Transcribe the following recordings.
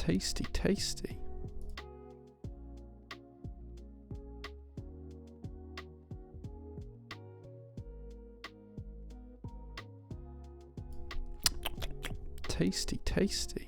Tasty, tasty. Tasty, tasty.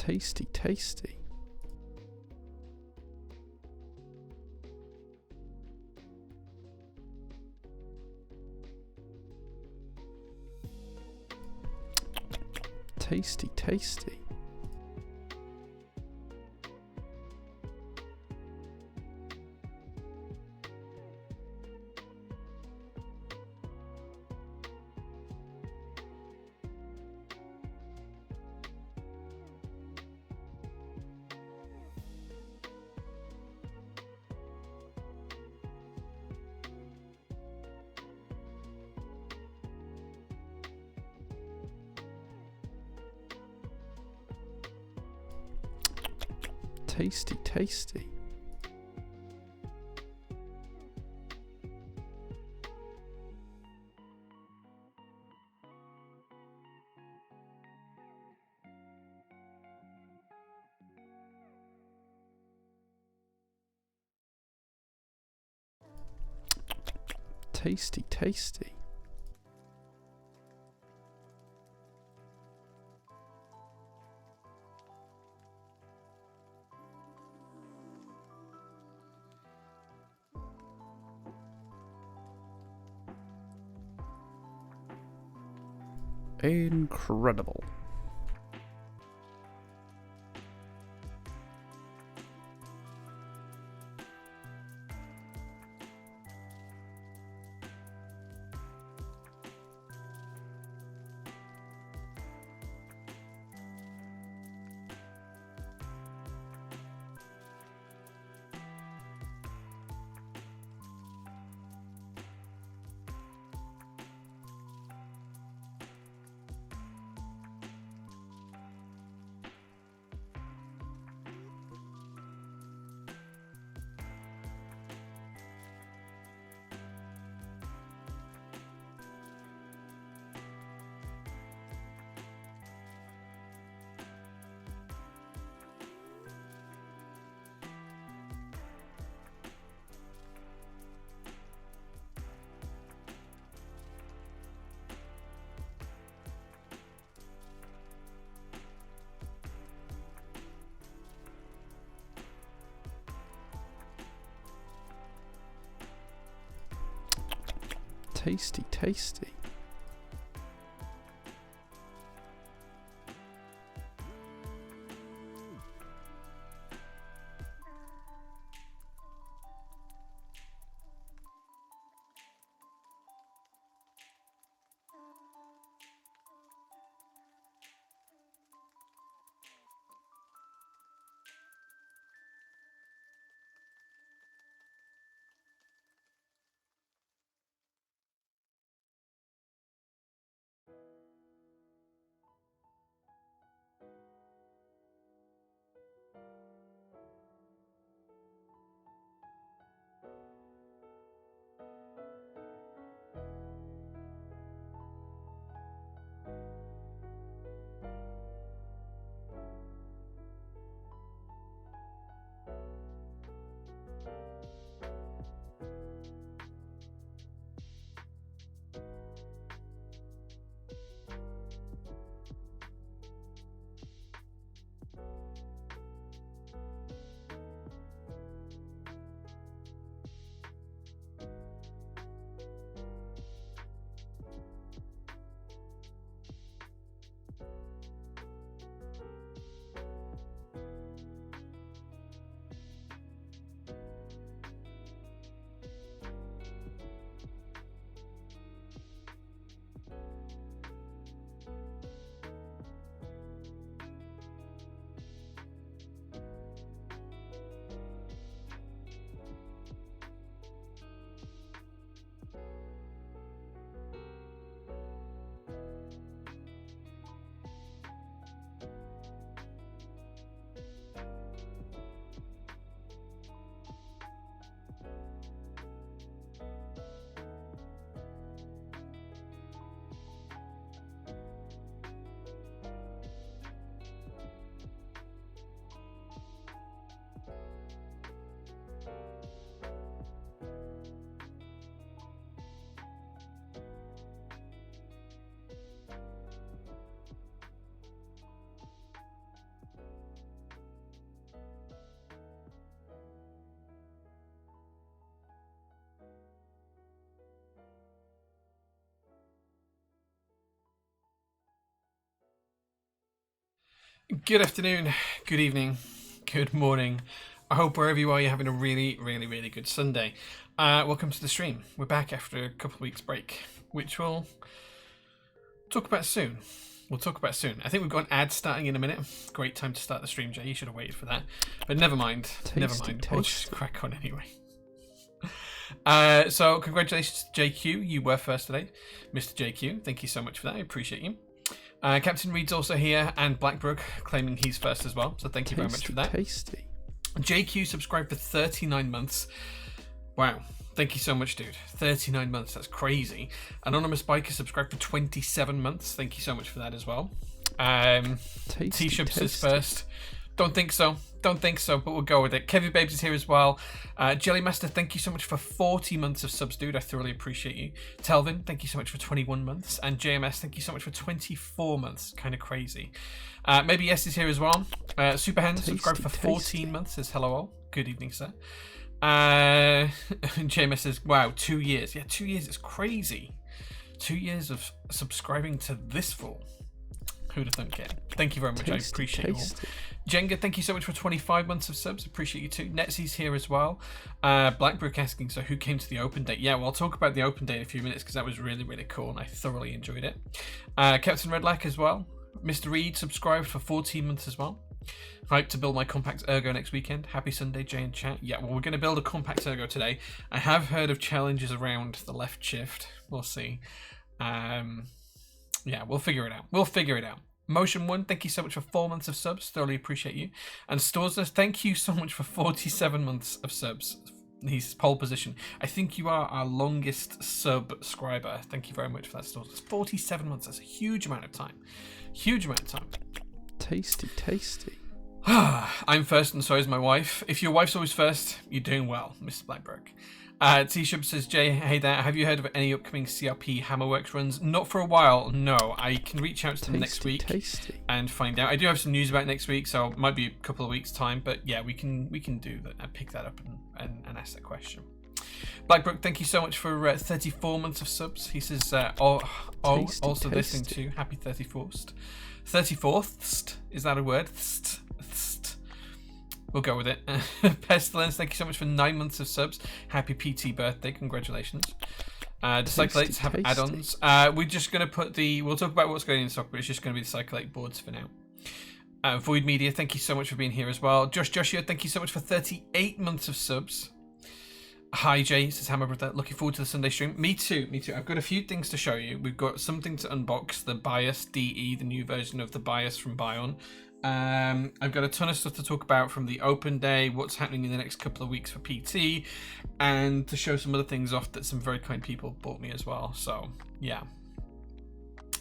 Tasty, tasty. Tasty, tasty. Tasty, tasty. Tasty, tasty. Incredible. Tasty, tasty. Good afternoon, good evening, good morning. I hope wherever you are, you're having a really, really, really good Sunday. Welcome to the stream. We're back after a couple of weeks break, which we'll talk about soon. I think we've got an ad starting in a minute. Great time to start the stream, Jay. You should have waited for that. But never mind. We'll just crack on anyway. So congratulations to JQ. You were first today. Mr. JQ, thank you so much for that. I appreciate you. Captain Reed's also here, and Blackbrook claiming he's first as well. So thank you very much for that. Tasty. JQ subscribed for 39 months. Wow. Thank you so much, dude. 39 months. That's crazy. Anonymous Biker subscribed for 27 months. Thank you so much for that as well. T-Shubs is first. Don't think so, but we'll go with it. Kevin Babes is here as well. Jellymaster, thank you so much for 40 months of subs, dude. I thoroughly appreciate you. Telvin, thank you so much for 21 months. And JMS, thank you so much for 24 months. Kind of crazy. Maybe Yes is here as well. Superhand subscribed for 14 months. Says hello all. Good evening, sir. JMS says, wow, 2 years. Yeah, 2 years is crazy. 2 years of subscribing to this fool. Who'd have thunk it? Thank you very much. I appreciate you all. Jenga, thank you so much for 25 months of subs. Appreciate you too. Netsy's here as well. Blackbrook asking, so who came to the open day? Yeah, well, I'll talk about the open day in a few minutes because that was really, really cool and I thoroughly enjoyed it. Captain Redlack as well. Mr. Reed subscribed for 14 months as well. Hyped to build my compact Ergo next weekend. Happy Sunday, Jay and chat. Yeah, well, we're going to build a compact Ergo today. I have heard of challenges around the left shift. We'll see. Yeah, we'll figure it out. Motion One, thank you so much for 4 months of subs. Thoroughly appreciate you. And Storza, thank you so much for 47 months of subs. He's pole position. I think you are our longest subscriber. Thank you very much for that, Storza. It's 47 months. That's a huge amount of time. Tasty. I'm first and so is my wife. If your wife's always first, you're doing well, Mr. Blackbrook. T-Shub says, Jay, hey there, have you heard of any upcoming CRP Hammerworks runs? Not for a while, no. I can reach out to them next week and find out. I do have some news about next week, so it might be a couple of weeks' time, but yeah, we can do that. I pick that up and ask that question. Blackbrook, thank you so much for 34 months of subs. He says, also listening to happy 34th. 34th? Is that a word? We'll go with it. Pestilence, thank you so much for 9 months of subs. Happy PT birthday, congratulations. Cyclates have add-ons. We're just going to put we'll talk about what's going in stock, but it's just going to be the Cyclate boards for now. Void Media, thank you so much for being here as well. Joshua, thank you so much for 38 months of subs. Hi Jay, says Hammer Brother. Looking forward to the Sunday stream. Me too. I've got a few things to show you. We've got something to unbox, the Bias DE, the new version of the Bias from Bion. I've got a ton of stuff to talk about from the open day, what's happening in the next couple of weeks for PT, and to show some other things off that some very kind people bought me as well. So yeah,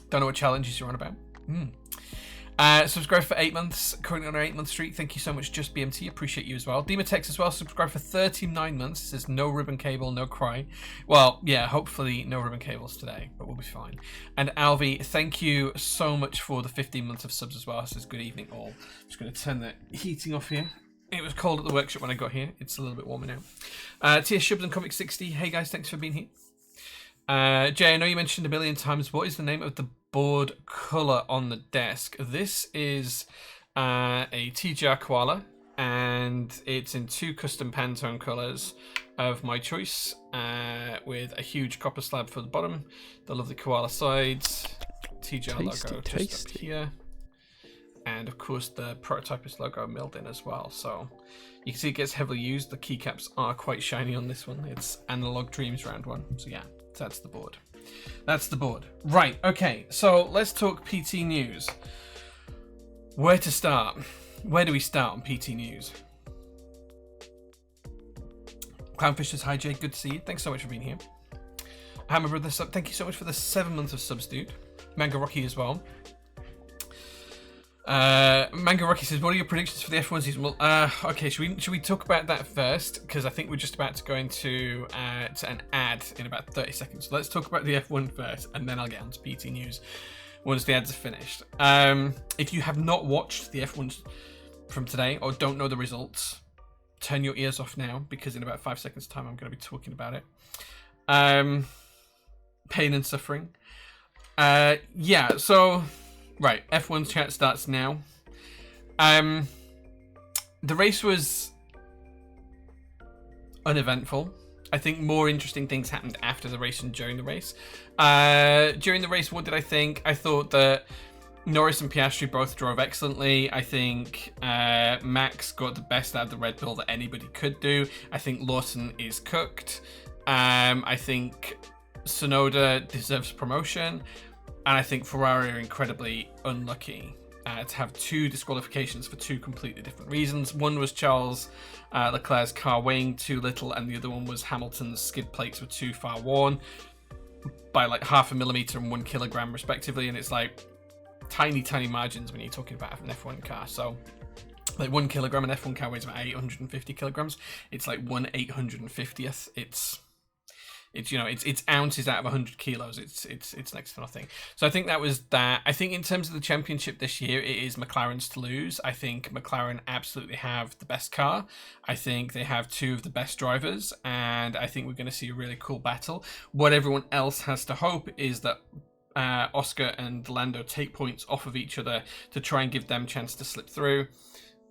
don't know what challenges you're on about. Subscribe for 8 months, currently on our 8-month streak. Thank you so much, Just BMT. Appreciate you as well. Demotex as well, subscribe for 39 months. It says no ribbon cable, no cry. Well, yeah, hopefully no ribbon cables today, but we'll be fine. And Alvi, thank you so much for the 15 months of subs as well. It says good evening all. I'm just going to turn the heating off here. It was cold at the workshop when I got here. It's a little bit warmer now. TS Shubs and Comic 60. Hey guys, thanks for being here. Jay, I know you mentioned a million times. What is the name of the board color on the desk? This is a TGR Koala, and it's in 2 custom Pantone colors of my choice, with a huge copper slab for the bottom, the lovely koala sides, TGR logo just up here, and of course the Prototypist logo milled in as well. So you can see it gets heavily used. The keycaps are quite shiny on this one. It's Analog Dreams round one. So yeah, that's the board. Right, okay, so let's talk PT news. Where to start? Where do we start on PT news? Clownfishers, hi Jay, good to see you. Thanks so much for being here. Hammer Brother, thank you so much for the 7 months of subs, dude. Manga Rocky as well. Manga Rocky says, what are your predictions for the F1 season? Well, okay, should we talk about that first? Because I think we're just about to go into an ad in about 30 seconds. So let's talk about the F1 first, and then I'll get on to PT news once the ads are finished. If you have not watched the F1 from today, or don't know the results, turn your ears off now, because in about 5 seconds time I'm going to be talking about it. Pain and suffering. Yeah, so right, F1 chat starts now. The race was uneventful. I think more interesting things happened after the race than during the race. During the race, what did I think? I thought that Norris and Piastri both drove excellently. I think Max got the best out of the Red Bull that anybody could do. I think Lawson is cooked. I think Tsunoda deserves promotion. And I think Ferrari are incredibly unlucky to have 2 disqualifications for 2 completely different reasons. One was Charles Leclerc's car weighing too little, and the other one was Hamilton's skid plates were too far worn by like 0.5 millimeter and 1 kilogram respectively. And it's like tiny margins when you're talking about an F1 car. So like 1 kilogram, an F1 car weighs about 850 kilograms. It's like 1/850th. It's you know it's ounces out of 100 kilos. It's next to nothing. So I think that was that. I think in terms of the championship this year, it is McLaren's to lose. I think McLaren absolutely have the best car. I think they have 2 of the best drivers, and I think we're going to see a really cool battle. What everyone else has to hope is that Oscar and Lando take points off of each other to try and give them a chance to slip through.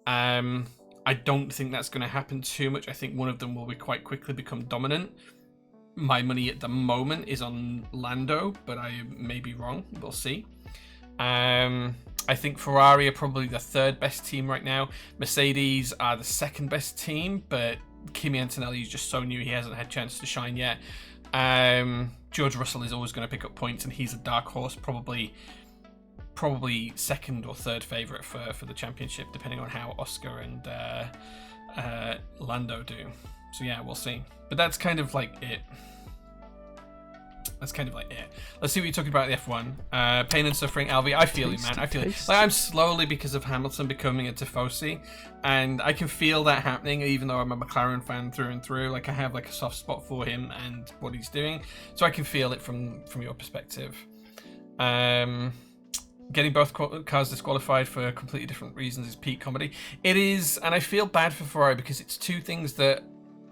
I don't think that's going to happen too much. I think one of them will be quite quickly become dominant. My money at the moment is on Lando, but I may be wrong. We'll see. I think Ferrari are probably the 3rd best team right now. Mercedes are the 2nd best team, but Kimi Antonelli is just so new. He hasn't had a chance to shine yet. George Russell is always going to pick up points, and he's a dark horse, probably 2nd or 3rd favourite for the championship, depending on how Oscar and Lando do. So yeah, we'll see. But that's kind of like it. Let's see what you're talking about the F1. Pain and suffering, Alvi. I feel you, man. I feel it. Like I'm slowly, because of Hamilton, becoming a Tifosi, and I can feel that happening. Even though I'm a McLaren fan through and through, like I have like a soft spot for him and what he's doing, so I can feel it from your perspective. Getting both cars disqualified for completely different reasons is peak comedy. It is, and I feel bad for Ferrari because it's 2 things that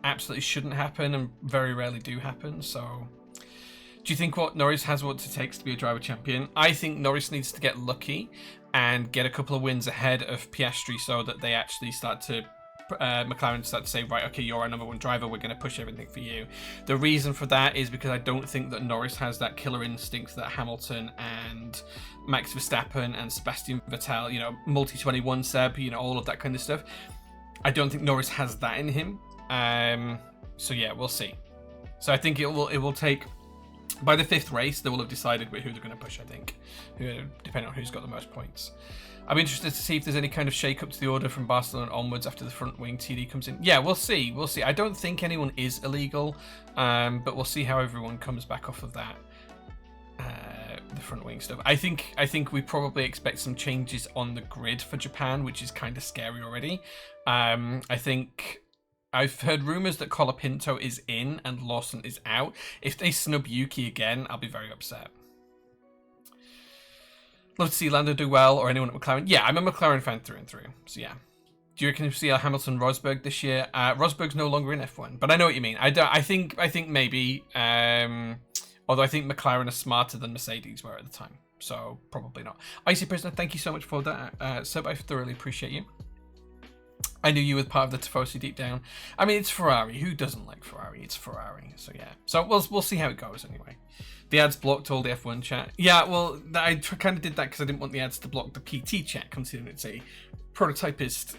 absolutely shouldn't happen and very rarely do happen. So do you think Norris has what it takes to be a driver champion? I think Norris needs to get lucky and get a couple of wins ahead of Piastri so that they actually start to McLaren start to say, right, okay, you're our number 1 driver, we're going to push everything for you. The reason for that is because I don't think that Norris has that killer instinct that Hamilton and Max Verstappen and Sebastian Vettel, you know, multi-21 Seb, you know, all of that kind of stuff. I don't think Norris has that in him. So yeah, we'll see. So I think it will take, by the 5th race, they will have decided who they're going to push, I think, depending on who's got the most points. I'm interested to see if there's any kind of shake-up to the order from Barcelona onwards after the front wing TD comes in. Yeah, we'll see. I don't think anyone is illegal, but we'll see how everyone comes back off of that, the front wing stuff. I think we probably expect some changes on the grid for Japan, which is kind of scary already. I think I've heard rumors that Colapinto is in and Lawson is out. If they snub Yuki again, I'll be very upset. Love to see Lando do well, or anyone at McLaren. Yeah, I'm a McLaren fan through and through. So yeah. Do you reckon we'll see a Hamilton-Rosberg this year? Rosberg's no longer in F1, but I know what you mean. I think maybe. Although I think McLaren are smarter than Mercedes were at the time, so probably not. Icy Prisoner, thank you so much for that. Seb, I thoroughly appreciate you. I knew you were part of the Tifosi deep down. I mean, it's Ferrari. Who doesn't like Ferrari? It's Ferrari. So yeah. So we'll see how it goes anyway. The ads blocked all the F1 chat. Yeah, well, I kind of did that because I didn't want the ads to block the PT chat, considering it's a prototypist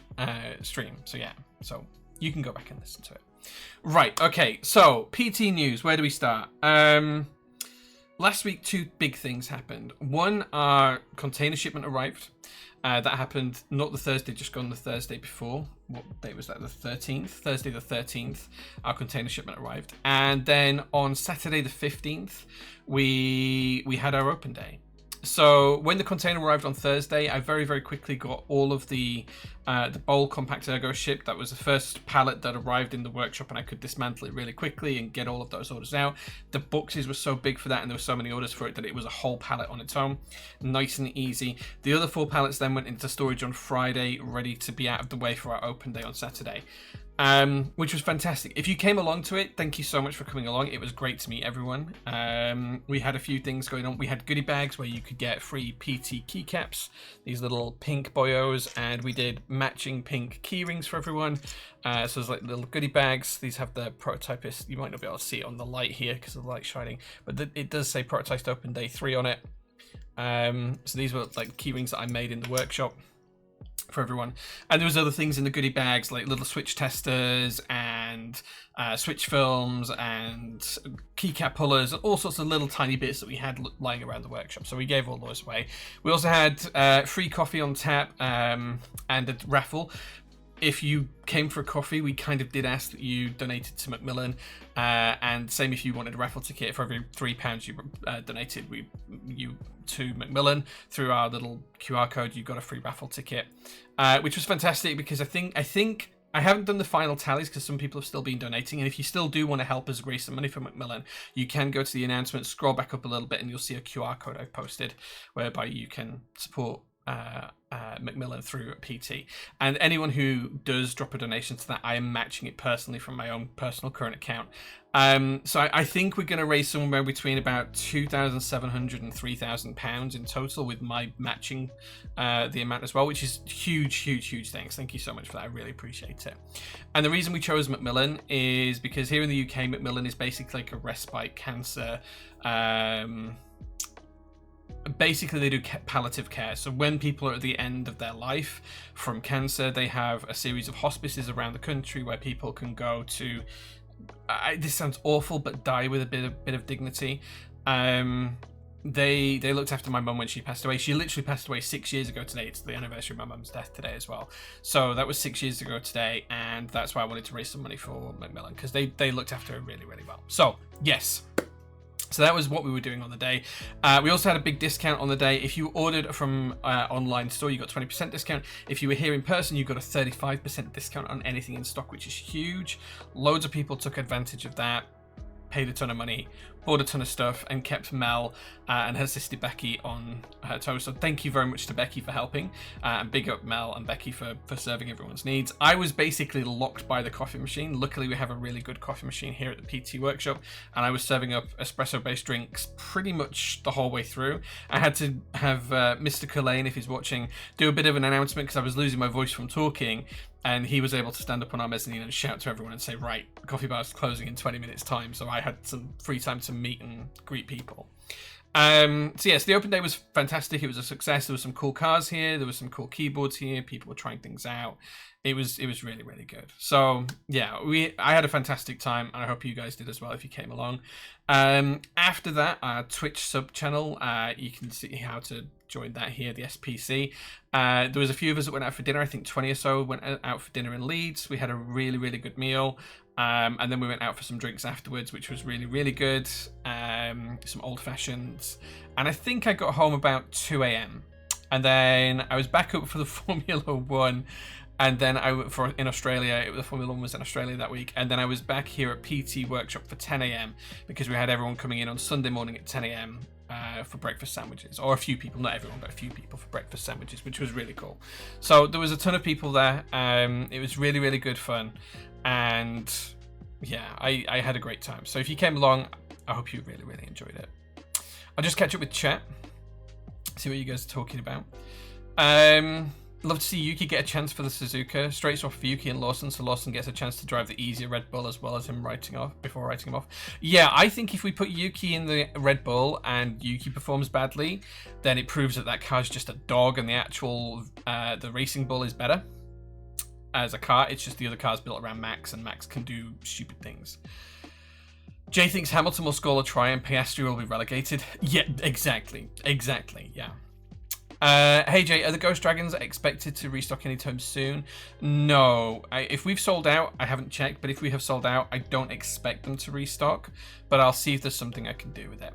stream. So yeah, so you can go back and listen to it. Right, okay, so PT news, where do we start? Last week, 2 big things happened. One, our container shipment arrived. That happened not the Thursday, just gone the Thursday before. What date was that? The 13th? Thursday the 13th, our container shipment arrived. And then on Saturday the 15th, we had our open day. So when the container arrived on Thursday, I very, very quickly got all of the Bowl Compact Ergo shipped. That was the first pallet that arrived in the workshop, and I could dismantle it really quickly and get all of those orders out. The boxes were so big for that, and there were so many orders for it, that it was a whole pallet on its own. Nice and easy. The other 4 pallets then went into storage on Friday, ready to be out of the way for our open day on Saturday. which was fantastic. If you came along to it, thank you so much for coming along. It was great to meet everyone. We had a few things going on. We had goodie bags where you could get free PT keycaps, these little pink boyos, and we did matching pink key rings for everyone. So there's like little goodie bags. These have the prototypist. You might not be able to see it on the light here because of the light shining, but it does say prototyped open day 3 on it. So these were like key rings that I made in the workshop for everyone, and there was other things in the goodie bags like little switch testers and switch films and keycap pullers and all sorts of little tiny bits that we had lying around the workshop, so we gave all those away. We also had free coffee on tap and a raffle. If you came for a coffee, we kind of did ask that you donated to Macmillan, and same if you wanted a raffle ticket. For every £3 you donated you to Macmillan through our little QR code, you got a free raffle ticket, which was fantastic because I think I haven't done the final tallies because some people have still been donating, and if you still do want to help us raise some money for Macmillan, you can go to the announcement, scroll back up a little bit, and you'll see a QR code I've posted whereby you can support Macmillan through PT. And anyone who does drop a donation to that, I am matching it personally from my own personal current account. So I think we're going to raise somewhere between about £2,700 and £3,000 in total, with my matching the amount as well, which is huge thanks. Thank you so much for that. I really appreciate it. And the reason we chose Macmillan is because here in the UK, Macmillan is basically like a respite cancer. Basically, they do palliative care. So when people are at the end of their life from cancer, they have a series of hospices around the country where people can go to. This sounds awful, but die with a bit of dignity. They looked after my mum when she passed away. She literally passed away 6 years ago today. It's the anniversary of my mum's death today as well. So that was 6 years ago today, and that's why I wanted to raise some money for Macmillan, because they looked after her really well. So yes. So that was what we were doing on the day. We also had a big discount on the day. If you ordered from online store, you got 20% discount. If you were here in person, you got a 35% discount on anything in stock, which is huge. Loads of people took advantage of that, paid a ton of money, bought a ton of stuff, and kept Mel and her sister Becky on her toes. So thank you very much to Becky for helping, and big up Mel and Becky for serving everyone's needs. I was basically locked by the coffee machine. Luckily, we have a really good coffee machine here at the PT workshop, and I was serving up espresso-based drinks pretty much the whole way through. I had to have Mr. Culane, if he's watching, do a bit of an announcement because I was losing my voice from talking, and he was able to stand up on our mezzanine and shout to everyone and say, right, coffee bar's closing in 20 minutes time. So I had some free time to meet and greet people. So yes, the open day was fantastic. It was a success. There were some cool cars here. There were some cool keyboards here. People were trying things out. It was really good. So yeah, I had a fantastic time, and I hope you guys did as well if you came along. After that, our Twitch sub channel, you can see how to join that here, the SPC. There was a few of us that went out for dinner. I think 20 or so went out for dinner in Leeds. We had a really good meal. And then we went out for some drinks afterwards, which was really good. Some old fashions. And I think I got home about 2 a.m. And then I was back up for the Formula 1. And then I went for in Australia. The Formula 1 was in Australia that week. And then I was back here at PT Workshop for 10 a.m. because we had everyone coming in on Sunday morning at 10 a.m. For breakfast sandwiches, or a few people, not everyone, but a few people for breakfast sandwiches, which was really cool. So there was a ton of people there. It was really good fun, and yeah, I had a great time. So if you came along, I hope you really enjoyed it. I'll just catch up with chat, see what you guys are talking about. Love to see Yuki get a chance for the Suzuka. Straight off for Yuki and Lawson, so Lawson gets a chance to drive the easier Red Bull as well as him writing off. Yeah, I think if we put Yuki in the Red Bull and Yuki performs badly, then it proves that car's just a dog, and the actual the Racing Bull is better as a car. It's just the other car's built around Max, and Max can do stupid things. Jay thinks Hamilton will score a try and Piastri will be relegated. Yeah, exactly. Yeah. Hey Jay, are the Ghost Dragons expected to restock anytime soon? No. If we've sold out, I haven't checked, but if we have sold out, I don't expect them to restock, but I'll see if there's something I can do with it.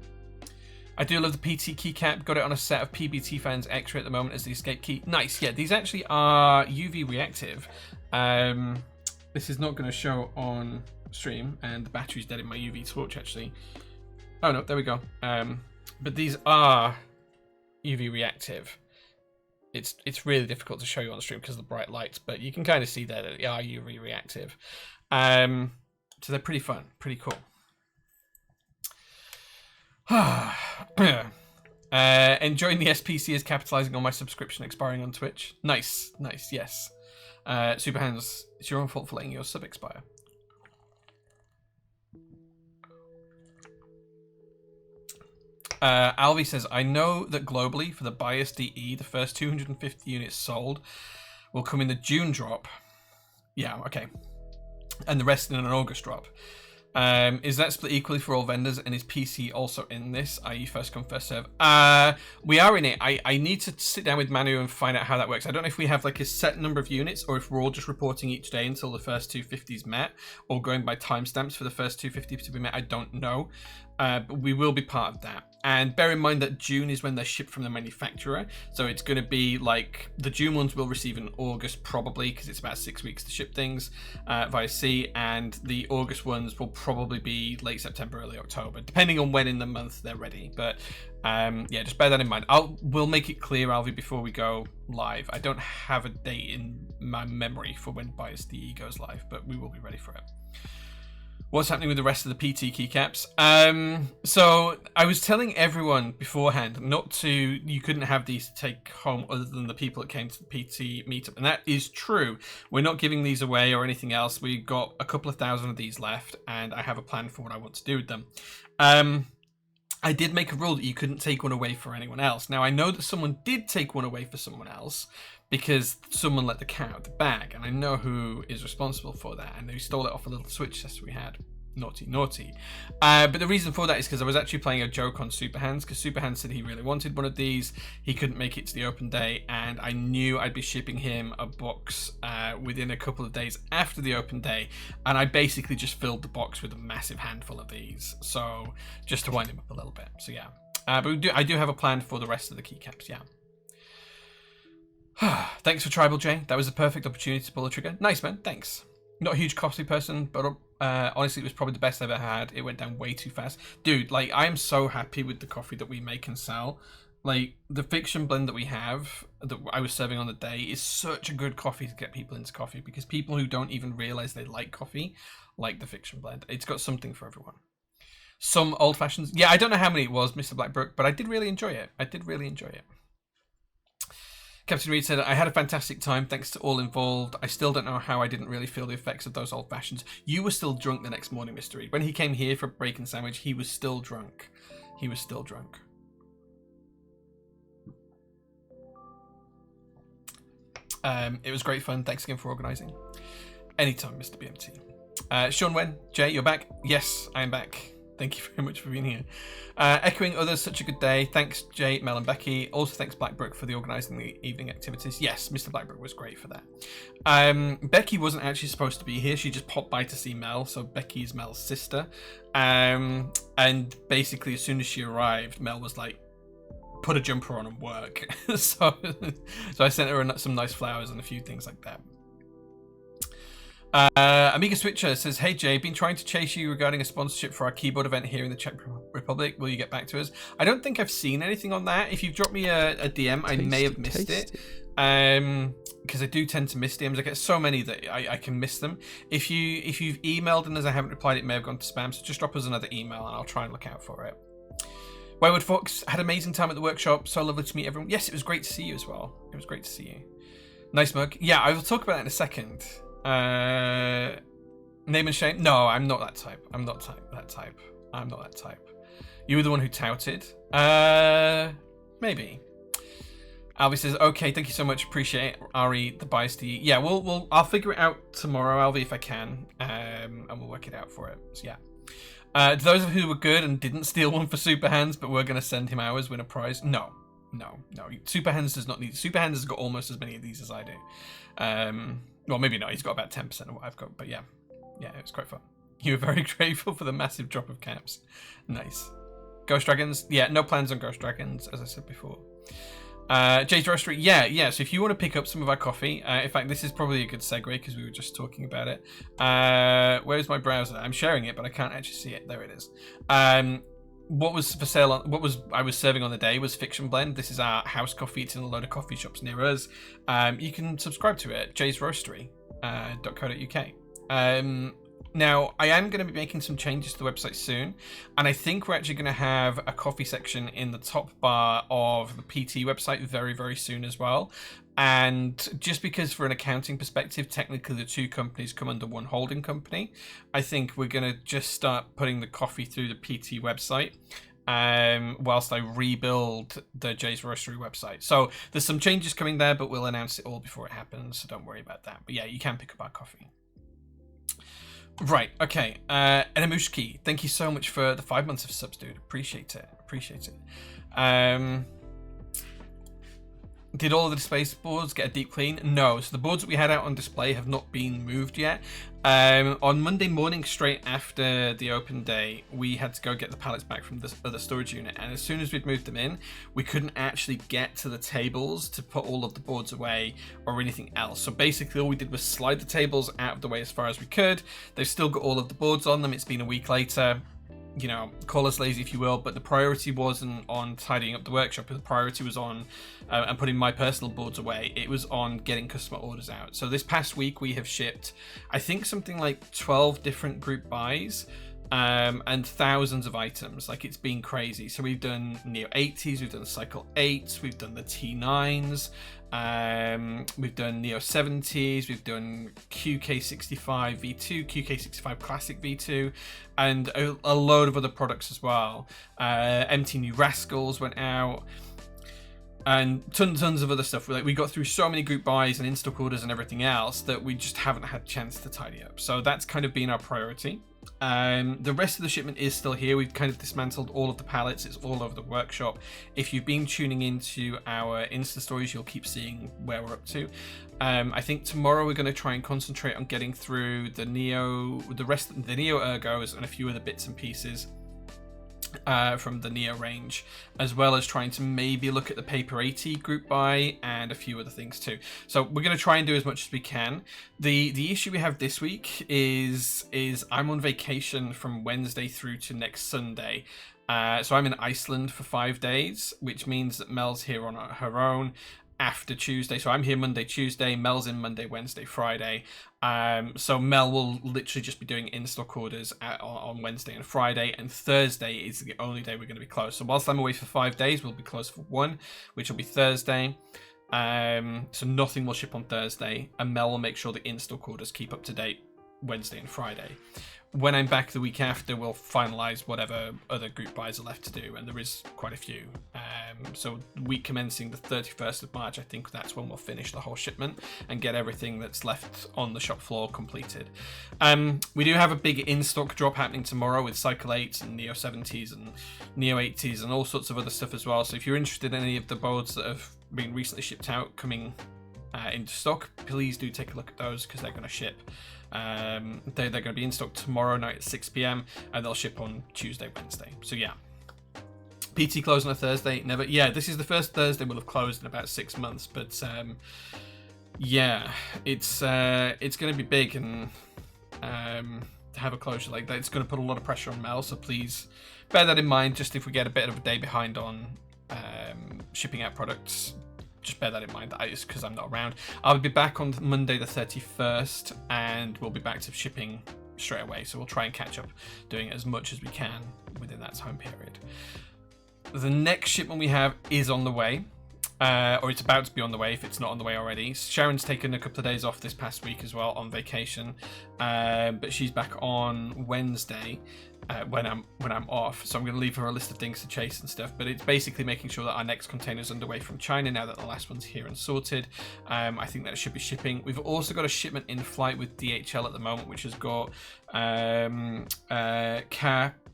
I do love the PT keycap. Got it on a set of PBT fans X-ray at the moment as the escape key. Nice. Yeah, these actually are UV reactive. This is not going to show on stream, and the battery's dead in my UV torch actually. Oh no, there we go. But these are UV reactive, it's really difficult to show you on the stream because of the bright lights, but you can kind of see there that they are UV reactive. So they're pretty fun, pretty cool. Enjoying the SPC is capitalizing on my subscription expiring on Twitch. Nice, yes. Super Hands, it's your own fault for letting your sub expire. Alvi says, I know that globally for the Bias DE, the first 250 units sold will come in the June drop. Yeah, okay. And the rest in an August drop. Is that split equally for all vendors, and is PC also in this, i.e. first come first serve? We are in it. I need to sit down with Manu and find out how that works. I don't know if we have like a set number of units or if we're all just reporting each day until the first 250's met, or going by timestamps for the first 250 to be met. I don't know. But we will be part of that. And bear in mind that June is when they're shipped from the manufacturer. So it's going to be like the June ones will receive in August probably, because it's about 6 weeks to ship things via sea. And the August ones will probably be late September, early October, depending on when in the month they're ready. But yeah, just bear that in mind. We'll make it clear, Alvi, before we go live. I don't have a date in my memory for when Bias DE goes live, but we will be ready for it. What's happening with the rest of the PT keycaps? So I was telling everyone beforehand you couldn't have these to take home other than the people that came to the PT meetup. And that is true. We're not giving these away or anything else. We've got a couple of thousand of these left, and I have a plan for what I want to do with them. I did make a rule that you couldn't take one away for anyone else. Now, I know that someone did take one away for someone else because someone let the cat out of the bag, and I know who is responsible for that, and who stole it off a little Switch test we had. Naughty. But the reason for that is because I was actually playing a joke on Super Hands, because Super Hands said he really wanted one of these. He couldn't make it to the open day, and I knew I'd be shipping him a box within a couple of days after the open day, and I basically just filled the box with a massive handful of these, so just to wind him up a little bit. So yeah, but I do have a plan for the rest of the keycaps. Yeah. Thanks for Tribal J. That was a perfect opportunity to pull a trigger. Nice, man. Thanks. Not a huge coffee person, but honestly, it was probably the best I've ever had. It went down way too fast. Dude, like, I am so happy with the coffee that we make and sell. Like, the fiction blend that we have, that I was serving on the day, is such a good coffee to get people into coffee, because people who don't even realize they like coffee like the fiction blend. It's got something for everyone. Some old fashions. Yeah, I don't know how many it was, Mr. Blackbrook, but I did really enjoy it. Captain Reed said, I had a fantastic time, thanks to all involved. I still don't know how I didn't really feel the effects of those old fashions. You were still drunk the next morning, Mr. Reed. When he came here for break and sandwich, he was still drunk. It was great fun. Thanks again for organising. Anytime, Mr. BMT. Sean Wen, Jay, you're back? Yes, I am back. Thank you very much for being here. Echoing others, such a good day. Thanks, Jay, Mel, and Becky. Also, thanks, Blackbrook, for the organising the evening activities. Yes, Mr. Blackbrook was great for that. Becky wasn't actually supposed to be here. She just popped by to see Mel. So Becky is Mel's sister. And basically, as soon as she arrived, Mel was like, put a jumper on and work. so I sent her some nice flowers and a few things like that. Amiga Switcher says, hey Jay, been trying to chase you regarding a sponsorship for our keyboard event here in the Czech Republic. Will you get back to us? I don't think I've seen anything on that. If you've dropped me a DM, I may have missed it. Because I do tend to miss DMs. I get so many that I can miss them. If you've emailed and as I haven't replied, it may have gone to spam. So just drop us another email and I'll try and look out for it. Wayward Fox had an amazing time at the workshop. So lovely to meet everyone. Yes, it was great to see you as well. It was great to see you. Nice mug. Yeah, I will talk about that in a second. Name and shame? No, I'm not that type. I'm not that type. You were the one who touted. Maybe. Alvi says, okay, thank you so much. Appreciate it. Ari, the bias to you. Yeah, I'll figure it out tomorrow, Alvi, if I can. And we'll work it out for it. So yeah. To those who were good and didn't steal one for Super Hands, but we're going to send him ours, win a prize. No. Super Hands does not need. Super Hands has got almost as many of these as I do. Well, maybe not. He's got about 10% of what I've got. But yeah, it was quite fun. You were very grateful for the massive drop of caps. Nice. Ghost Dragons? Yeah, no plans on Ghost Dragons, as I said before. Jay's Roastery? Yeah. So if you want to pick up some of our coffee, in fact, this is probably a good segue because we were just talking about it. Where's my browser? I'm sharing it, but I can't actually see it. There it is. what was for sale, I was serving on the day was Fiction Blend. This is our house coffee. It's in a load of coffee shops near us. You can subscribe to it at jaysroastery.co.uk. Now, I am going to be making some changes to the website soon, and I think we're actually going to have a coffee section in the top bar of the PT website very, very soon as well. And just because for an accounting perspective, technically the two companies come under one holding company, I think we're going to just start putting the coffee through the PT website whilst I rebuild the Jay's Roastery website. So there's some changes coming there, but we'll announce it all before it happens, so don't worry about that. But yeah, you can pick up our coffee. Right, okay. Enamushki, thank you so much for the 5 months of subs, dude. Appreciate it. Did all of the display boards get a deep clean? No. So the boards that we had out on display have not been moved yet. On Monday morning, straight after the open day, we had to go get the pallets back from the other storage unit. And as soon as we'd moved them in, we couldn't actually get to the tables to put all of the boards away or anything else. So basically all we did was slide the tables out of the way as far as we could. They've still got all of the boards on them. It's been a week later. You know, call us lazy if you will, but the priority wasn't on tidying up the workshop. The priority was on and putting my personal boards away. It was on getting customer orders out. So this past week we have shipped, I think, something like 12 different group buys and thousands of items. Like, it's been crazy. So we've done Neo 80s, we've done Cycle 8s, we've done the T9s, we've done Neo 70s, we've done QK65 V2, QK65 Classic V2, and a load of other products as well. MT New Rascals went out, and tons of other stuff. We got through so many group buys and in-stock orders and everything else that we just haven't had a chance to tidy up. So that's kind of been our priority. The rest of the shipment is still here. We've kind of dismantled all of the pallets. It's all over the workshop. If you've been tuning into our Insta stories, you'll keep seeing where we're up to. I think tomorrow we're going to try and concentrate on getting through the Neo Ergos and a few other bits and pieces from the Neo range, as well as trying to maybe look at the Paper 80 group buy and a few other things too. So we're going to try and do as much as we can. The issue we have this week is I'm on vacation from Wednesday through to next Sunday. So I'm in Iceland for 5 days, which means that Mel's here on her own after Tuesday. So I'm here Monday, Tuesday. Mel's in Monday, Wednesday, Friday. So Mel will literally just be doing in-stock orders on Wednesday and Friday, and Thursday is the only day we're going to be closed. So whilst I'm away for 5 days, we'll be closed for one, which will be Thursday. So nothing will ship on Thursday, and Mel will make sure the in-stock orders keep up to date Wednesday and Friday. When I'm back the week after, we'll finalize whatever other group buys are left to do, and there is quite a few. So week commencing the 31st of March, I think that's when we'll finish the whole shipment and get everything that's left on the shop floor completed. We do have a big in-stock drop happening tomorrow with Cycle 8s and Neo 70s and Neo 80s and all sorts of other stuff as well. So if you're interested in any of the boards that have been recently shipped out coming into stock, please do take a look at those, because they're going to ship. They're going to be in stock tomorrow night at 6 p.m. and they'll ship on Tuesday, Wednesday. So yeah, PT closed on a Thursday. Never. Yeah, this is the first Thursday we'll have closed in about 6 months. But yeah, it's going to be big, and to have a closure like that, it's going to put a lot of pressure on Mel. So please bear that in mind. Just if we get a bit of a day behind on shipping out products, just bear that in mind. That is because I'm not around. I'll be back on Monday the 31st, and we'll be back to shipping straight away. So we'll try and catch up doing as much as we can within that time period. The next shipment we have is on the way, or it's about to be on the way if it's not on the way already. Sharon's taken a couple of days off this past week as well on vacation, but she's back on Wednesday when I'm off. So I'm going to leave her a list of things to chase and stuff. But it's basically making sure that our next container is underway from China now that the last one's here and sorted. I think that it should be shipping. We've also got a shipment in flight with DHL at the moment, which has got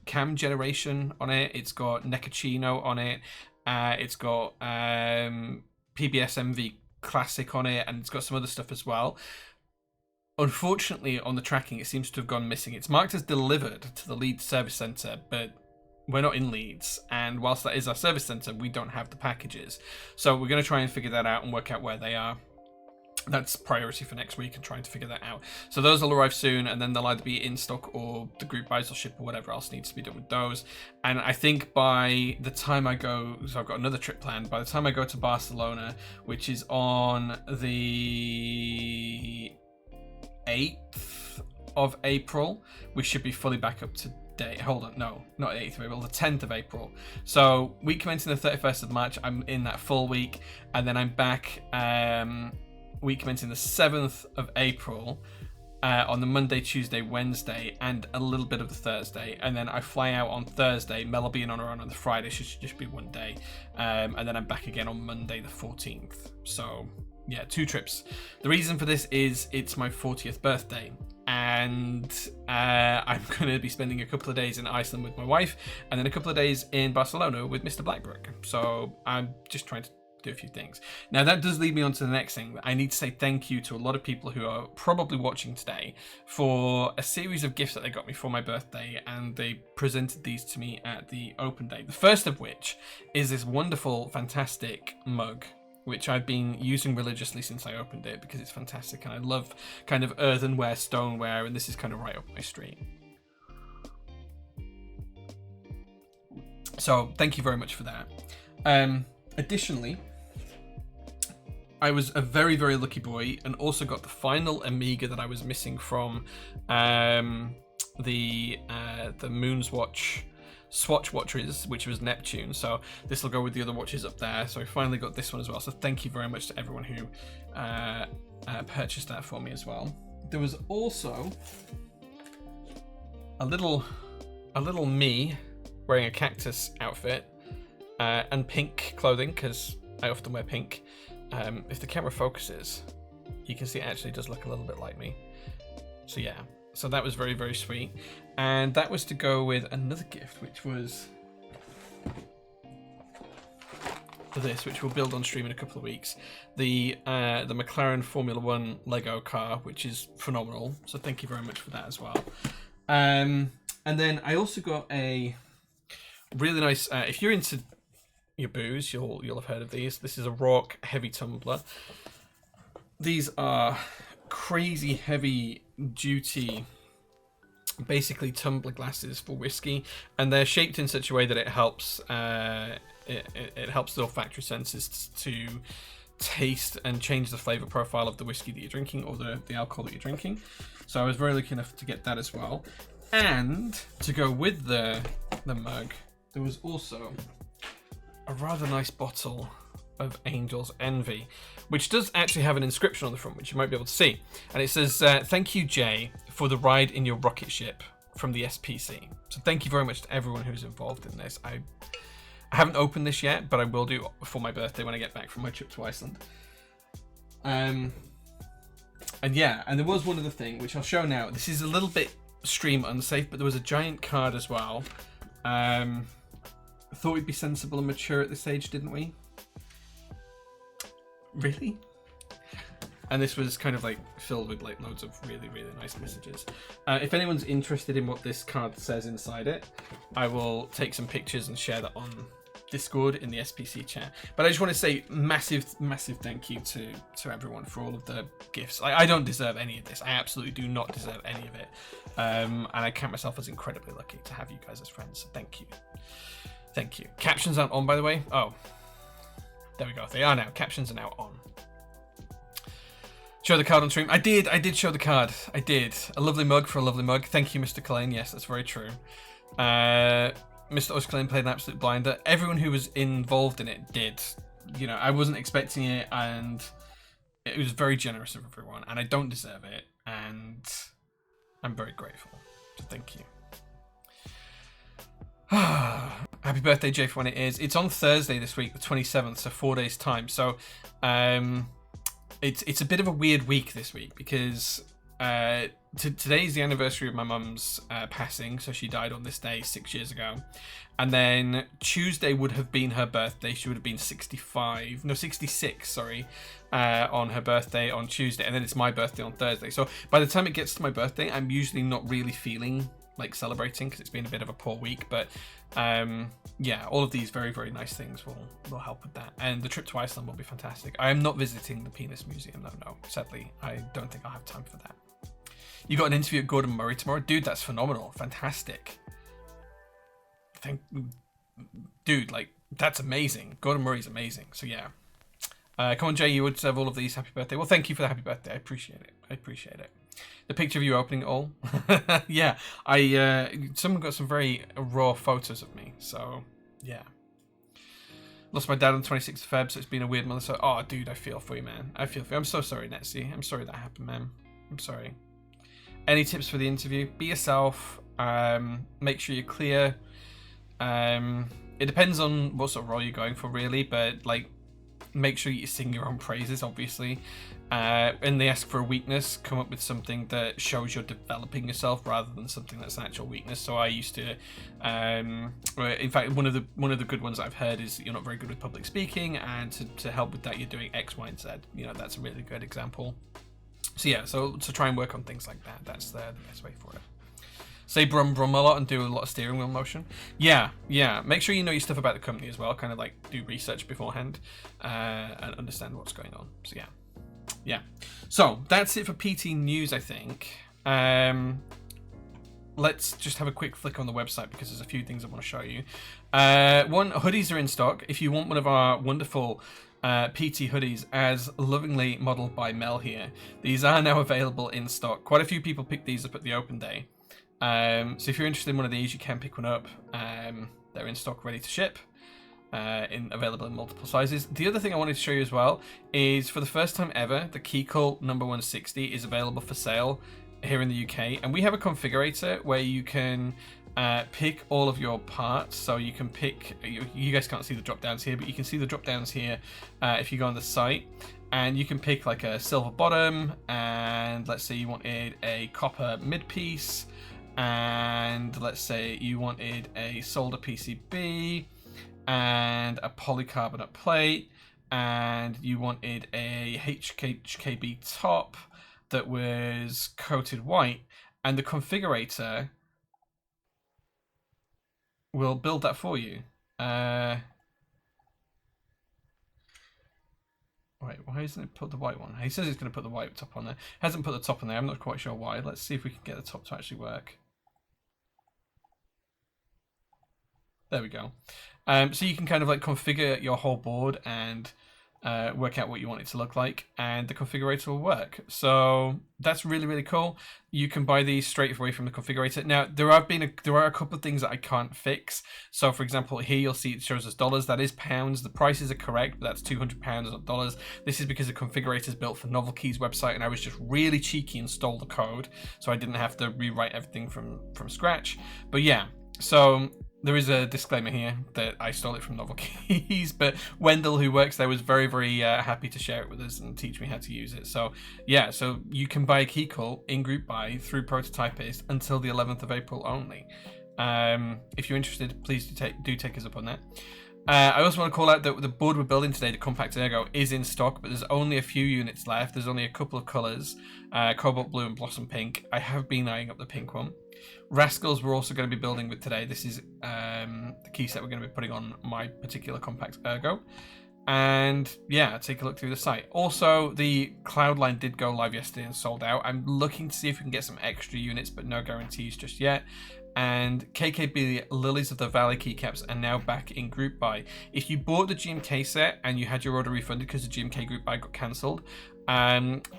Cam Generation on it. It's got Necachino on it. It's got PBS MV Classic on it, and it's got some other stuff as well. Unfortunately, on the tracking, it seems to have gone missing. It's marked as delivered to the Leeds service centre, but we're not in Leeds, and whilst that is our service centre, we don't have the packages. So we're going to try and figure that out and work out where they are. that's priority for next week and trying to figure that out. So those will arrive soon, and then they'll either be in stock or the group buys will ship or whatever else needs to be done with those. And I think by the time I go, so I've got another trip planned, by the time I go to Barcelona, which is on the 8th of April, we should be fully back up to date. Hold on, no, not 8th of April, the 10th of April. So week commencing the 31st of March, I'm in that full week, and then I'm back week commencing the 7th of April on the Monday, Tuesday, Wednesday, and a little bit of the Thursday. And then I fly out on Thursday. Mel will be in on her own on the Friday. Should just be one day. And then I'm back again on Monday, the 14th. So, yeah, 2 trips. The reason for this is it's my 40th birthday. And I'm going to be spending a couple of days in Iceland with my wife, and then a couple of days in Barcelona with Mr. Blackbrook. So I'm just trying to do a few things. Now that does lead me on to the next thing. I need to say thank you to a lot of people who are probably watching today for a series of gifts that they got me for my birthday, and they presented these to me at the open day. The first of which is this wonderful, fantastic mug, which I've been using religiously since I opened it because it's fantastic, and I love kind of earthenware, stoneware, and this is kind of right up my street. So thank you very much for that. Additionally, I was a very, very lucky boy and also got the final Amiga that I was missing from the Moon's Watch Swatch watches, which was Neptune. So this will go with the other watches up there. So I finally got this one as well. So thank you very much to everyone who purchased that for me as well. There was also a little me wearing a cactus outfit and pink clothing, because I often wear pink. If the camera focuses, you can see it actually does look a little bit like me. So yeah, so that was very, very sweet. And that was to go with another gift, which was this, which we'll build on stream in a couple of weeks. The McLaren Formula One Lego car, which is phenomenal. So thank you very much for that as well. And then I also got a really nice, if you're into your booze, you'll have heard of these. This is a Rourke heavy tumbler. These are crazy heavy duty, basically tumbler glasses for whiskey, and they're shaped in such a way that it helps it helps the olfactory senses to taste and change the flavor profile of the whiskey that you're drinking, or the alcohol that you're drinking. So I was very lucky enough to get that as well. And to go with the mug, there was also a rather nice bottle of Angel's Envy, which does actually have an inscription on the front, which you might be able to see. And it says, "Thank you, Jay, for the ride in your rocket ship from the SPC." So thank you very much to everyone who's involved in this. I haven't opened this yet, but I will do for my birthday when I get back from my trip to Iceland. And yeah, and there was one other thing, which I'll show now. This is a little bit stream unsafe, but there was a giant card as well. Thought we'd be sensible and mature at this age, didn't we? Really? And this was kind of like filled with like loads of really, really nice messages. If anyone's interested in what this card says inside it, I will take some pictures and share that on Discord in the SPC chat. But I just want to say massive thank you to everyone for all of the gifts. I don't deserve any of this. I absolutely do not deserve any of it. And I count myself as incredibly lucky to have you guys as friends. So thank you. Thank you. Captions aren't on, by the way. Oh, there we go. They are now. Captions are now on. Show the card on stream. I did show the card. I did. A lovely mug for a lovely mug. Thank you, Mr. Klein. Yes, that's very true. Mr. Usklein played an absolute blinder. Everyone who was involved in it did. You know, I wasn't expecting it, and it was very generous of everyone, and I don't deserve it, and I'm very grateful. So thank you. Happy birthday, Jay, for when it is. It's on Thursday this week, the 27th, so 4 days time. So it's a bit of a weird week this week because today is the anniversary of my mum's passing. So she died on this day 6 years ago, and then Tuesday would have been her birthday. She would have been 66, sorry, on her birthday on Tuesday, and then it's my birthday on Thursday. So by the time it gets to my birthday, I'm usually not really feeling like celebrating because it's been a bit of a poor week. But yeah, all of these very, very nice things will help with that. And the trip to Iceland will be fantastic. I am not visiting the Penis Museum. No. Sadly, I don't think I'll have time for that. You got an interview at Gordon Murray tomorrow? Dude, that's phenomenal. Fantastic. Dude, like, that's amazing. Gordon Murray's amazing. So yeah. Come on, Jay, you would deserve all of these. Happy birthday. Well, thank you for the happy birthday. I appreciate it. The picture of you opening it all. Yeah, someone got some very raw photos of me. So, yeah. Lost my dad on the 26th of Feb, so it's been a weird month. So, oh, dude, I feel for you, man. I feel for you. I'm so sorry, Netsy. I'm sorry that happened, man. I'm sorry. Any tips for the interview? Be yourself. Make sure you're clear. It depends on what sort of role you're going for, really, but like, make sure you sing your own praises, obviously. And they ask for a weakness, come up with something that shows you're developing yourself rather than something that's an actual weakness. So I used to, in fact, one of the good ones I've heard is you're not very good with public speaking, and to help with that, you're doing X, Y, and Z. You know, that's a really good example. So yeah, so try and work on things like that. That's the best way for it. Say brum brum a lot and do a lot of steering wheel motion. Yeah. Make sure you know your stuff about the company as well. Kind of like do research beforehand and understand what's going on. So yeah. So that's it for PT news, I think. Let's just have a quick flick on the website because there's a few things I want to show you. One, hoodies are in stock. If you want one of our wonderful PT hoodies, as lovingly modeled by Mel here, these are now available in stock. Quite a few people picked these up at the open day. So if you're interested in one of these, you can pick one up. They're in stock, ready to ship, available in multiple sizes. The other thing I wanted to show you as well is, for the first time ever, the Key Cult number 160 is available for sale here in the UK, and we have a configurator where you can pick all of your parts. So you can pick, you guys can't see the drop downs here, but you can see the drop downs here if you go on the site. And you can pick like a silver bottom, and let's say you wanted a copper mid piece, and let's say you wanted a solder PCB and a polycarbonate plate, and you wanted a HKB top that was coated white, and the configurator will build that for you. Wait, why isn't it put the white one? He says he's going to put the white top on there. Hasn't put the top on there. I'm not quite sure why. Let's see if we can get the top to actually work. There we go. So you can kind of like configure your whole board and work out what you want it to look like, and the configurator will work. So that's really, really cool. You can buy these straight away from the configurator. Now, there are a couple of things that I can't fix. So for example, here you'll see it shows us dollars. That is pounds. The prices are correct, but that's £200, not dollars. This is because the configurator is built for Novel Keys website, and I was just really cheeky and stole the code, so I didn't have to rewrite everything from scratch. But yeah, so there is a disclaimer here that I stole it from Novel Keys, but Wendell, who works there, was very, very happy to share it with us and teach me how to use it. So yeah, so you can buy a Key Cult in group buy through Prototypist until the 11th of April only. If you're interested, please do take us up on that. I also want to call out that the board we're building today, the Compact Ergo, is in stock, but there's only a few units left. There's only a couple of colours, Cobalt Blue and Blossom Pink. I have been eyeing up the pink one. Rascals we're also going to be building with today. This is the key set we're going to be putting on my particular Compact Ergo. And yeah, take a look through the site. Also, the Cloudline did go live yesterday and sold out. I'm looking to see if we can get some extra units, but no guarantees just yet. And KKB Lilies of the Valley keycaps are now back in group buy. If you bought the GMK set and you had your order refunded because the GMK group buy got cancelled,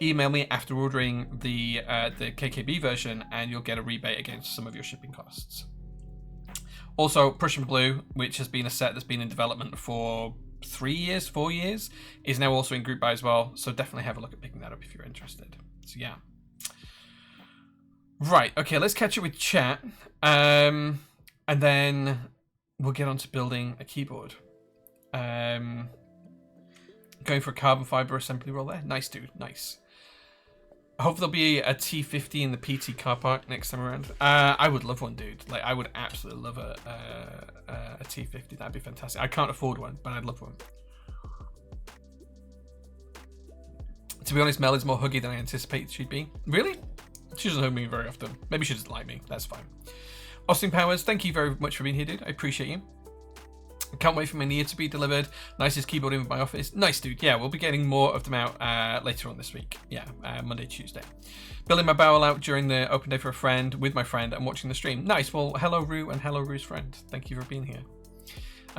email me after ordering the KKB version, and you'll get a rebate against some of your shipping costs. Also, Prussian Blue, which has been a set that's been in development for 4 years, is now also in group buy as well. So definitely have a look at picking that up if you're interested. So yeah. Right, okay, let's catch up with chat. And then we'll get on to building a keyboard. Going for a carbon fiber assembly roll there. Nice, dude, nice. I hope there'll be a T50 in the PT car park next time around. I would love one, dude. Like, I would absolutely love a T50. That'd be fantastic. I can't afford one, but I'd love one. To be honest, Mel is more huggy than I anticipated she'd be. Really? She doesn't hug me very often. Maybe she doesn't like me. That's fine. Austin Powers, thank you very much for being here, dude. I appreciate you. I can't wait for my Nier to be delivered. Nicest keyboard in my office. Nice, dude. Yeah, we'll be getting more of them out later on this week. Yeah, Monday, Tuesday. Building my barrel out during the open day for a friend, with my friend, and watching the stream. Nice. Well, hello, Rue, and hello, Rue's friend. Thank you for being here.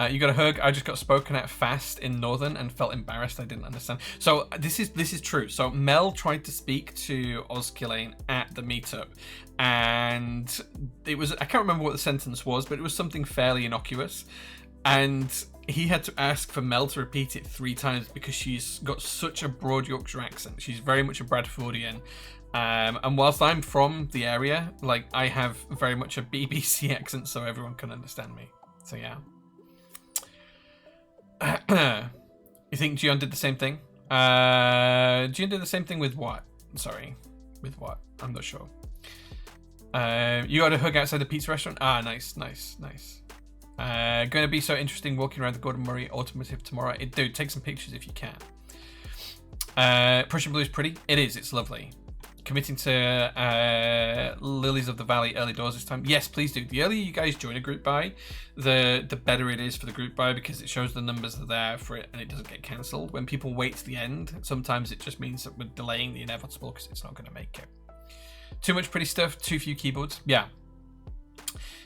You got a hug. I just got spoken at fast in Northern and felt embarrassed. I didn't understand. So this is true. So Mel tried to speak to Ozkilane at the meetup, and it was, I can't remember what the sentence was, but it was something fairly innocuous, and he had to ask for Mel to repeat it 3 times because she's got such a broad Yorkshire accent. She's very much a Bradfordian. And whilst I'm from the area, like, I have very much a BBC accent, so everyone can understand me. So yeah. You think Gion did the same thing? Gion did the same thing with what? Sorry, with what? I'm not sure. You got a hug outside the pizza restaurant? Ah, nice. Going to be so interesting walking around the Gordon Murray Automotive tomorrow. Dude, take some pictures if you can. Prussian Blue is pretty. It is. It's lovely. Committing to Lilies of the Valley early doors this time. Yes, please do. The earlier you guys join a group buy, the better it is for the group buy, because it shows the numbers are there for it and it doesn't get cancelled. When people wait to the end, sometimes it just means that we're delaying the inevitable because it's not going to make it. Too much pretty stuff, too few keyboards. Yeah.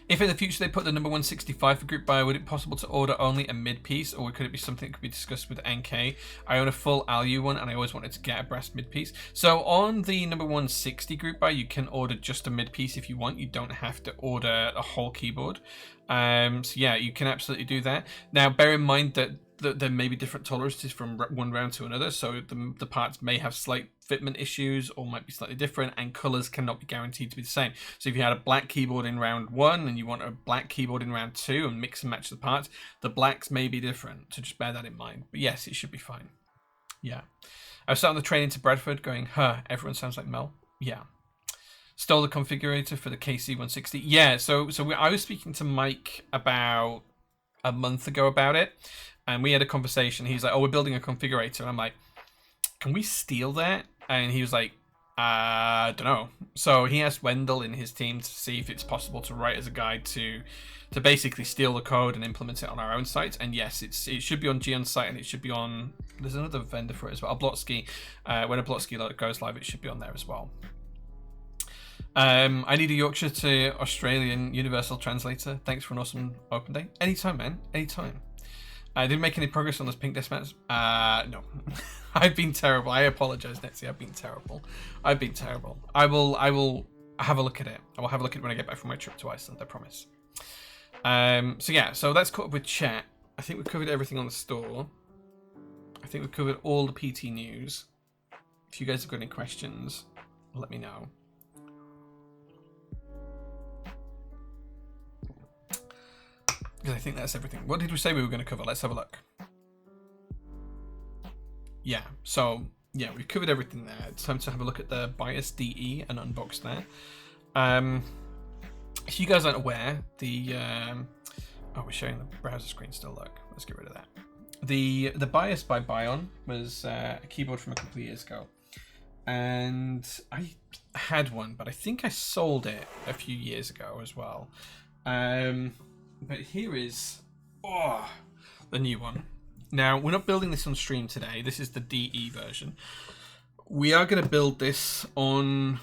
If in the future they put the number 165 for group buy, would it be possible to order only a mid piece, or could it be something that could be discussed with NK? I own a full Alu one and I always wanted to get a brass mid piece. So on the number 160 group buy, you can order just a mid piece if you want. You don't have to order a whole keyboard. So yeah, you can absolutely do that. Now bear in mind that there may be different tolerances from one round to another, so the parts may have slight fitment issues or might be slightly different, and colors cannot be guaranteed to be the same. So if you had a black keyboard in round 1 and you want a black keyboard in round 2 and mix and match the parts, the blacks may be different, so just bear that in mind. But yes, it should be fine. Yeah. I was sat on the train into Bradford going, everyone sounds like Mel. Yeah. Stole the configurator for the KC160. Yeah, so I was speaking to Mike about a month ago about it, and we had a conversation. He's like, oh, we're building a configurator. And I'm like, can we steal that? And he was like, I don't know. So he asked Wendell in his team to see if it's possible to write as a guide to basically steal the code and implement it on our own site. And yes, it should be on Gion's site, and it should be on, there's another vendor for it as well, Oblotsky. When Oblotsky goes live, it should be on there as well. I need a Yorkshire to Australian Universal Translator. Thanks for an awesome open day. Anytime, man. Anytime. I didn't make any progress on those pink desk mats. No. I've been terrible. I apologize, Netsy. I've been terrible. I will have a look at it. I will have a look at it when I get back from my trip to Iceland, I promise. So yeah, so that's caught up with chat. I think we've covered everything on the store. I think we've covered all the PT news. If you guys have got any questions, let me know. Because I think that's everything. What did we say we were going to cover? Let's have a look. Yeah, so yeah, we've covered everything there. It's time to have a look at the Bias DE and unbox there. If you guys aren't aware, we're showing the browser screen still. Look, let's get rid of that. The Bias by Bion was a keyboard from a couple of years ago, and I had one, but I think I sold it a few years ago as well. But here is the new one. Now, we're not building this on stream today. This is the DE version. We are going to build this on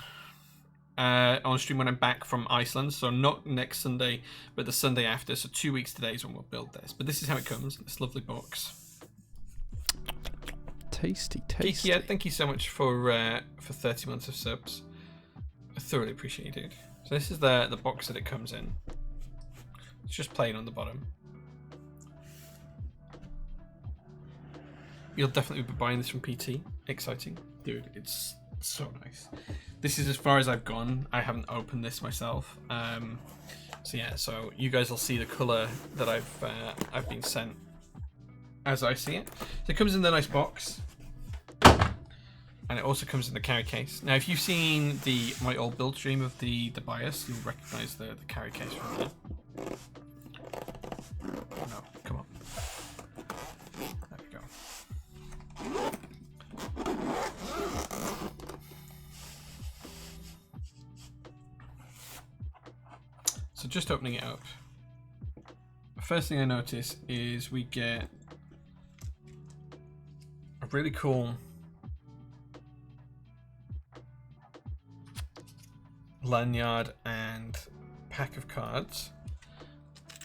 stream when I'm back from Iceland. So not next Sunday, but the Sunday after. So 2 weeks today is when we'll build this. But this is how it comes. This lovely box. Tasty. Yeah, thank you so much for 30 months of subs. I thoroughly appreciate you, dude. So this is the box that it comes in. It's just plain on the bottom. You'll definitely be buying this from PT. Exciting. Dude, it's so nice. This is as far as I've gone. I haven't opened this myself. So yeah, so you guys will see the colour that I've been sent as I see it. So it comes in the nice box. And it also comes in the carry case. Now, if you've seen my old build stream of the Bias, you'll recognise the carry case from there. Oh no, come on. There we go. So just opening it up. The first thing I notice is we get a really cool lanyard and pack of cards.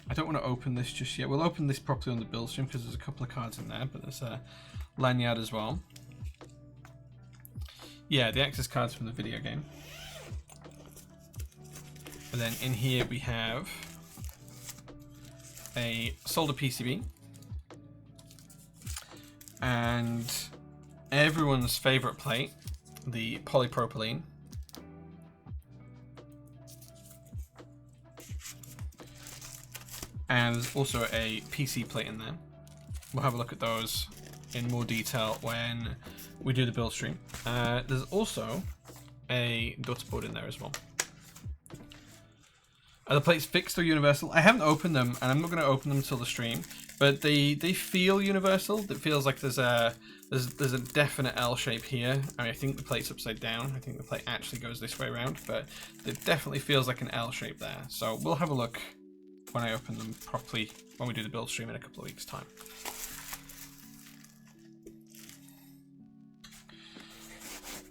I don't want to open this just yet. We'll open this properly on the build stream because there's a couple of cards in there, but there's a lanyard as well. Yeah, the access cards from the video game. And then in here we have a solder PCB and everyone's favorite plate, the polypropylene. And there's also a PC plate in there. We'll have a look at those in more detail when we do the build stream. There's also a daughter board in there as well. Are the plates fixed or universal? I haven't opened them, and I'm not going to open them until the stream. But they feel universal. It feels like there's a definite L shape here. I mean, I think the plate's upside down. I think the plate actually goes this way around, but it definitely feels like an L shape there. So we'll have a look when I open them properly when we do the build stream in a couple of weeks' time.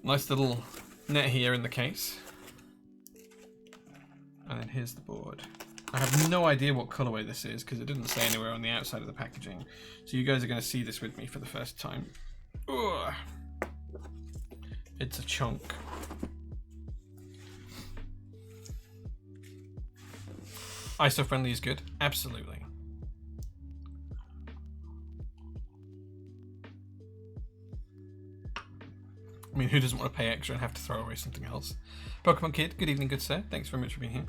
Nice little net here in the case. And then here's the board. I have no idea what colorway this is because it didn't say anywhere on the outside of the packaging. So you guys are going to see this with me for the first time. Ugh. It's a chunk. ISO friendly is good. Absolutely. I mean, who doesn't want to pay extra and have to throw away something else? Pokemon Kid, good evening, good sir. Thanks very much for being here.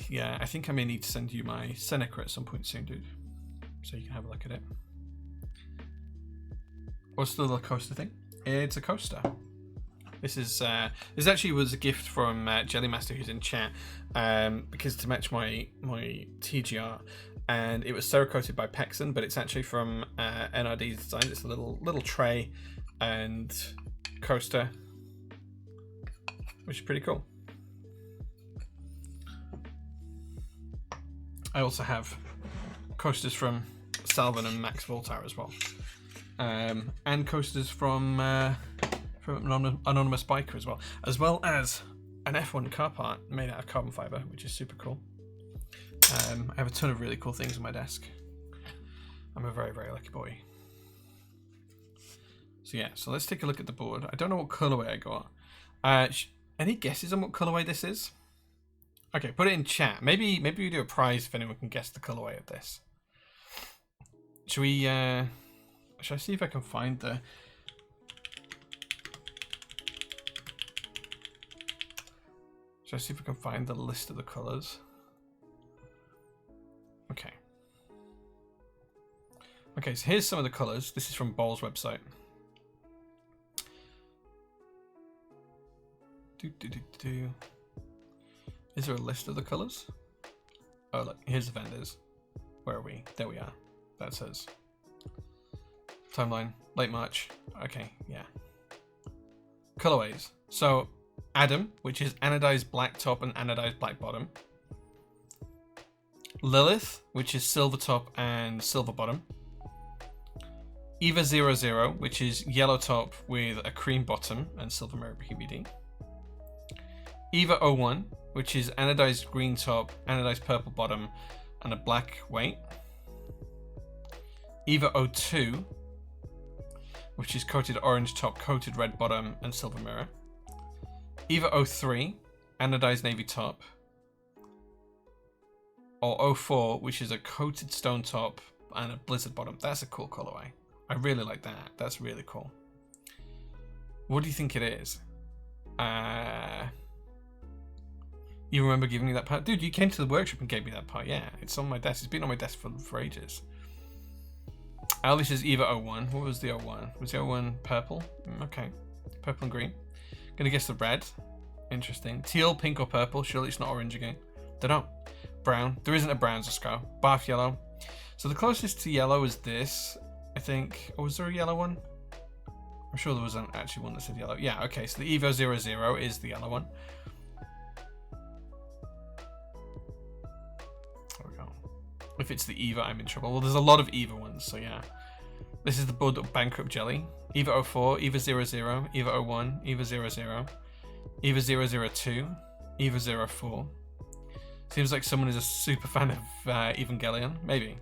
Yeah, I think I may need to send you my Seneca at some point soon, dude. So you can have a look at it. What's the little coaster thing? It's a coaster. This actually was a gift from Jellymaster, who's in chat, because to match my TGR, and it was cerakoted by Pexon, but it's actually from NRD's design. It's a little tray and coaster, which is pretty cool. I also have coasters from Salvin and Max Voltaire as well, and coasters from Anonymous Biker as well as an F1 car part made out of carbon fiber, which is super cool. I have a ton of really cool things on my desk. I'm a very, very lucky boy. So yeah, so let's take a look at the board. I don't know what colorway I got. Any guesses on what colorway this is? Okay, put it in chat. Maybe we do a prize if anyone can guess the colorway of this. Should I see if I can find the... Should I see if I can find the list of the colors? Okay. Okay, so here's some of the colors. This is from Ball's website. Is there a list of the colors? Oh, look, here's the vendors. Where are we? There we are. That says timeline, late March. Okay, yeah. Colorways. So, Adam, which is anodized black top and anodized black bottom. Lilith, which is silver top and silver bottom. Eva 00, which is yellow top with a cream bottom and silver mirror PVD. Eva 01, which is anodized green top, anodized purple bottom, and a black weight. Eva 02, which is coated orange top, coated red bottom, and silver mirror. Eva 03, anodized navy top. Or 04, which is a coated stone top and a blizzard bottom. That's a cool colorway. I really like that. That's really cool. What do you think it is? You remember giving me that part? Dude, you came to the workshop and gave me that part. Yeah, it's on my desk. It's been on my desk for ages. Alice is Eva 01. What was the 01? Was the 01 purple? Okay. Purple and green. Gonna guess the red. Interesting. Teal, pink, or purple. Surely it's not orange again. Dunno. Brown. There isn't a brown, Zasco. Bath yellow. So the closest to yellow is this, I think. Or was there a yellow one? I'm sure there was actually one that said yellow. Yeah, okay. So the Evo 00 is the yellow one. If it's the Eva, I'm in trouble. Well, there's a lot of Eva ones, so yeah. This is the Bud Bankrupt Jelly. Eva 04, Eva 00, Eva 01, Eva 00, Eva 002, Eva 04. Seems like someone is a super fan of Evangelion. Maybe.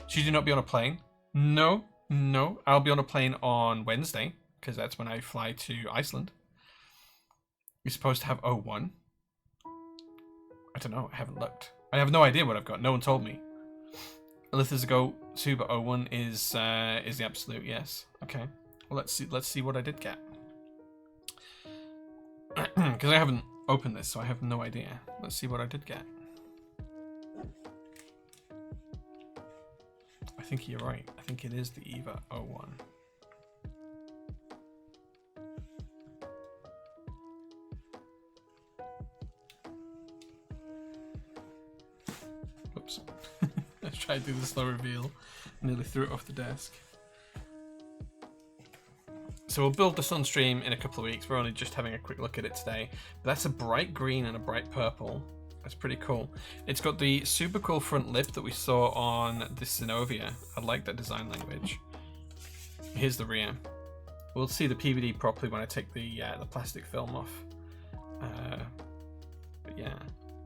Should you not be on a plane? No. I'll be on a plane on Wednesday, because that's when I fly to Iceland. You're supposed to have 01. I don't know. I haven't looked. I have no idea what I've got. No one told me. Alithas Go Suba 01 is the absolute yes. Okay. Well, let's see what I did get. Because I haven't opened this, so I have no idea. Let's see what I did get. I think you're right. I think it is the Eva 01. Oops. Let's try to do the slow reveal. Nearly threw it off the desk. So we'll build the Sunstream in a couple of weeks. We're only just having a quick look at it today. But that's a bright green and a bright purple. That's pretty cool. It's got the super cool front lip that we saw on the Synovia. I like that design language. Here's the rear. We'll see the PVD properly when I take the plastic film off. But yeah,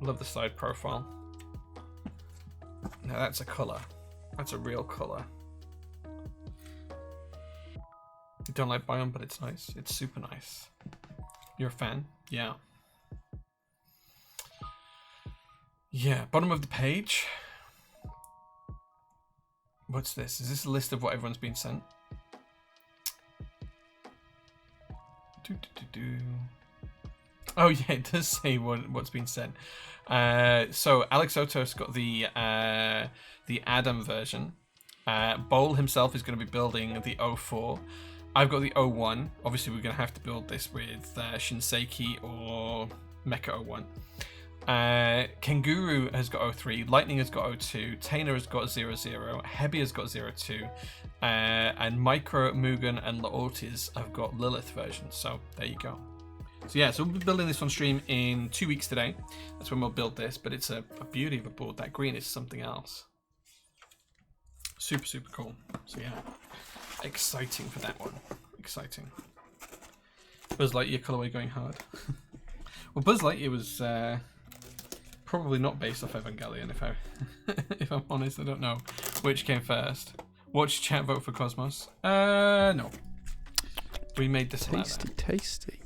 love the side profile. Now that's a colour. That's a real colour. I don't like Biome, but it's nice. It's super nice. You're a fan? Yeah. Yeah, bottom of the page. What's this? Is this a list of what everyone's been sent? Oh yeah, it does say what's been sent. So Alex Oto's got the Adam version. Bowl himself is going to be building the 04. I've got the 01. Obviously, we're going to have to build this with Shinseki or Mecha 01. Kenguru has got 03. Lightning has got 02. Tainer has got 00. Hebi has got 02. And Micro, Mugen, and Laortiz have got Lilith version. So there you go. So yeah, so we'll be building this on stream in 2 weeks today. That's when we'll build this, but it's a beauty of a board. That green is something else. Super, super cool. So yeah, exciting for that one. Exciting. Buzz Lightyear colorway going hard. Well, Buzz Lightyear was probably not based off Evangelion, if I'm honest. I don't know which came first. Watch chat, vote for Cosmos. No. We made this Tasty.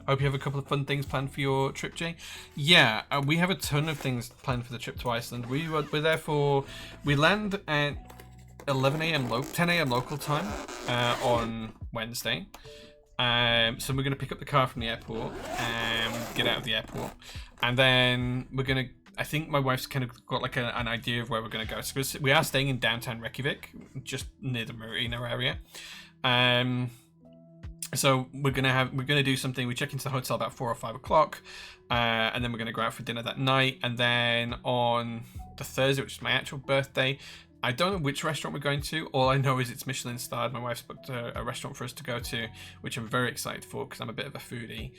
Hope you have a couple of fun things planned for your trip, Jay. Yeah, we have a ton of things planned for the trip to Iceland. We're there for... We land at 10 a.m. local time on Wednesday. So we're going to pick up the car from the airport and get out of the airport. And then we're going to... I think my wife's kind of got like an idea of where we're going to go. So we are staying in downtown Reykjavik, just near the marina area. So we're gonna do something. We check into the hotel about 4 or 5 o'clock, and then we're gonna go out for dinner that night. And then on the Thursday, which is my actual birthday, I don't know which restaurant we're going to. All I know is it's Michelin starred. My wife's booked a restaurant for us to go to, which I'm very excited for because I'm a bit of a foodie.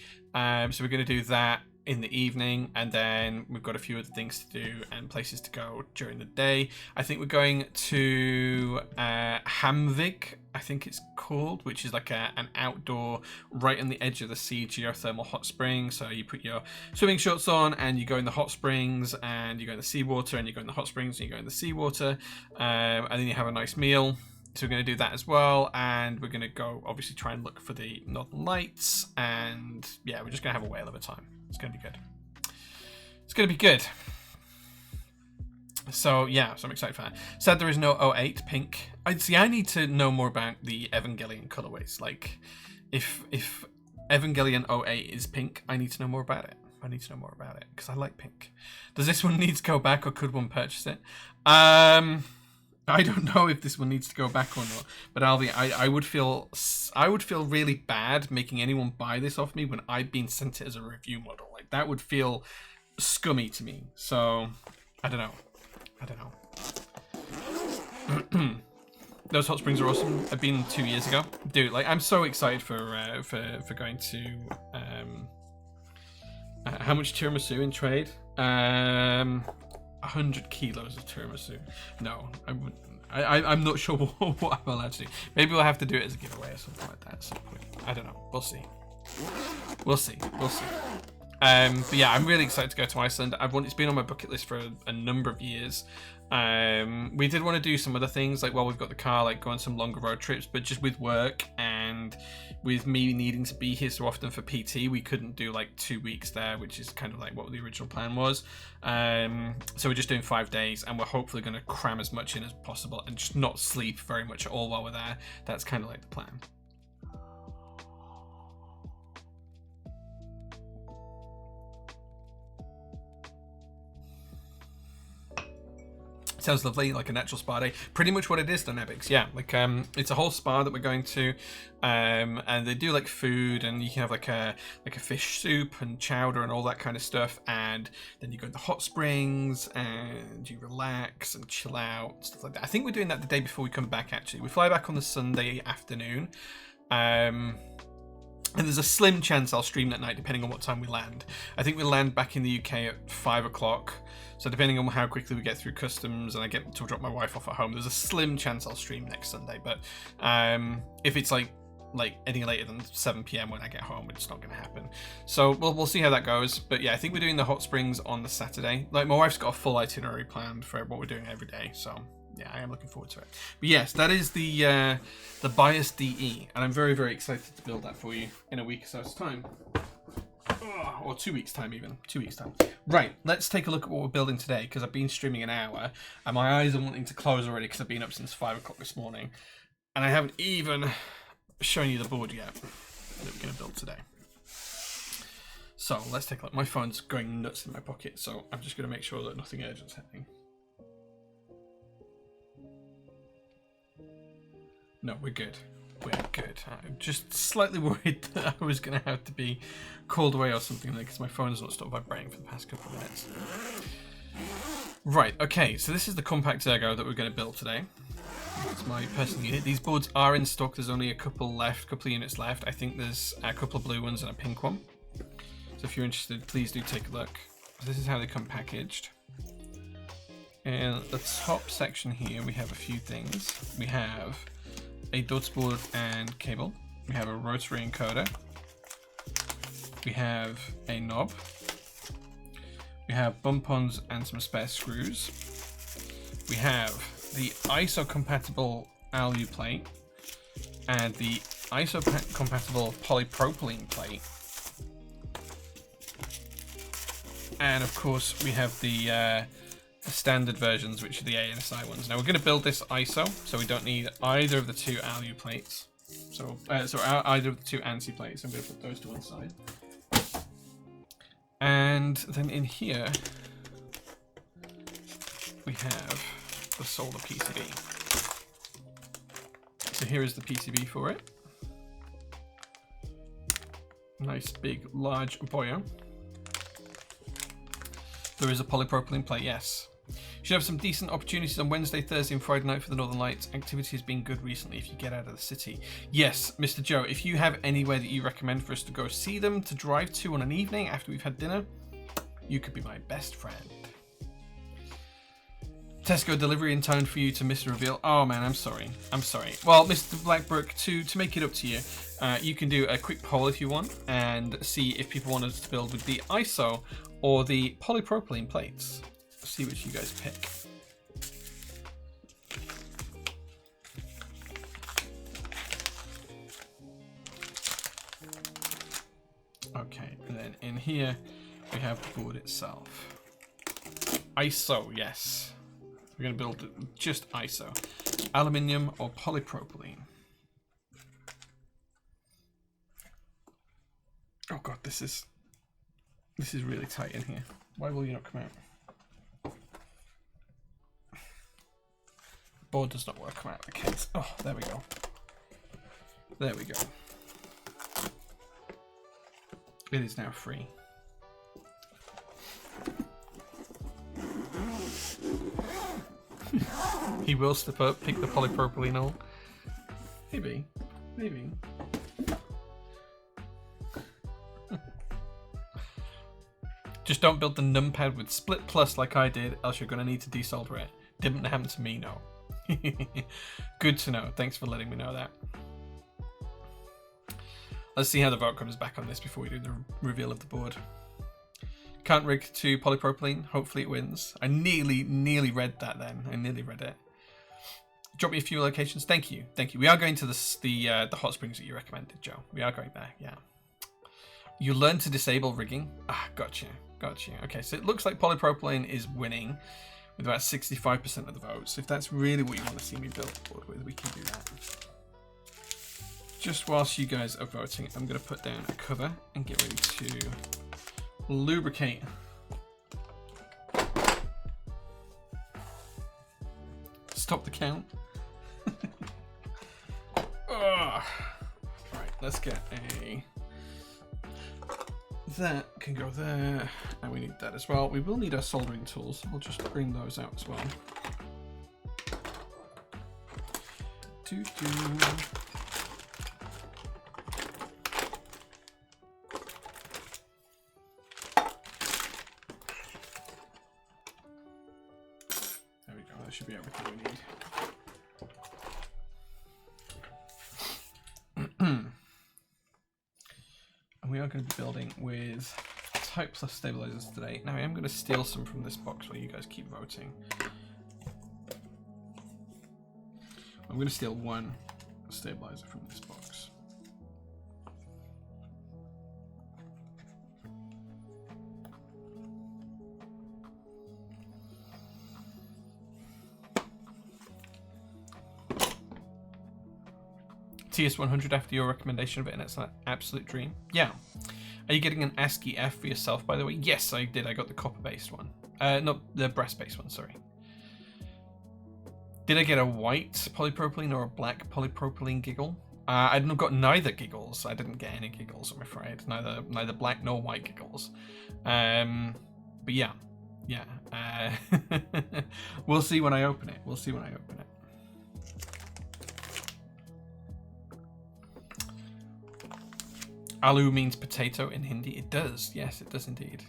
So we're gonna do that in the evening, and then we've got a few other things to do and places to go during the day. I think we're going to Hamvik, I think it's called, which is like an outdoor, right on the edge of the sea, geothermal hot spring. So you put your swimming shorts on and you go in the hot springs, and you go in the seawater, and you go in the hot springs, and you go in the seawater, and then you have a nice meal. So we're going to do that as well, and we're going to go obviously try and look for the Northern Lights, and yeah, we're just going to have a whale of a time. It's going to be good. It's going to be good. So yeah, so I'm excited for that. Sad there is no 08 pink. I need to know more about the Evangelion colorways. Like, if Evangelion 08 is pink, I need to know more about it. I need to know more about it because I like pink. Does this one need to go back, or could one purchase it? I don't know if this one needs to go back or not, but I would feel really bad making anyone buy this off me when I've been sent it as a review model. Like, that would feel scummy to me. So I don't know. Those hot springs are awesome. I've been 2 years ago, dude. Like, I'm so excited for going to. How much tiramisu in trade? 100 kilos of tiramisu. No, I wouldn't. I'm not sure what I'm allowed to do. Maybe we'll have to do it as a giveaway or something like that at some point. I don't know. We'll see. We'll see. We'll see. But yeah, I'm really excited to go to Iceland. It's been on my bucket list for a number of years. We did want to do some other things, like while we've got the car, like go on some longer road trips, but just with work and with me needing to be here so often for PT, we couldn't do like 2 weeks there, which is kind of like what the original plan was. So we're just doing 5 days, and we're hopefully going to cram as much in as possible and just not sleep very much at all while we're there. That's kind of like the plan. Sounds lovely, like a natural spa day. Pretty much what it is, Dynamics. Yeah, like it's a whole spa that we're going to, and they do like food, and you can have like a fish soup and chowder and all that kind of stuff, and then you go to the hot springs and you relax and chill out, stuff like that. I think we're doing that the day before we come back. Actually, we fly back on the Sunday afternoon. And there's a slim chance I'll stream that night, depending on what time we land. I think we land back in the UK at 5 o'clock. So depending on how quickly we get through customs and I get to drop my wife off at home, there's a slim chance I'll stream next Sunday. But if it's like any later than 7 p.m. when I get home, it's not going to happen. So we'll see how that goes. But yeah, I think we're doing the hot springs on the Saturday. Like, my wife's got a full itinerary planned for what we're doing every day. So yeah, I am looking forward to it. But yes, that is the Bias DE, and I'm very, very excited to build that for you in a week or so's time. Or 2 weeks time, even 2 weeks time. Right, let's take a look at what we're building today, because I've been streaming an hour and my eyes are wanting to close already because I've been up since 5 o'clock this morning, and I haven't even shown you the board yet that we're going to build today. So let's take a look. My phone's going nuts in my pocket, so I'm just going to make sure that nothing urgent's happening. No, we're good. We're good. I'm just slightly worried that I was going to have to be called away or something because my phone's not stopped vibrating for the past couple of minutes. Right, okay, so this is the compact Ergo that we're going to build today. It's my personal unit. These boards are in stock. There's only a couple of units left. I think there's a couple of blue ones and a pink one. So if you're interested, please do take a look. This is how they come packaged. And the top section here, we have a few things. We have a DOTS board and cable. We have a rotary encoder. We have a knob. We have bump-ons and some spare screws. We have the ISO-compatible alu plate and the ISO-compatible polypropylene plate. And of course, we have the standard versions, which are the ANSI ones. Now we're going to build this ISO, so we don't need either of the two alu plates. So either of the two ANSI plates. I'm going to put those to one side. And then in here, we have the solar PCB. So here is the PCB for it. Nice big large boya. There is a polypropylene plate, yes. Should have some decent opportunities on Wednesday, Thursday and Friday night for the Northern Lights. Activity has been good recently if you get out of the city. Yes, Mr. Joe, if you have anywhere that you recommend for us to go see them, to drive to on an evening after we've had dinner, you could be my best friend. Tesco delivery in time for you to miss the reveal. Oh man, I'm sorry. I'm sorry. Well, Mr. Blackbrook, to make it up to you, you can do a quick poll if you want and see if people want us to build with the ISO or the polypropylene plates. See which you guys pick. Okay, and then in here we have the board itself. ISO, yes. We're going to build just ISO. Aluminium or polypropylene. Oh god, this is really tight in here. Why will you not come out? Board does not want to come out of the case. Oh, there we go. There we go. It is now free. He will slip up, pick the polypropylene up. Maybe. Maybe. Just don't build the numpad with split plus like I did, else you're going to need to desolder it. Didn't happen to me, no. Good to know. Thanks for letting me know that. Let's see how the vote comes back on this before we do the reveal of the board. Can't rig to polypropylene. Hopefully it wins. I nearly read that then. I nearly read it. Drop me a few locations. Thank you. Thank you. We are going to the hot springs that you recommended, Joe. We are going there, yeah. You learn to disable rigging. Ah, gotcha. Gotcha. Okay, so it looks like polypropylene is winning with about 65% of the votes. If that's really what you want to see me build a board with, we can do that. Just whilst you guys are voting, I'm going to put down a cover and get ready to lubricate. Stop the count. Right, let's get a... That can go there, and we need that as well. We will need our soldering tools. I'll just bring those out as well. There we go. That should be everything we need. And we are going to be building with Type Plus stabilizers today. Now I am going to steal some from this box while you guys keep voting. I'm going to steal one stabilizer from this box. TS100 after your recommendation of it, and it's an absolute dream. Yeah. Are you getting an ASCII F for yourself, by the way? Yes, I did. I got the copper-based one. Not the brass-based one, sorry. Did I get a white polypropylene or a black polypropylene giggle? I got neither giggles. I didn't get any giggles, I'm afraid. Neither black nor white giggles. But yeah. Yeah. We'll see when I open it. We'll see when I open it. Aloo means potato in Hindi. It does. Yes, it does indeed.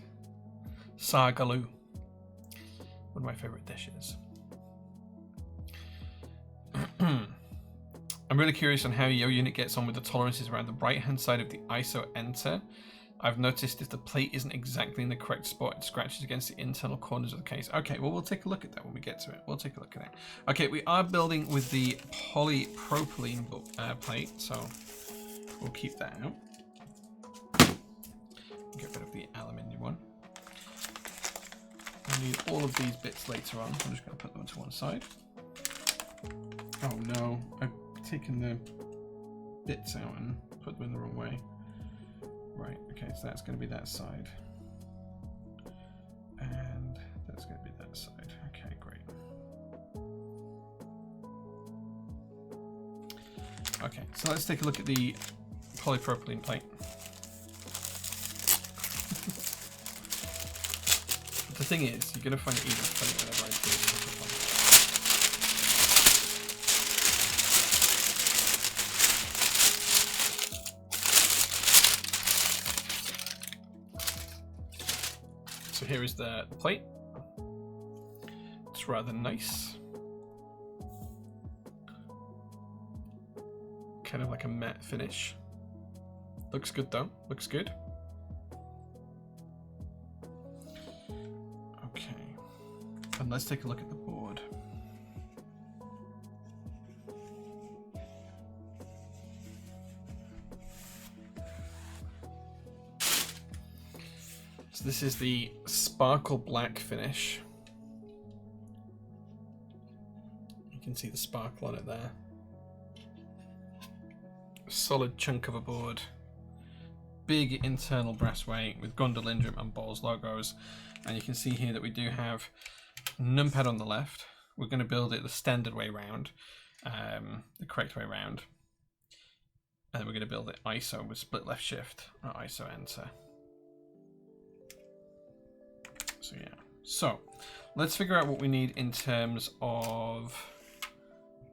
Saag aloo. One of my favorite dishes. I'm really curious on how your unit gets on with the tolerances around the right-hand side of the ISO enter. I've noticed if the plate isn't exactly in the correct spot, it scratches against the internal corners of the case. Okay, well, we'll take a look at that when we get to it. We'll take a look at it. Okay, we are building with the polypropylene plate, so we'll keep that out. Get rid of the aluminium one. I need all of these bits later on. I'm just going to put them to one side. Oh no, I've taken the bits out and put them in the wrong way. Right, okay, so that's going to be that side. And that's going to be that side. Okay, great. Okay, so let's take a look at the polypropylene plate. The thing is, you're going to find it even funny whenever I do this. So here is the plate. It's rather nice. Kind of like a matte finish. Looks good though, looks good. And let's take a look at the board. So this is the sparkle black finish. You can see the sparkle on it there. Solid chunk of a board. Big internal brass weight with Gondolindrum and Balls logos. And you can see here that we do have numpad on the left. We're going to build it the standard way round, the correct way round, and then we're going to build it ISO with split left shift, or ISO enter. So yeah, so let's figure out what we need in terms of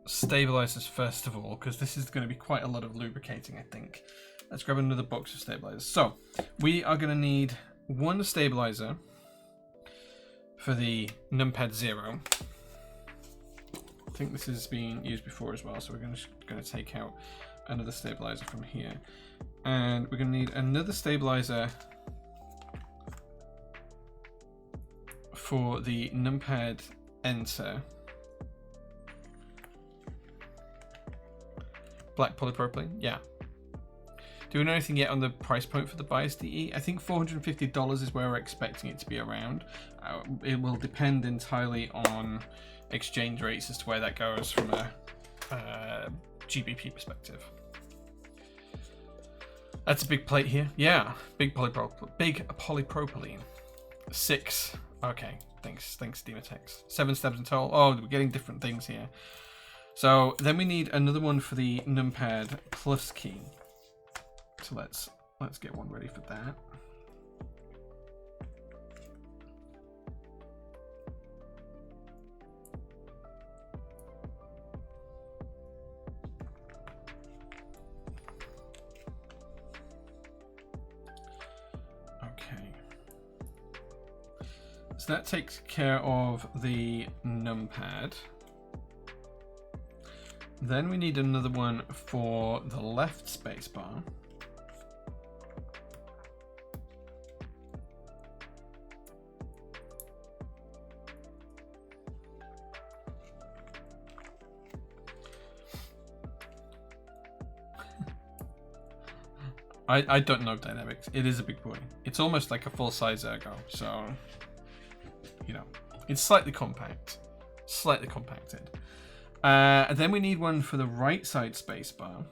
stabilizers first of all, because this is going to be quite a lot of lubricating, I think. Let's grab another box of stabilizers. So we are going to need one stabilizer for the numpad 0. I think this has been used before as well, so we're going to take out another stabilizer from here. And we're going to need another stabilizer for the numpad enter. Black polypropylene, yeah. Do we know anything yet on the price point for the bias DE? I think $450 is where we're expecting it to be around. It will depend entirely on exchange rates as to where that goes from a GBP perspective. That's a big plate here. Yeah, big polypropylene. 6. Okay, thanks Demotex. 7 steps in total. Oh, we're getting different things here. So then we need another one for the numpad plus key. So let's get one ready for that. Okay. So that takes care of the numpad. Then we need another one for the left spacebar. I don't know dynamics. It is a big boy. It's almost like a full-size Ergo, so you know, it's slightly compact, slightly compacted. And then we need one for the right side spacebar.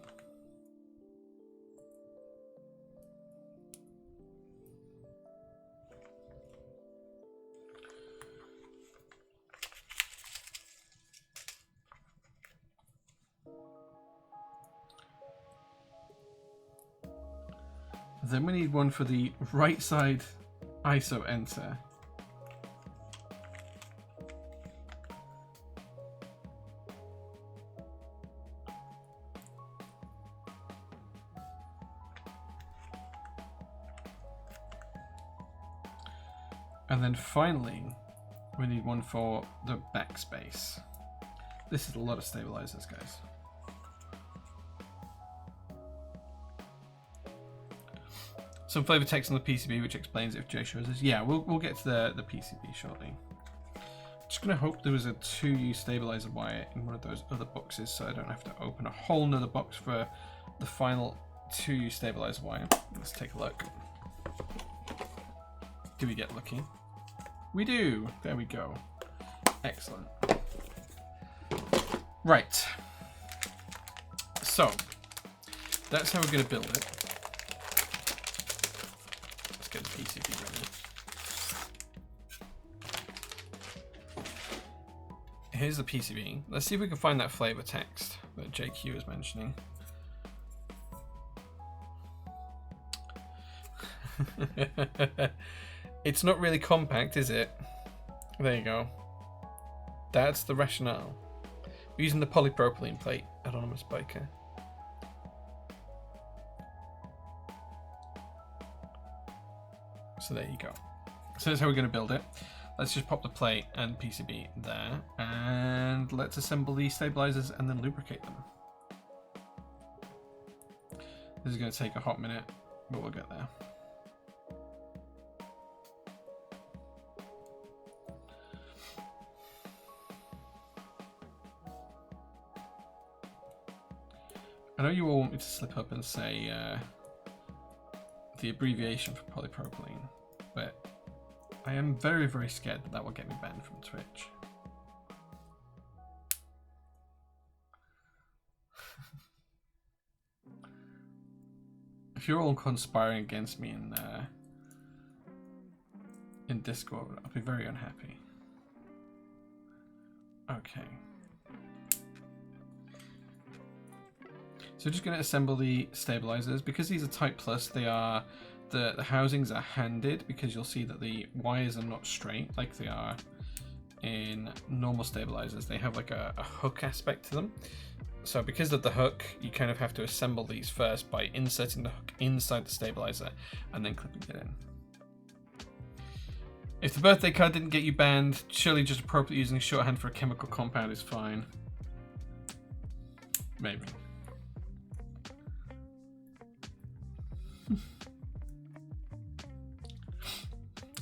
Then we need one for the right side ISO enter. And then finally, we need one for the backspace. This is a lot of stabilizers, guys. Some flavor text on the PCB which explains if Jay shows us. Yeah, we'll get to the PCB shortly. Just gonna hope there was a 2U stabilizer wire in one of those other boxes, so I don't have to open a whole nother box for the final 2U stabilizer wire. Let's take a look. Do we get lucky? We do. There we go. Excellent. Right. So that's how we're gonna build it. Get the PCB ready. Here's the PCB. Let's see if we can find that flavor text that JQ was mentioning. It's not really compact, is it? There you go. That's the rationale. We're using the polypropylene plate, Anonymous Biker. So there you go. So that's how we're going to build it. Let's just pop the plate and PCB there, and let's assemble the stabilizers and then lubricate them. This is going to take a hot minute, but we'll get there. I know you all want me to slip up and say the abbreviation for polypropylene, but I am very, very scared that will get me banned from Twitch. If you're all conspiring against me in Discord, I'll be very unhappy. Okay. So just going to assemble the stabilizers. Because these are Type Plus, they are the housings are handed, because you'll see that the wires are not straight like they are in normal stabilizers. They have like a hook aspect to them. So because of the hook, you kind of have to assemble these first by inserting the hook inside the stabilizer and then clipping it in. If the birthday card didn't get you banned, surely just appropriate using shorthand for a chemical compound is fine. Maybe.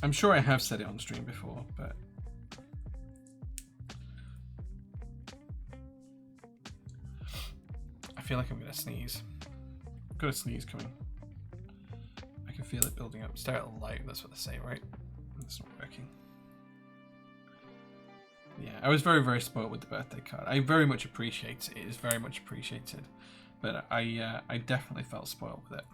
I'm sure I have said it on stream before, but I feel like I'm gonna sneeze. I've got a sneeze coming. I can feel it building up. Stare at the light, that's what they say, right? That's not working. Yeah, I was very, very spoiled with the birthday card. I very much appreciate it. It is very much appreciated. But I definitely felt spoiled with it.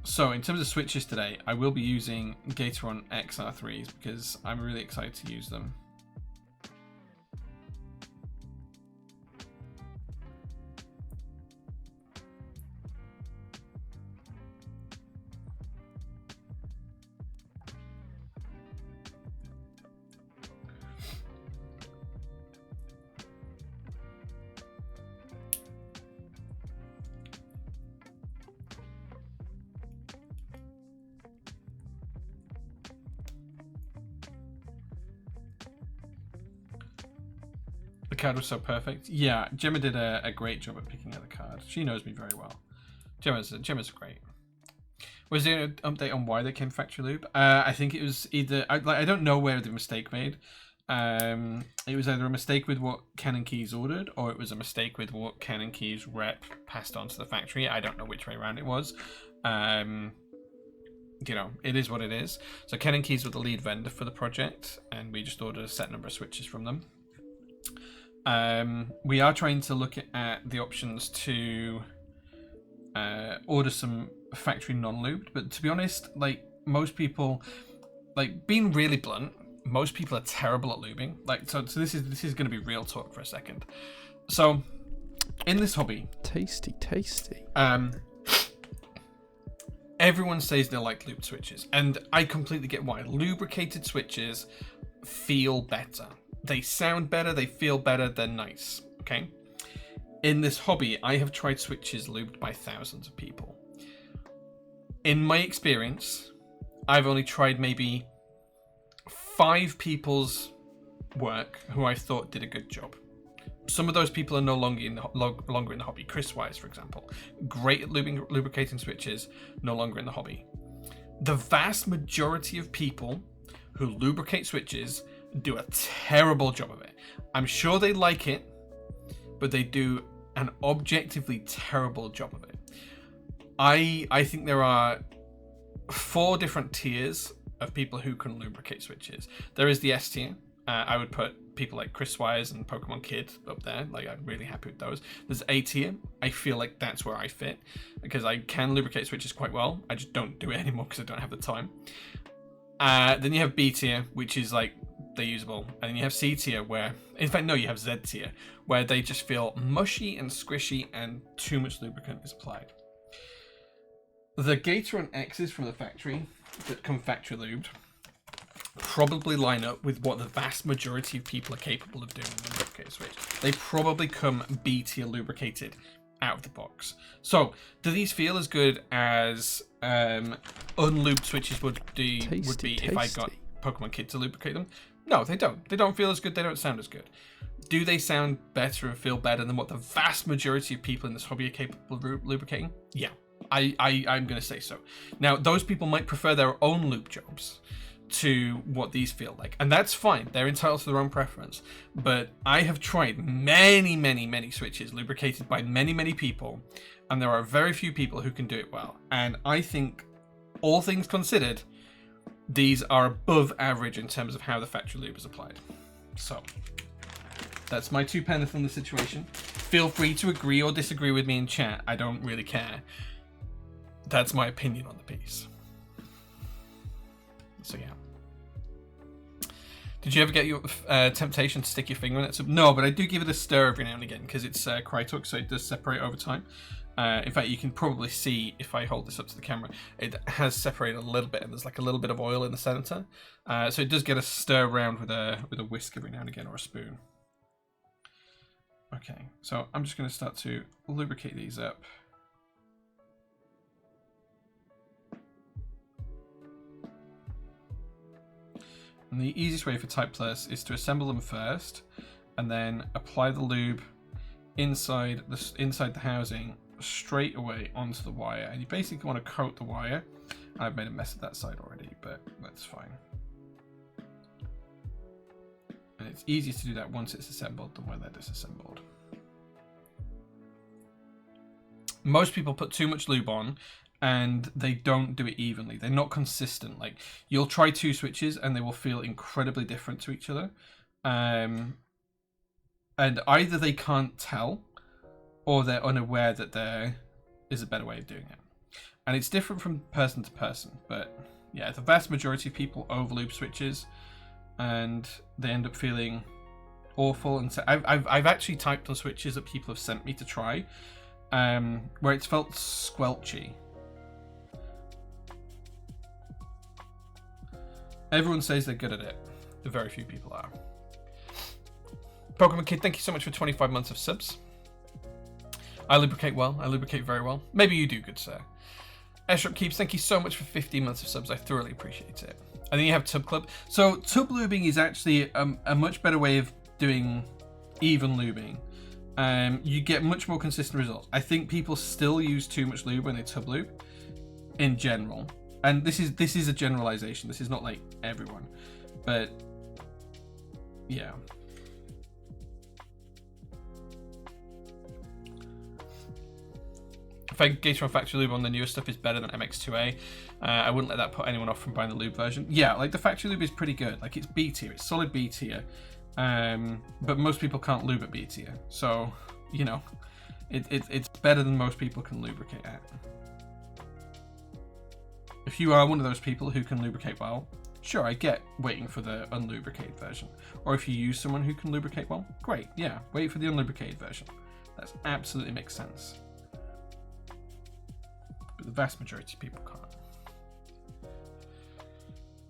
So in terms of switches today, I will be using Gateron XR3s because I'm really excited to use them. The card was so perfect. Yeah, Gemma did a great job at picking out the card. She knows me very well. Gemma's great. Was there an update on why they came factory lube? I think it was either I don't know where the mistake made. It was either a mistake with what Canon Keys ordered, or it was a mistake with what Canon Keys rep passed on to the factory. I don't know which way around it was. You know, it is what it is. So Canon Keys were the lead vendor for the project, and we just ordered a set number of switches from them. We are trying to look at the options to order some factory non-lubed, but to be honest, like most people, like being really blunt, most people are terrible at lubing. Like so this is going to be real talk for a second. So in this hobby, tasty. Everyone says they like lubed switches, and I completely get why. Lubricated switches feel better. They sound better, they feel better, they're nice, okay? In this hobby, I have tried switches lubed by thousands of people. In my experience, I've only tried maybe 5 people's work who I thought did a good job. Some of those people are no longer in the hobby. Chris Wise, for example. Great at lubricating switches, no longer in the hobby. The vast majority of people who lubricate switches do a terrible job of it. I'm sure they like it, but they do an objectively terrible job of it. I think there are 4 different tiers of people who can lubricate switches. There is the S tier. I would put people like Chris Wise and Pokemon Kid up there. Like, I'm really happy with those. There's A tier. I feel like that's where I fit because I can lubricate switches quite well. I just don't do it anymore because I don't have the time. Then you have B tier, which is like they're usable, and then you have C tier where, in fact, no, you have Z tier where they just feel mushy and squishy and too much lubricant is applied. The Gateron X's from the factory that come factory lubed probably line up with what the vast majority of people are capable of doing with a lubricated switch. They probably come B tier lubricated out of the box. So, do these feel as good as unlubed switches would be if I got Pokemon Kid to lubricate them? No, they don't. They don't feel as good. They don't sound as good. Do they sound better and feel better than what the vast majority of people in this hobby are capable of lubricating? Yeah, I'm going to say so. Now, those people might prefer their own lube jobs to what these feel like, and that's fine. They're entitled to their own preference. But I have tried many switches lubricated by many people, and there are very few people who can do it well. And I think, all things considered, these are above average in terms of how the factory lube is applied. So that's my 2 pence on the situation. Feel free to agree or disagree with me in chat. I don't really care. That's my opinion on the piece. So yeah. Did you ever get your temptation to stick your finger in it? So, no, but I do give it a stir every now and again because it's Krytok, so it does separate over time. In fact, you can probably see if I hold this up to the camera, it has separated a little bit, and there's like a little bit of oil in the center. So it does get a stir around with a whisk every now and again, or a spoon. Okay, so I'm just going to start to lubricate these up. And the easiest way for Type Plus is to assemble them first, and then apply the lube inside the housing straight away onto the wire. And you basically want to coat the wire. I've made a mess of that side already, but that's fine. And it's easier to do that once it's assembled than when they're disassembled. Most people put too much lube on and they don't do it evenly. They're not consistent. Like, you'll try 2 switches and they will feel incredibly different to each other. And either they can't tell or they're unaware that there is a better way of doing it. And it's different from person to person. But yeah, the vast majority of people overlube switches and they end up feeling awful. And so I've actually typed on switches that people have sent me to try, where it's felt squelchy. Everyone says they're good at it. Very few people are. Pokemon Kid, thank you so much for 25 months of subs. I lubricate well. I lubricate very well. Maybe you do, good sir. Eshrop Keeps, thank you so much for 15 months of subs. I thoroughly appreciate it. And then you have Tub Club. So tub lubing is actually a much better way of doing even lubing. You get much more consistent results. I think people still use too much lube when they tub lube in general. And this is a generalization. This is not like everyone. But yeah. If I gauge from factory lube on the newer stuff is better than MX2A, I wouldn't let that put anyone off from buying the lube version. Yeah, like the factory lube is pretty good. Like, it's B tier, it's solid B tier. But most people can't lube at B tier. So, you know, it's better than most people can lubricate at. If you are one of those people who can lubricate well, sure, I get waiting for the unlubricated version. Or if you use someone who can lubricate well, great, yeah, wait for the unlubricated version. That absolutely makes sense. But the vast majority of people can't.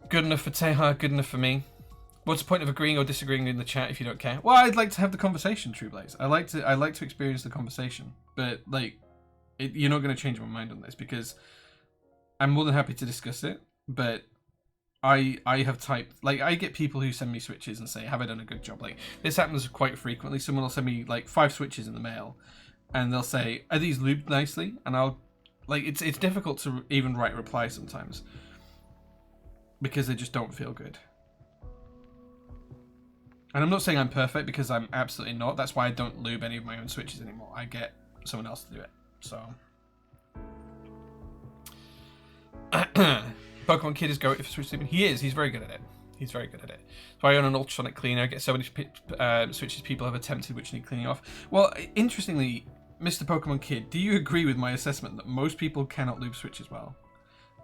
Good enough for Teha, good enough for me. What's the point of agreeing or disagreeing in the chat if you don't care? Well, I'd like to have the conversation, True Blaze. I like to experience the conversation. But like, you're not going to change my mind on this because I'm more than happy to discuss it. But I have typed, like, I get people who send me switches and say, have I done a good job? Like, this happens quite frequently. Someone will send me like 5 switches in the mail and they'll say, are these lubed nicely? And I'll, like, it's difficult to even write replies sometimes because they just don't feel good. And I'm not saying I'm perfect because I'm absolutely not. That's why I don't lube any of my own switches anymore. I get someone else to do it. So Pokemon Kid is great for switch lubing. He is. He's very good at it. He's very good at it. So I own an ultrasonic cleaner. I get so many switches people have attempted which need cleaning off. Well, interestingly, Mr. Pokemon Kid, do you agree with my assessment that most people cannot lube switches well?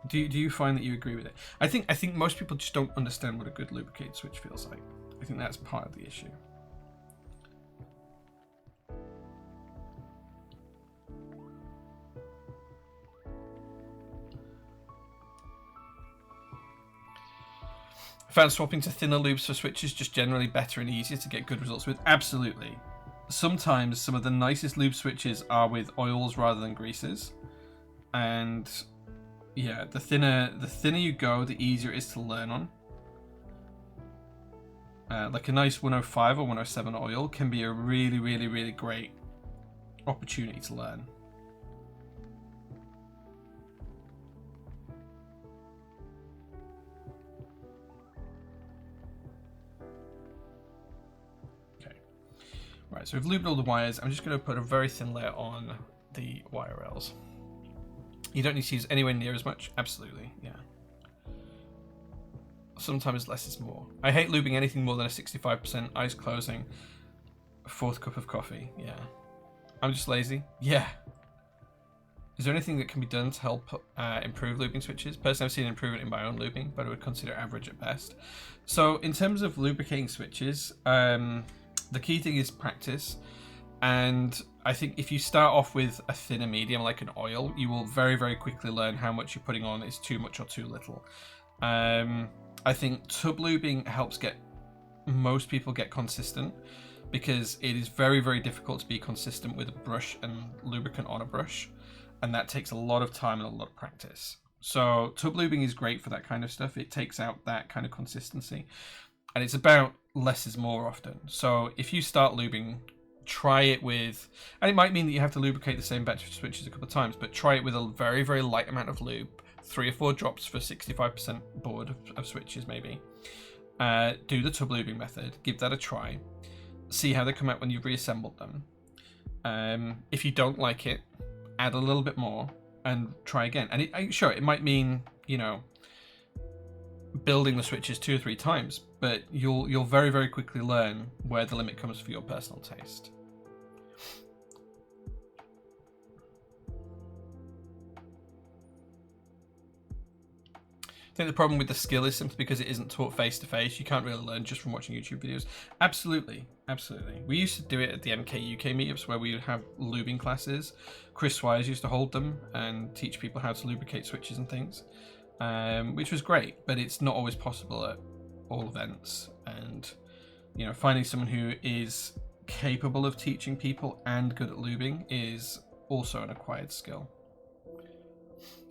Do you find that you agree with it? I think most people just don't understand what a good lubricated switch feels like. I think that's part of the issue. I found swapping to thinner lubes for switches just generally better and easier to get good results with. Absolutely. Sometimes some of the nicest lube switches are with oils rather than greases. And yeah, the thinner you go, the easier it is to learn on. Like a nice 105 or 107 oil can be a really, really, really great opportunity to learn. Okay. Right, so we've lubed all the wires. I'm just going to put a very thin layer on the wire rails. You don't need to use anywhere near as much. Absolutely, yeah. Sometimes less is more. I hate lubing anything more than a 65%, eyes closing, a 4th cup of coffee. Yeah. I'm just lazy. Yeah. Is there anything that can be done to help improve lubing switches? Personally, I've seen an improvement in my own lubing, but I would consider average at best. So in terms of lubricating switches, the key thing is practice. And I think if you start off with a thinner medium like an oil, you will very, very quickly learn how much you're putting on is too much or too little. I think tub lubing helps most people get consistent because it is very, very difficult to be consistent with a brush and lubricant on a brush. And that takes a lot of time and a lot of practice. So tub lubing is great for that kind of stuff. It takes out that kind of consistency. And it's about less is more often. So if you start lubing, try it with, and it might mean that you have to lubricate the same batch of switches a couple of times, but try it with a very, very light amount of lube, 3 or 4 drops for 65% board of switches maybe. Do the tub lubing method, give that a try, see how they come out when you've reassembled them. If you don't like it, add a little bit more and try again. And sure, it might mean, you know, building the switches 2 or 3 times, but you'll very, very quickly learn where the limit comes for your personal taste. I think the problem with the skill is simply because it isn't taught face to face. You can't really learn just from watching YouTube videos. Absolutely, absolutely. We used to do it at the MK UK meetups where we would have lubing classes. Chris Swires used to hold them and teach people how to lubricate switches and things, which was great. But it's not always possible at all events. And you know, finding someone who is capable of teaching people and good at lubing is also an acquired skill.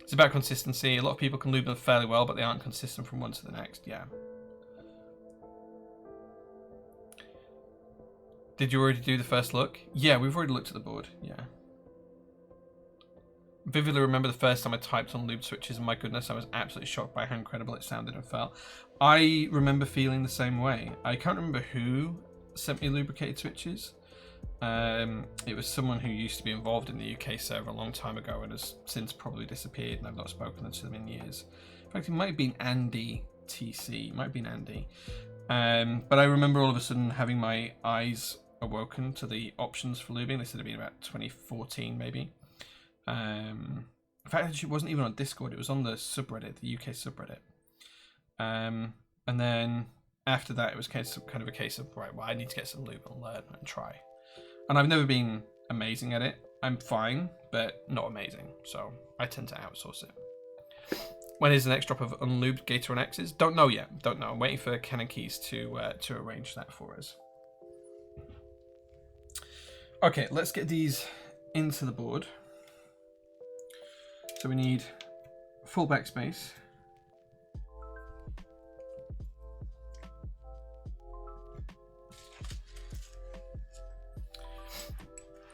It's about consistency. A lot of people can lube them fairly well, but they aren't consistent from one to the next. Yeah. Did you already do the first look? Yeah, we've already looked at the board. Yeah. Vividly remember the first time I typed on lube switches, and my goodness, I was absolutely shocked by how incredible it sounded and felt. I remember feeling the same way. I can't remember who sent me lubricated switches. It was someone who used to be involved in the UK server a long time ago and has since probably disappeared, and I've not spoken to them in years. In fact, it might have been Andy TC. It might have been Andy. But I remember all of a sudden having my eyes awoken to the options for lubing. This had been about 2014 maybe. In fact, actually, it wasn't even on Discord. It was on the subreddit, the UK subreddit. And then after that, it was kind of a case of, right, well, I need to get some lube and learn and try. And I've never been amazing at it. I'm fine, but not amazing. So I tend to outsource it. When is the next drop of unlubed Gator on X's? Don't know yet. Don't know. I'm waiting for Ken and Keys to arrange that for us. Okay, let's get these into the board. So we need full backspace.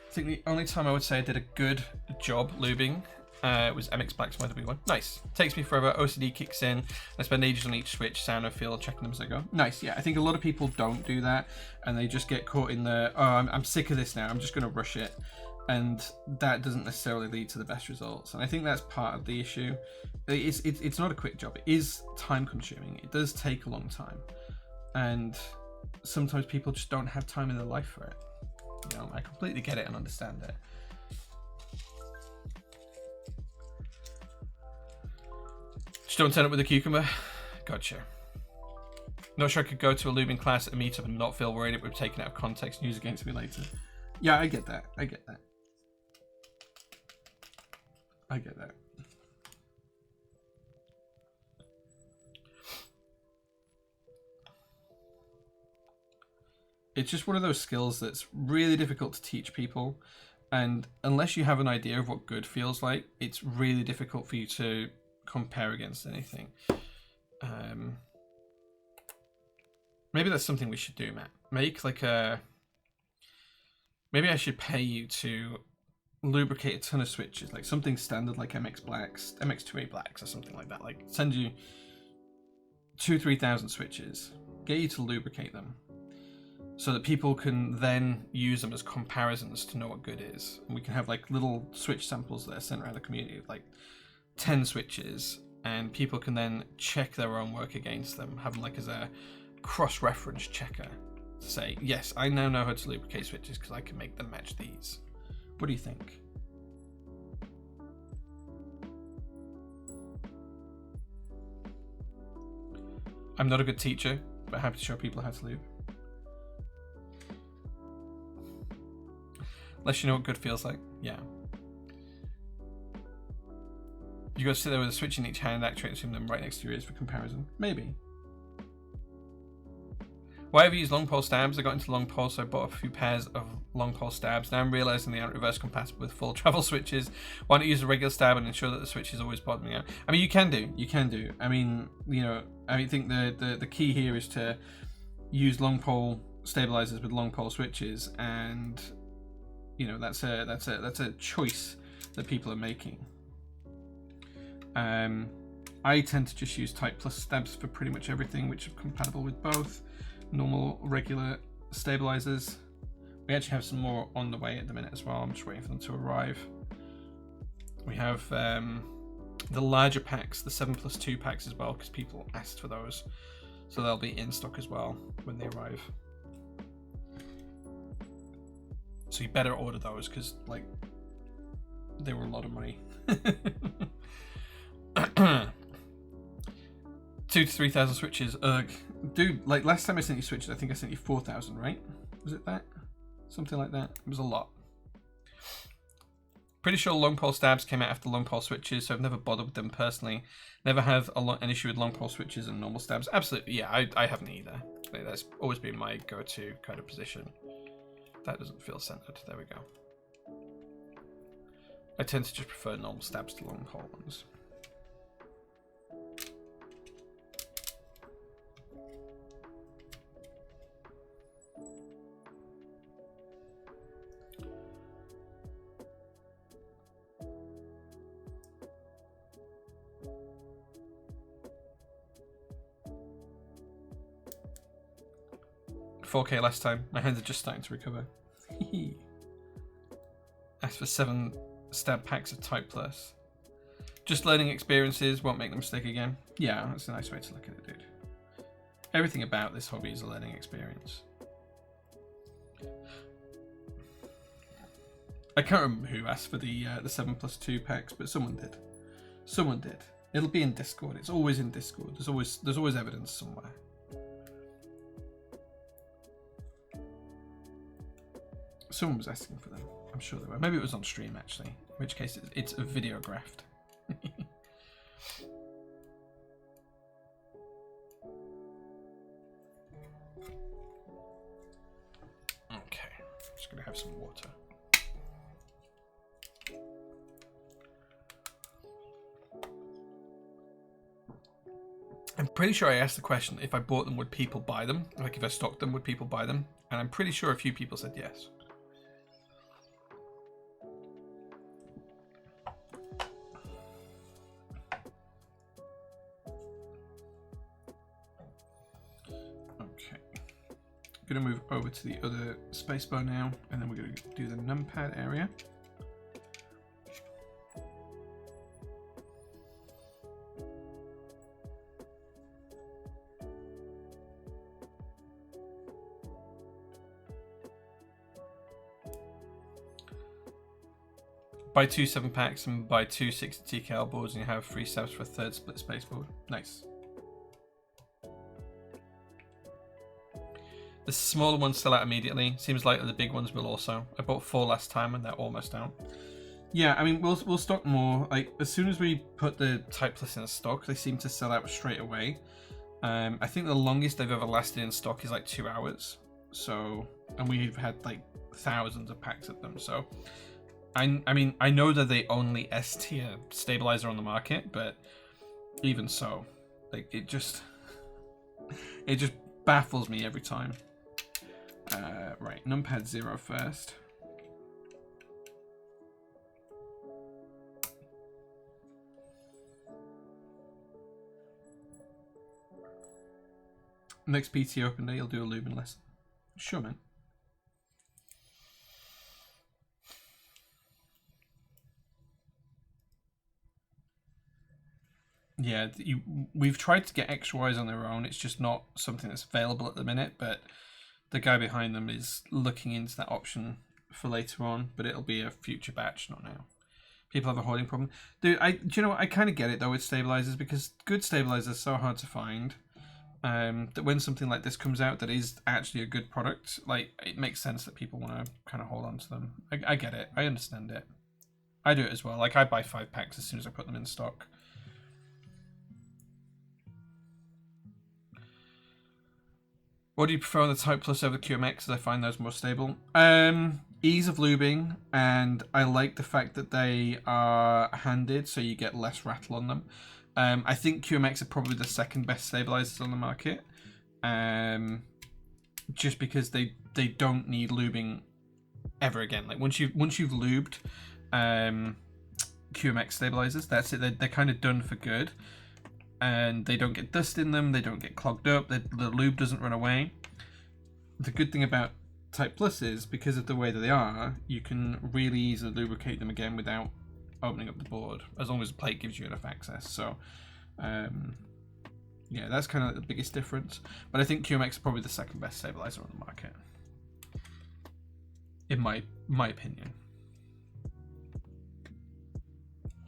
I think the only time I would say I did a good job lubing was MX Black's YW1. Nice. Takes me forever. OCD kicks in. I spend ages on each switch, sound and feel, checking them as I go. Nice. Yeah, I think a lot of people don't do that, and they just get caught in the, oh, I'm sick of this now, I'm just going to rush it. And that doesn't necessarily lead to the best results. And I think that's part of the issue. It's not a quick job. It is time consuming. It does take a long time. And sometimes people just don't have time in their life for it. You know, I completely get it and understand it. Just don't turn up with a cucumber. Gotcha. Not sure I could go to a lubing class at a meetup and not feel worried it would be taken out of context and used against me later. Yeah, I get that. I get that. I get that. It's just one of those skills that's really difficult to teach people, and unless you have an idea of what good feels like, it's really difficult for you to compare against anything. Maybe that's something we should do, Matt. Make like a... Maybe I should pay you to lubricate a ton of switches, like something standard like MX Blacks, MX2A Blacks or something like that. Like send you 2,000-3,000 switches, get you to lubricate them, so that people can then use them as comparisons to know what good is. And we can have like little switch samples that are sent around the community, like 10 switches, and people can then check their own work against them, have them like as a cross-reference checker to say, yes, I now know how to lubricate switches because I can make them match these. What do you think? I'm not a good teacher, but happy to show people how to lube. Unless you know what good feels like. Yeah. You got to sit there with a switch in each hand, actuating them right next to your ears for comparison. Maybe. Why have you used long pole stabs? I got into long pole, so I bought a few pairs of long pole stabs. Now I'm realizing they aren't reverse compatible with full travel switches. Why not use a regular stab and ensure that the switch is always bottoming out? I mean, you can do. I mean, you know, I think the key here is to use long pole stabilizers with long pole switches, and you know that's a choice that people are making. I tend to just use Type Plus stabs for pretty much everything, which are compatible with both normal, regular stabilizers. We actually have some more on the way at the minute as well. I'm just waiting for them to arrive. We have the larger packs, the 7+2 packs as well, because people asked for those. So they'll be in stock as well when they arrive. So you better order those, because like they were a lot of money. 2,000 to 3,000 switches. Ugh. Dude, like last time I sent you switches, I think I sent you 4,000, right? Was it that? Something like that. It was a lot. Pretty sure long pole stabs came out after long pole switches, so I've never bothered with them personally. Never have an issue with long pole switches and normal stabs. Absolutely, yeah, I haven't either. That's always been my go-to kind of position. That doesn't feel centered. There we go. I tend to just prefer normal stabs to long pole ones. $4K last time. My hands are just starting to recover. Asked for 7 stab packs of Type Plus. Just learning experiences won't make them stick again. Yeah, that's a nice way to look at it, dude. Everything about this hobby is a learning experience. I can't remember who asked for the 7+2 packs, but someone did. Someone did. It'll be in Discord. It's always in Discord. There's always evidence somewhere. Someone was asking for them. I'm sure they were. Maybe it was on stream, actually. In which case, it's videographed. Okay. Just gonna have some water. I'm pretty sure I asked the question, if I bought them, would people buy them? Like, if I stocked them, would people buy them? And I'm pretty sure a few people said yes. Going to move over to the other spacebar now, and then we're going to do the numpad area. Buy 2 7-packs and buy 2 60 TKL boards, and you have 3 stabs for a 3rd split spaceboard. Nice. The smaller ones sell out immediately. Seems like the big ones will also. I bought 4 last time and they're almost out. Yeah, I mean, we'll stock more. Like, as soon as we put the Type Plus in stock, they seem to sell out straight away. I think the longest they've ever lasted in stock is like 2 hours. So, and we've had like thousands of packs of them. So, I mean, I know that they only S-tier stabilizer on the market, but even so, like, it just baffles me every time. Right, numpad 0 first. Next PT open day, you'll do a Lumen lesson. Sure, man. Yeah, we've tried to get XYs on their own. It's just not something that's available at the minute, but the guy behind them is looking into that option for later on, but it'll be a future batch, not now. People have a hoarding problem. Dude, do you know what? I kind of get it, though, with stabilizers, because good stabilizers are so hard to find, that when something like this comes out that is actually a good product, like, it makes sense that people want to kind of hold on to them. I get it. I understand it. I do it as well. Like, I buy 5 packs as soon as I put them in stock. What do you prefer on the Type Plus over the QMX? As I find those more stable. Ease of lubing, and I like the fact that they are handed, so you get less rattle on them. I think QMX are probably the second best stabilizers on the market, just because they don't need lubing ever again. Like once you've lubed QMX stabilizers, that's it. They're kind of done for good, and they don't get dust in them. They don't get clogged up. The lube doesn't run away. The good thing about Type Plus is, because of the way that they are, you can really easily lubricate them again without opening up the board, as long as the plate gives you enough access. So yeah, that's kind of the biggest difference. But I think QMX is probably the second best stabilizer on the market, in my opinion.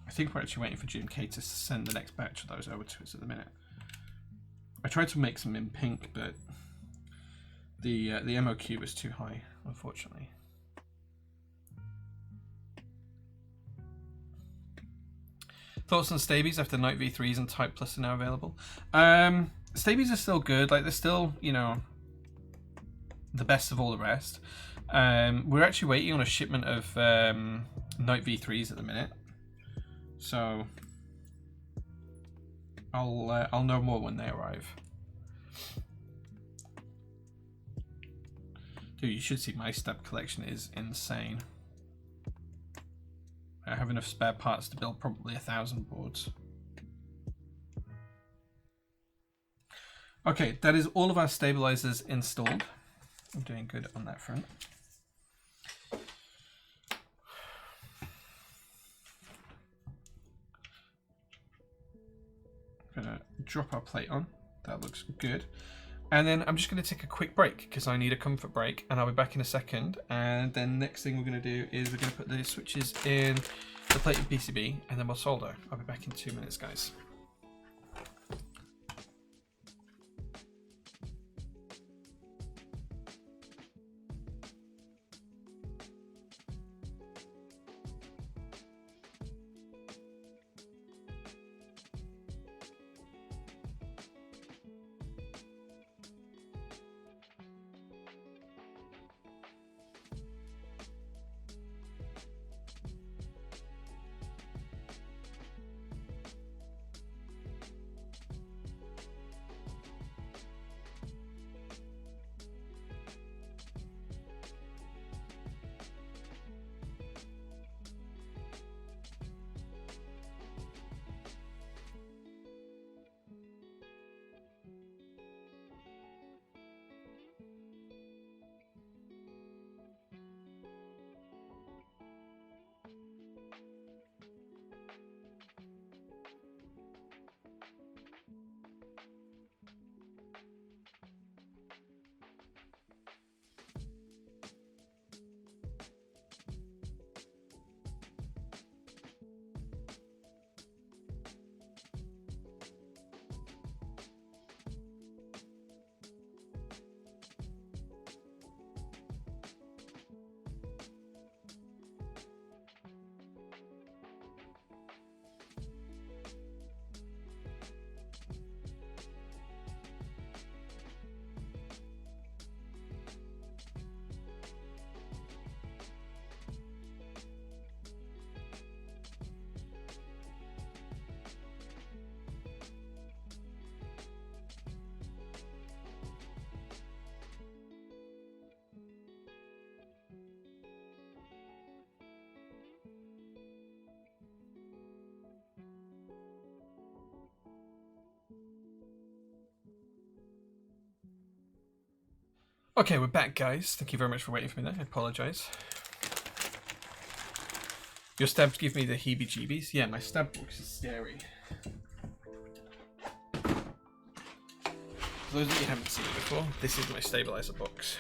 I think we're actually waiting for GMK to send the next batch of those over to us at the minute. I tried to make some in pink, but the MOQ was too high, unfortunately. Thoughts on Stabies after Night V3s and Type Plus are now available? Stabies are still good. Like, they're still, you know, the best of all the rest. We're actually waiting on a shipment of Night V3s at the minute, so I'll know more when they arrive. Dude, you should see my stab collection is insane. I have enough spare parts to build probably 1,000 boards. Okay, that is all of our stabilizers installed. I'm doing good on that front. I'm gonna drop our plate on. That looks good. And then I'm just going to take a quick break because I need a comfort break, and I'll be back in a second. And then next thing we're going to do is we're going to put the switches in the plated PCB, and then we'll solder. I'll be back in 2 minutes, guys. Okay, we're back, guys. Thank you very much for waiting for me there. I apologise. Your stabs give me the heebie-jeebies. Yeah, my stab box is scary. For those of you who haven't seen it before, this is my stabilizer box.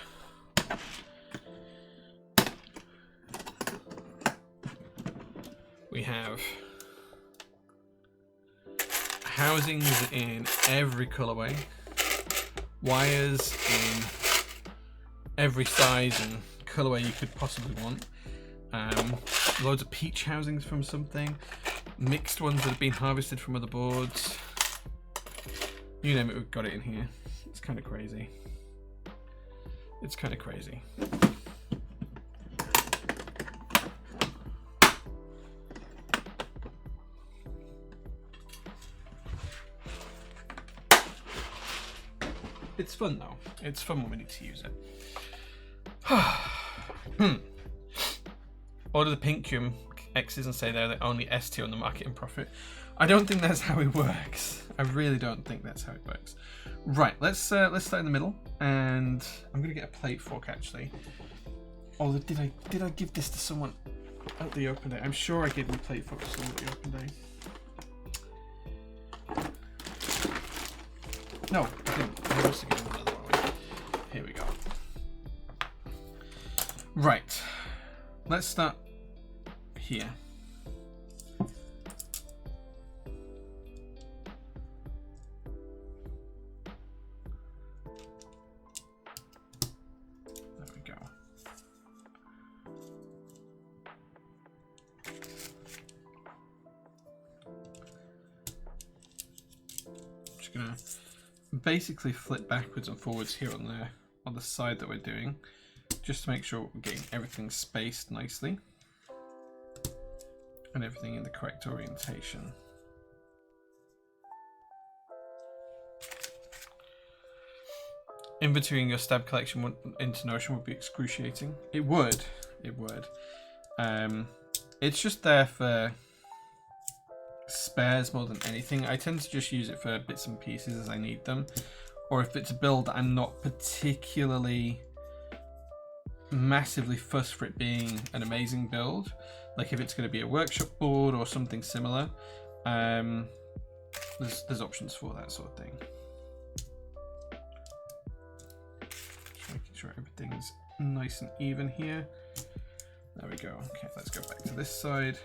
We have housings in every colorway, wires in every size and colorway you could possibly want. Loads of peach housings from something, mixed ones that have been harvested from other boards. You name it, we've got it in here. It's kind of crazy. It's kind of crazy. It's fun though. It's fun when we need to use it. Order the Pinkium X's and say they're the only S tier on the market in profit. I don't think that's how it works. I really don't think that's how it works. Right, let's start in the middle, and I'm gonna get a plate fork actually. Oh, did I give this to someone at the open day? I'm sure I gave the plate fork to someone at the open day. No, I didn't. I must have given another one. Here we go. Right, let's start here. There we go. Just gonna basically flip backwards and forwards here on the side that we're doing, just to make sure we're getting everything spaced nicely and everything in the correct orientation. Inventorying your stab collection into Notion would be excruciating. It would. It's just there for spares more than anything. I tend to just use it for bits and pieces as I need them, or if it's a build that I'm not particularly massively fussed for it being an amazing build, like if it's going to be a workshop board or something similar, there's options for that sort of thing. Just making sure everything's nice and even here. There we go. Okay, let's go back to this side.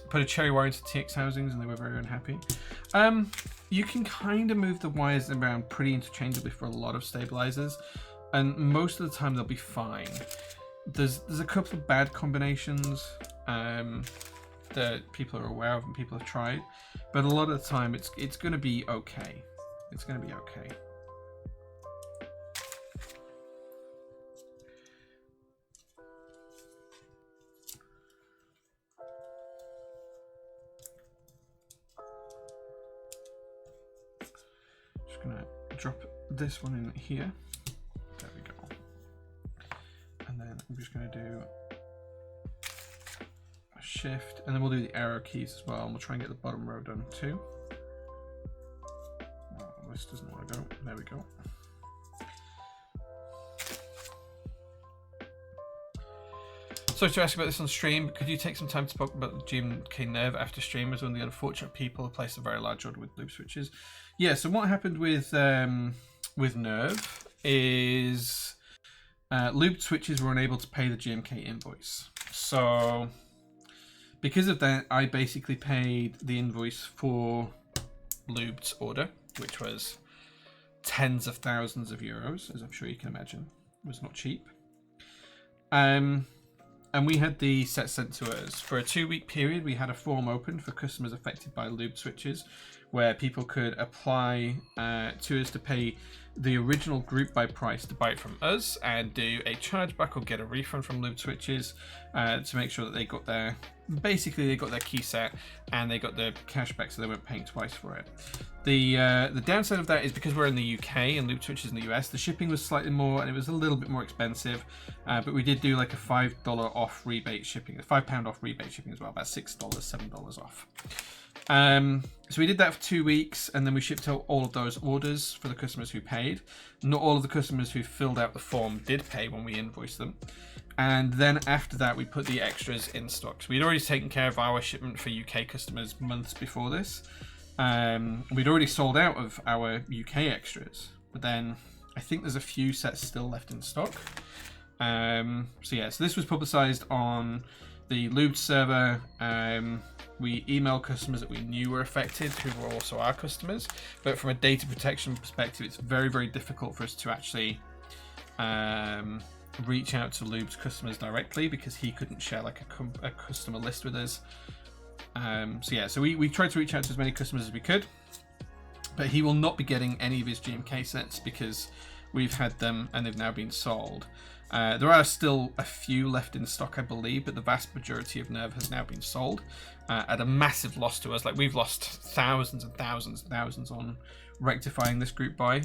Put a cherry wire into TX housings and they were very unhappy. You can kind of move the wires around pretty interchangeably for a lot of stabilizers, and most of the time they'll be fine. There's a couple of bad combinations that people are aware of and people have tried, but a lot of the time it's going to be okay. It's going to be okay. Just going to drop this one in here. There we go. And then I'm just going to do a shift, and then we'll do the arrow keys as well, and we'll try and get the bottom row done too. Oh, this doesn't want to go. There we go. Sorry to ask about this on stream, but could you take some time to talk about the GMK Nerve after stream as one of the unfortunate people who placed a very large order with loop switches? Yeah, so what happened with Nerve is loop switches were unable to pay the GMK invoice. So because of that, I basically paid the invoice for Lube's order, which was tens of thousands of euros, as I'm sure you can imagine. It was not cheap. And we had the set sent to us. For a 2-week period, we had a form open for customers affected by lube switches, where people could apply to us to pay the original group buy price to buy it from us and do a chargeback or get a refund from lube switches to make sure that they got their, basically they got their key set and they got their cash back, so they weren't paying twice for it. The downside of that is because we're in the UK and lube switches in the US, the shipping was slightly more and it was a little bit more expensive, but we did do like a $5 off rebate shipping, a £5 off rebate shipping as well, about $6, $7 off. So we did that for 2 weeks, and then we shipped out all of those orders for the customers who paid. Not all of the customers who filled out the form did pay when we invoiced them. And then after that, we put the extras in stock. So we'd already taken care of our shipment for UK customers months before this. We'd already sold out of our UK extras, but then I think there's a few sets still left in stock. So yeah, so this was publicized on the Lube server. We emailed customers that we knew were affected, who were also our customers. But from a data protection perspective, it's very, very difficult for us to actually reach out to Lube's customers directly, because he couldn't share like a customer list with us. So yeah, so we tried to reach out to as many customers as we could. but he will not be getting any of his GMK sets because we've had them and they've now been sold. There are still a few left in stock, I believe, but the vast majority of Nerve has now been sold at a massive loss to us. Like, we've lost thousands and thousands and thousands on rectifying this group buy.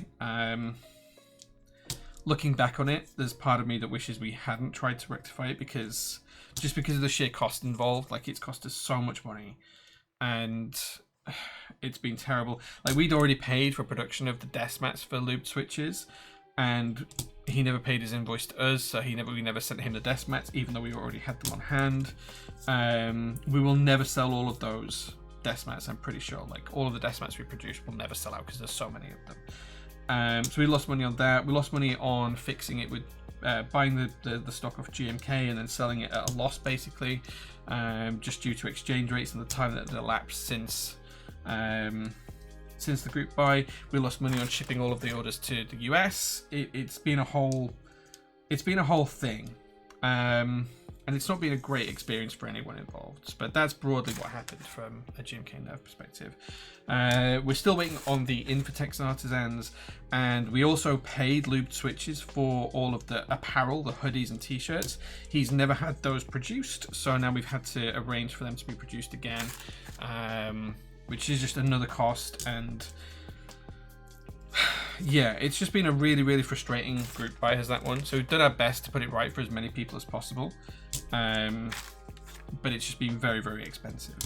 Looking back on it, there's part of me that wishes we hadn't tried to rectify it because of the sheer cost involved. Like, it's cost us so much money and it's been terrible. Like, we'd already paid for production of the desk mats for looped switches, and he never paid his invoice to us, so we never sent him the desk mats, even though we already had them on hand. We will never sell all of those desk mats, I'm pretty sure. Like, all of the desk mats we produce will never sell out because there's so many of them. So we lost money on that. We lost money on fixing it with buying the stock off GMK and then selling it at a loss, basically, just due to exchange rates and the time that had elapsed since the group buy. We lost money on shipping all of the orders to the US. It's been a whole thing, and it's not been a great experience for anyone involved. But that's broadly what happened from a GMK Nerve perspective. We're still waiting on the Infotex and Artisans, and we also paid looped switches for all of the apparel, the hoodies and t-shirts. He's never had those produced, so now we've had to arrange for them to be produced again, which is just another cost. And yeah, it's just been a really, really frustrating group buy, has that one. So we've done our best to put it right for as many people as possible, but it's just been very, very expensive.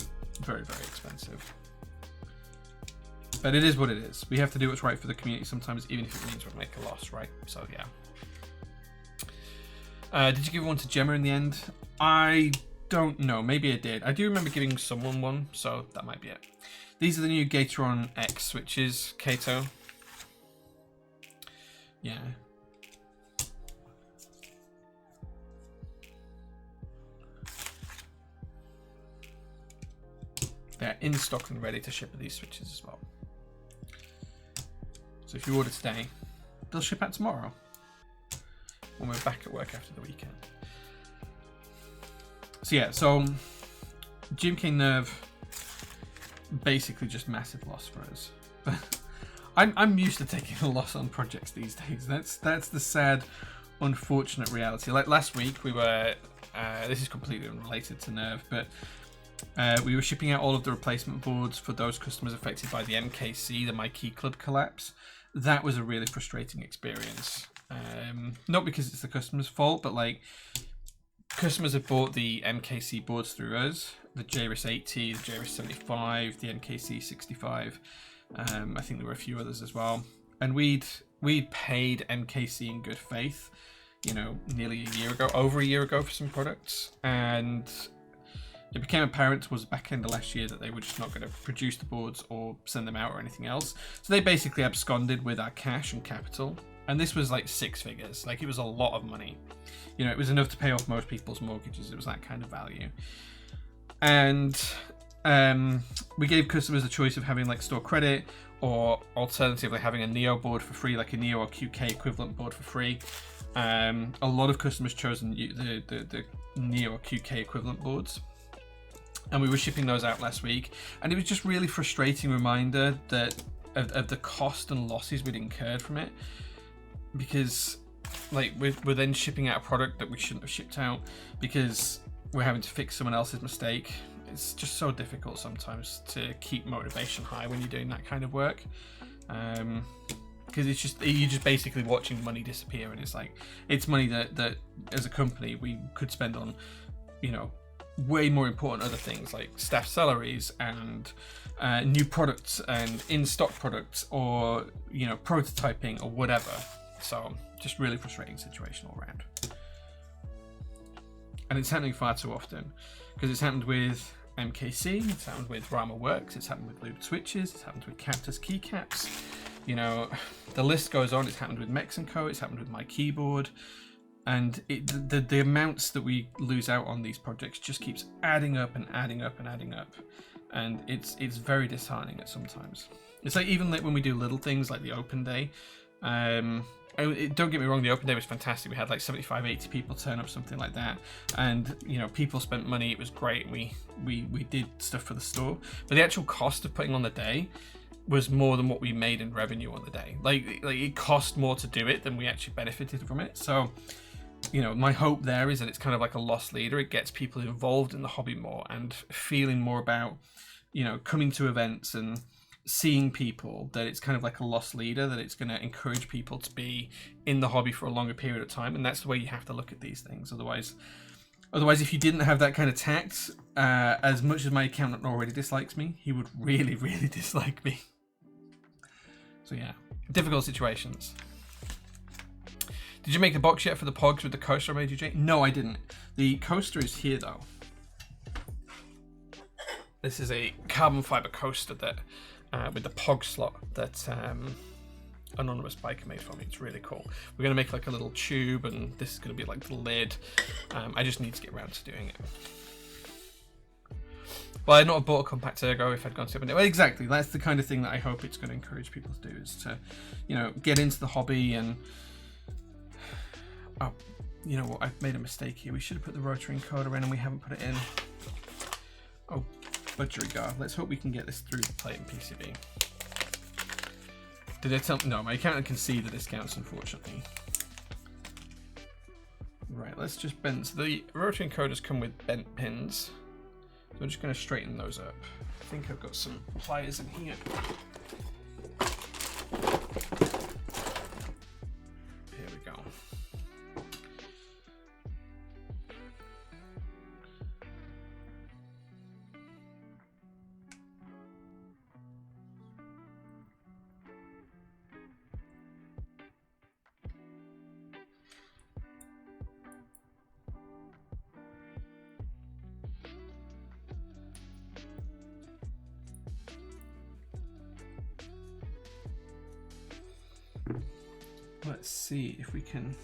Very, very expensive. But it is what it is. We have to do what's right for the community sometimes, even if it means we'll make a loss, right? So yeah. Did you give one to Gemma in the end? I don't know. Maybe I did. I do remember giving someone one, so that might be it. These are the new Gateron X switches, Kato. Yeah. They're in stock and ready to ship these switches as well. So if you order today, they'll ship out tomorrow when we're back at work after the weekend. So yeah, so GMK Nerve, basically just massive loss for us. But I'm used to taking a loss on projects these days. That's the sad, unfortunate reality. Like last week, we were this is completely unrelated to Nerve, but we were shipping out all of the replacement boards for those customers affected by the MKC, the My Key Club collapse. That was a really frustrating experience. Not because it's the customer's fault, but like, customers have bought the MKC boards through us, the JRIS 80, the JRIS 75, the MKC 65. I think there were a few others as well. And we'd paid MKC in good faith, you know, nearly a year ago, over a year ago for some products. And it became apparent towards the back end of last year that they were just not going to produce the boards or send them out or anything else. So they basically absconded with our cash and capital. And this was like 6 figures. Like, it was a lot of money. You know, it was enough to pay off most people's mortgages. It was that kind of value. And we gave customers a choice of having like store credit, or alternatively having a Neo board for free, like a Neo or QK equivalent board for free. A lot of customers chose the Neo or QK equivalent boards, and we were shipping those out last week. And it was just really frustrating reminder that of the cost and losses we'd incurred from it, because like we're then shipping out a product that we shouldn't have shipped out because we're having to fix someone else's mistake. It's just so difficult sometimes to keep motivation high when you're doing that kind of work, because you're just basically watching money disappear, and it's like, it's money that as a company we could spend on, you know, way more important other things like staff salaries and new products and in-stock products, or, you know, prototyping or whatever. So just really frustrating situation all around. And it's happening far too often, because it's happened with MKC, it's happened with Rama Works, it's happened with looped switches, it's happened with Captus keycaps. You know, the list goes on. It's happened with Mex & Co, it's happened with My Keyboard. And the amounts that we lose out on these projects just keeps adding up and adding up and adding up. And it's very disheartening at sometimes. It's like, even like when we do little things like the open day, don't get me wrong, the open day was fantastic. We had like 75, 80 people turn up, something like that. And, you know, people spent money. It was great. We did stuff for the store. But the actual cost of putting on the day was more than what we made in revenue on the day. Like it cost more to do it than we actually benefited from it. So, you know, my hope there is that it's kind of like a loss leader. It gets people involved in the hobby more and feeling more about, you know, coming to events and seeing people, that it's kind of like a loss leader, that it's going to encourage people to be in the hobby for a longer period of time. And that's the way you have to look at these things. Otherwise, if you didn't have that kind of tact, as much as my accountant already dislikes me, he would really, really dislike me. So yeah, difficult situations. Did you make the box yet for the pogs with the coaster I made you, Jay? No, I didn't. The coaster is here though. This is a carbon fiber coaster that, with the pog slot that anonymous biker made for me. It's really cool. We're gonna make like a little tube, and this is gonna be like the lid. I just need to get around to doing it. Well, I'd not have bought a compact Ergo if I'd gone to it. Well, exactly. That's the kind of thing that I hope it's going to encourage people to do, is to, you know, get into the hobby. And oh, you know what? I've made a mistake here. We should have put the rotary encoder in, and we haven't put it in. Oh, budgerigar. Let's hope we can get this through the plate and PCB. Did I tell? No, my accountant can see the discounts, unfortunately. Right, let's just bend. So the rotary encoders come with bent pins. So we're just going to straighten those up. I think I've got some pliers in here. Here we go. Let's see if we can.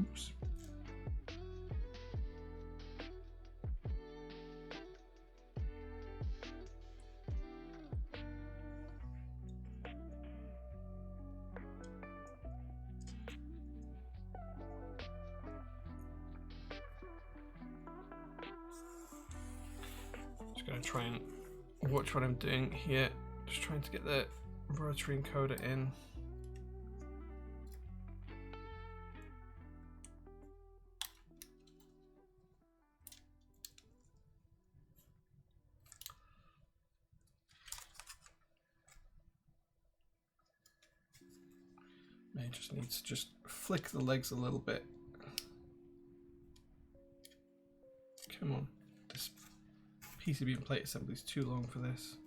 Oops. Going to try and watch what I'm doing here. Just trying to get the rotary encoder in. May just need to just flick the legs a little bit. Come on. This PCB and plate assembly is too long for this.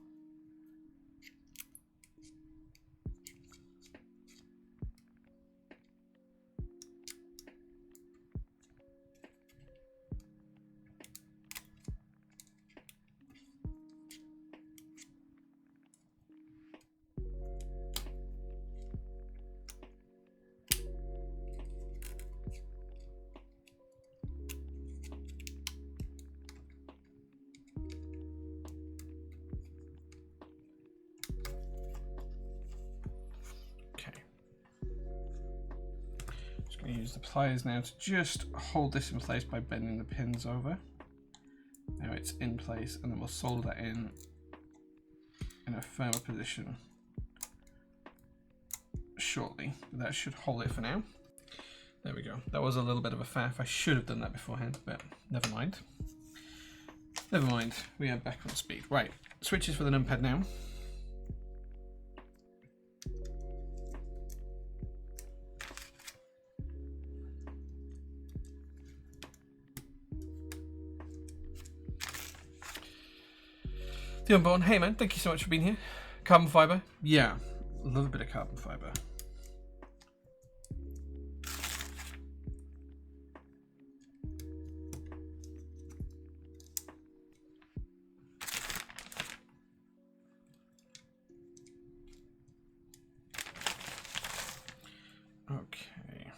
Use the pliers now to just hold this in place by bending the pins over. Now it's in place, and then we'll solder that in a firmer position shortly. That should hold it for now. There we go. That was a little bit of a faff. I should have done that beforehand, but never mind. Never mind. We are back on speed. Right, switches for the numpad now. The Unborn, hey man, thank you so much for being here. Carbon fiber, yeah, love a bit of carbon fiber. Okay.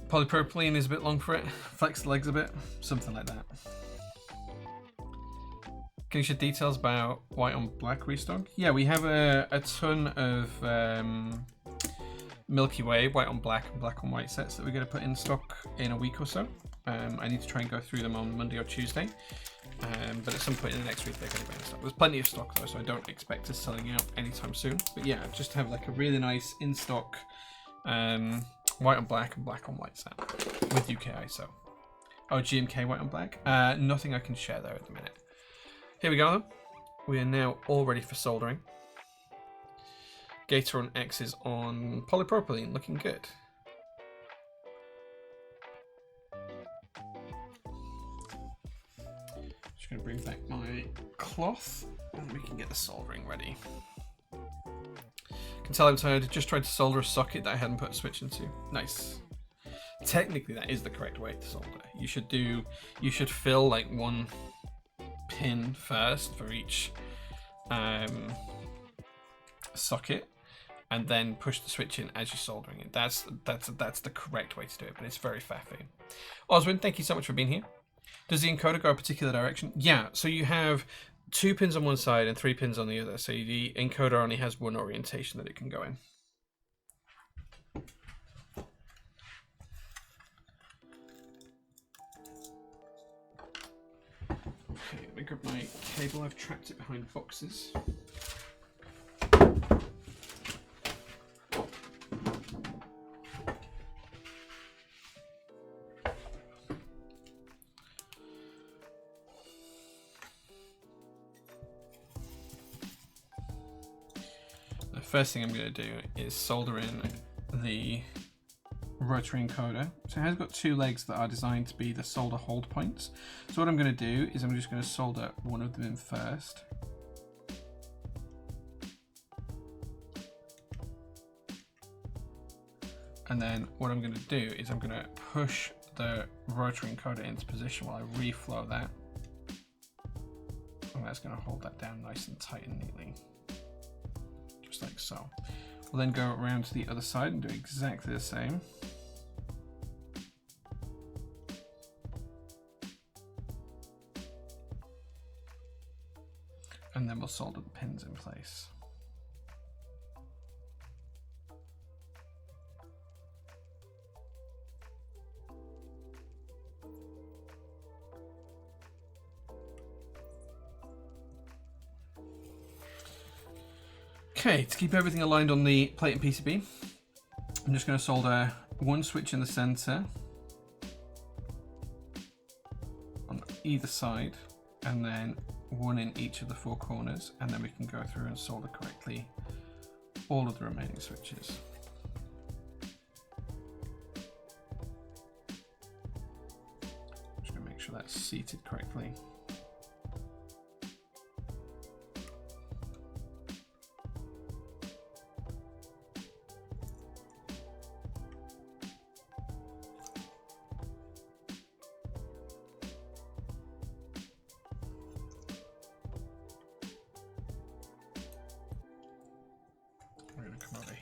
Polypropylene is a bit long for it. Flex the legs a bit. Something like that. Can you share details about white on black restock? Yeah, we have a ton of Milky Way white on black and black on white sets that we're going to put in stock in a week or so. I need to try and go through them on Monday or Tuesday. But at some point in the next week they're going to be in stock. There's plenty of stock though, so I don't expect us selling out anytime soon. But yeah, just have like a really nice in stock white on black and black on white set with UK ISO. Oh, GMK white on black? Nothing I can share there at the minute. Here we go though. We are now all ready for soldering. Gator on X is on polypropylene, looking good. Just going to bring back my cloth and we can get the soldering ready. Can tell I'm tired. Just tried to solder a socket that I hadn't put a switch into. Nice. Technically, that is the correct way to solder. You should fill like one pin first for each socket, and then push the switch in as you're soldering it. That's the correct way to do it, but it's very faffy. Oswin, thank you so much for being here. Does the encoder go a particular direction? Yeah, so you have 2 pins on one side and 3 pins on the other, so the encoder only has one orientation that it can go in. Okay, let me grab my cable. I've trapped it behind boxes. The first thing I'm going to do is solder in the rotary encoder. So it has got 2 legs that are designed to be the solder hold points. So what I'm going to do is I'm just going to solder one of them in first. And then what I'm going to do is I'm going to push the rotary encoder into position while I reflow that. And that's going to hold that down nice and tight and neatly. Just like so. We'll then go around to the other side and do exactly the same. And then we'll solder the pins in place. Okay, to keep everything aligned on the plate and PCB, I'm just going to solder one switch in the center on either side, and then one in each of the 4 corners, and then we can go through and solder correctly all of the remaining switches. Just going to make sure that's seated correctly.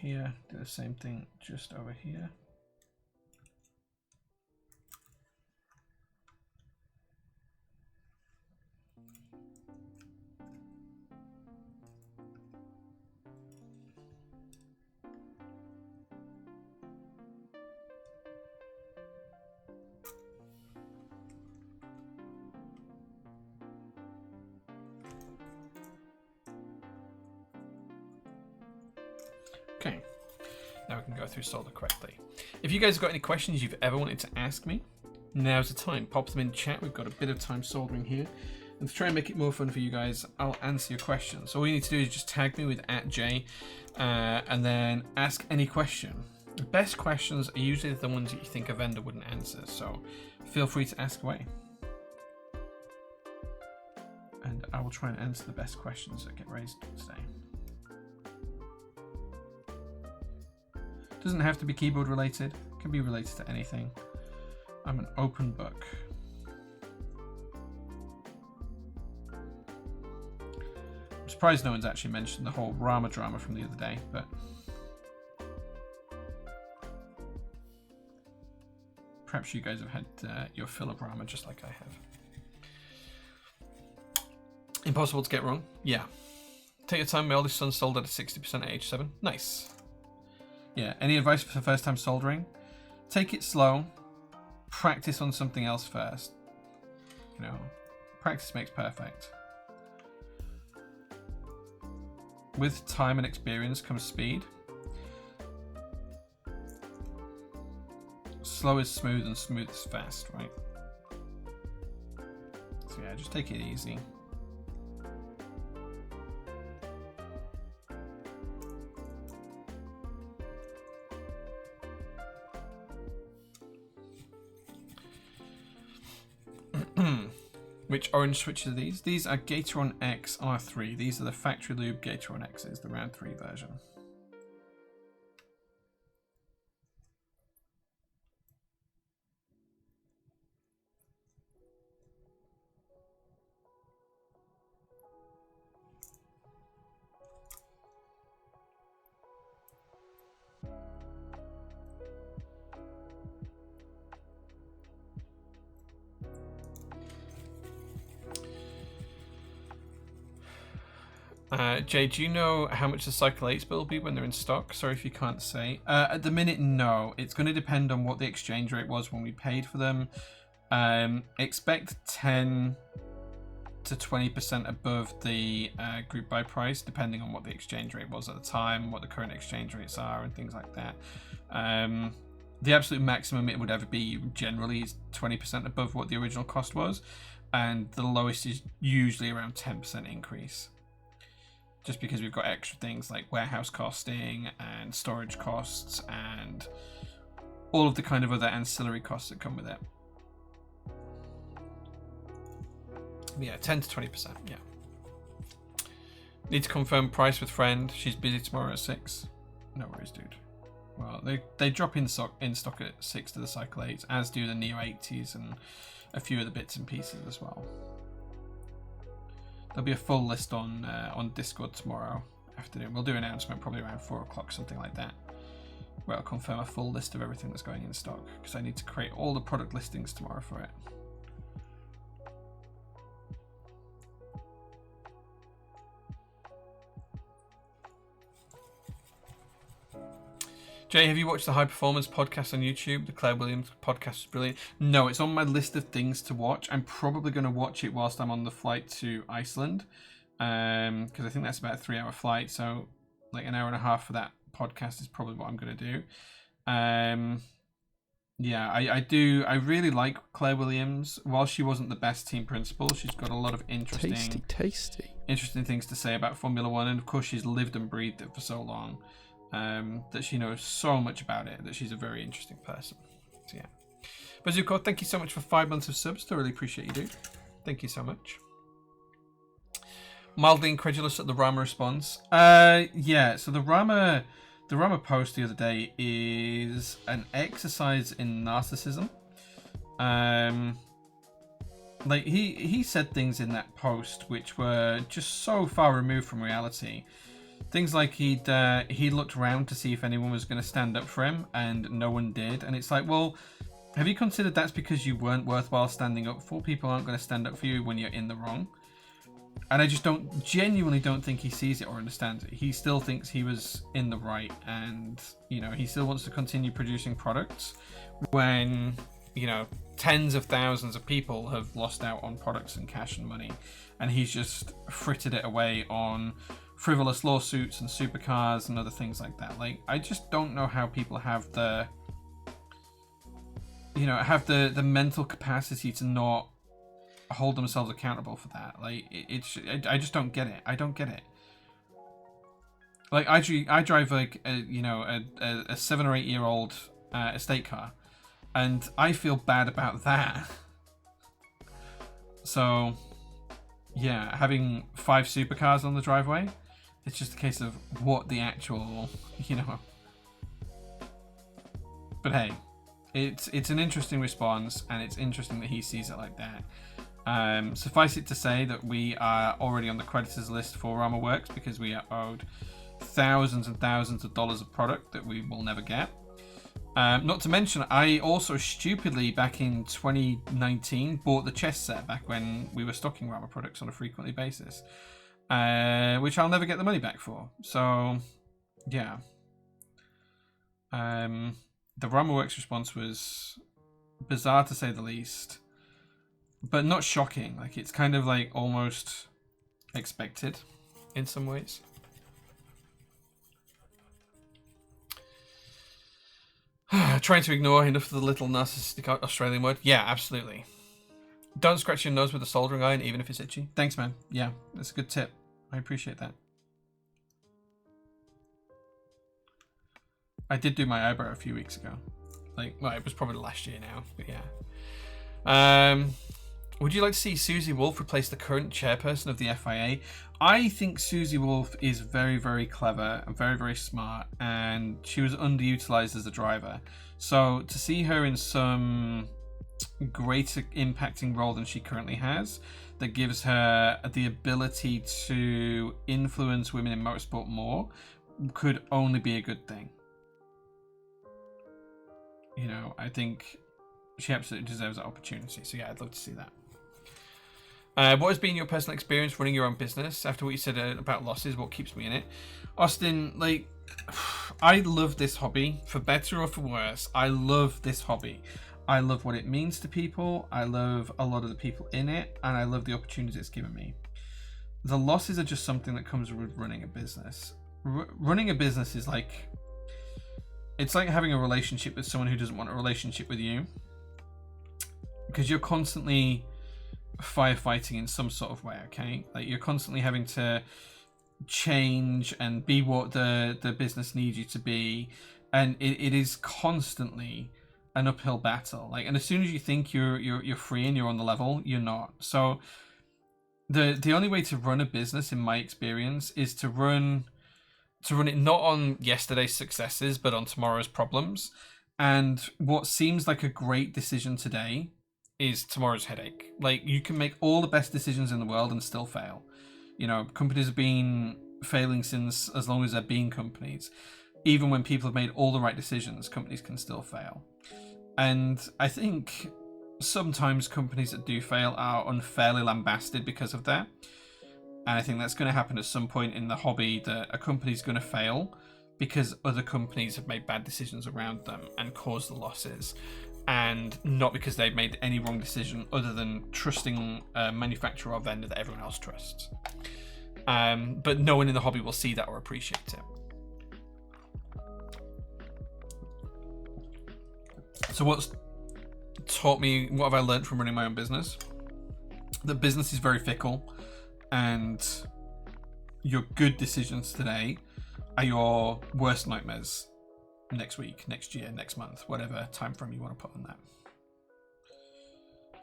Here, do the same thing just over here. Okay, now we can go through solder correctly. If you guys have got any questions you've ever wanted to ask me, now's the time. Pop them in chat. We've got a bit of time soldering here. And to try and make it more fun for you guys, I'll answer your questions. So all you need to do is just tag me with @J and then ask any question. The best questions are usually the ones that you think a vendor wouldn't answer, so feel free to ask away. And I will try and answer the best questions that get raised today. Doesn't have to be keyboard related, it can be related to anything. I'm an open book. I'm surprised no one's actually mentioned the whole Rama drama from the other day, but perhaps you guys have had your fill of Rama just like I have. Impossible to get wrong? Yeah. Take your time. My oldest son sold at a 60% at age 7. Nice. Yeah. Any advice for first time soldering? Take it slow. Practice on something else first. You know, practice makes perfect. With time and experience comes speed. Slow is smooth and smooth is fast, right? So yeah, just take it easy. Which orange switches are these? These are Gateron X R3. These are the factory lube Gateron X's, the round 3 version. Jay, do you know how much the Cycle 8s will be when they're in stock? Sorry if you can't say. At the minute, no. It's going to depend on what the exchange rate was when we paid for them. Expect 10 to 20% above the group buy price, depending on what the exchange rate was at the time, what the current exchange rates are, and things like that. The absolute maximum it would ever be generally is 20% above what the original cost was, and the lowest is usually around 10% increase. Just because we've got extra things like warehouse costing and storage costs and all of the kind of other ancillary costs that come with it. Yeah, 10 to 20%, yeah. Need to confirm price with friend. She's busy tomorrow at 6. No worries, dude. Well, they drop in stock at 6 to the Cycle 8s, as do the Neo 80s and a few other bits and pieces as well. There'll be a full list on Discord tomorrow afternoon. We'll do an announcement probably around 4 o'clock, something like that, where I'll confirm a full list of everything that's going in stock, because I need to create all the product listings tomorrow for it. Jay, have you watched the High Performance podcast on YouTube? The Claire Williams podcast is brilliant. No, it's on my list of things to watch. I'm probably going to watch it whilst I'm on the flight to Iceland, because I think that's about a 3-hour flight. So like an hour and a half for that podcast is probably what I'm going to do. Yeah, I really like Claire Williams. While she wasn't the best team principal, she's got a lot of interesting things to say about Formula One, and of course she's lived and breathed it for so long. That she knows so much about it, that she's a very interesting person. So yeah. Bazooka, thank you so much for 5 months of subs. I really appreciate you, dude. Thank you so much. Mildly incredulous at the Rama response. Yeah, so the Rama post the other day is an exercise in narcissism. Like he said things in that post which were just so far removed from reality. Things like he looked around to see if anyone was going to stand up for him, and no one did. And it's like, well, have you considered that's because you weren't worthwhile standing up for? People aren't going to stand up for you when you're in the wrong. And I just genuinely don't think he sees it or understands it. He still thinks he was in the right, and you know, he still wants to continue producing products when, you know, tens of thousands of people have lost out on products and cash and money, and he's just frittered it away on frivolous lawsuits and supercars and other things like that. Like, I just don't know how people have the mental capacity to not hold themselves accountable for that. Like, I just don't get it. I don't get it. Like, I drive like a 7 or 8 year old estate car, and I feel bad about that. So yeah, having 5 supercars on the driveway, it's just a case of what the actual, you know. But hey, it's an interesting response, and it's interesting that he sees it like that. Suffice it to say that we are already on the creditors list for Rama Works, because we are owed thousands and thousands of dollars of product that we will never get. Not to mention, I also stupidly back in 2019 bought the chess set back when we were stocking Rama products on a frequently basis, which I'll never get the money back for. So, yeah. The RamaWorks response was bizarre to say the least, but not shocking. Like, it's kind of like almost expected in some ways. Trying to ignore enough of the little narcissistic Australian word. Yeah, absolutely. Don't scratch your nose with a soldering iron, even if it's itchy. Thanks, man. Yeah, that's a good tip. I appreciate that. I did do my eyebrow a few weeks ago. Like, well, it was probably last year now, but yeah. Would you like to see Susie Wolf replace the current chairperson of the FIA? I think Susie Wolf is very, very clever and very, very smart, and she was underutilized as a driver. So to see her in some greater impacting role than she currently has, that gives her the ability to influence women in motorsport more, could only be a good thing. You know, I think she absolutely deserves that opportunity. So yeah, I'd love to see that. What has been your personal experience running your own business? After what you said about losses, what keeps me in it? Austin, like, I love this hobby. For better or for worse, I love this hobby. I love what it means to people. I love a lot of the people in it. And I love the opportunities it's given me. The losses are just something that comes with running a business. Running a business is like... It's like having a relationship with someone who doesn't want a relationship with you. Because you're constantly firefighting in some sort of way, okay? Like, you're constantly having to change and be what the business needs you to be. And it is constantly an uphill battle. Like, and as soon as you think you're free and you're on the level, you're not. So the only way to run a business, in my experience, is to run it not on yesterday's successes, but on tomorrow's problems. And what seems like a great decision today is tomorrow's headache. Like, you can make all the best decisions in the world and still fail. You know, companies have been failing since as long as they've been companies. Even when people have made all the right decisions, companies can still fail. And I think sometimes companies that do fail are unfairly lambasted because of that. And I think that's going to happen at some point in the hobby, that a company's going to fail because other companies have made bad decisions around them and caused the losses. And not because they've made any wrong decision other than trusting a manufacturer or vendor that everyone else trusts. But no one in the hobby will see that or appreciate it. So what have I learned from running my own business? That business is very fickle, and your good decisions today are your worst nightmares next week, next year, next month, whatever time frame you want to put on that.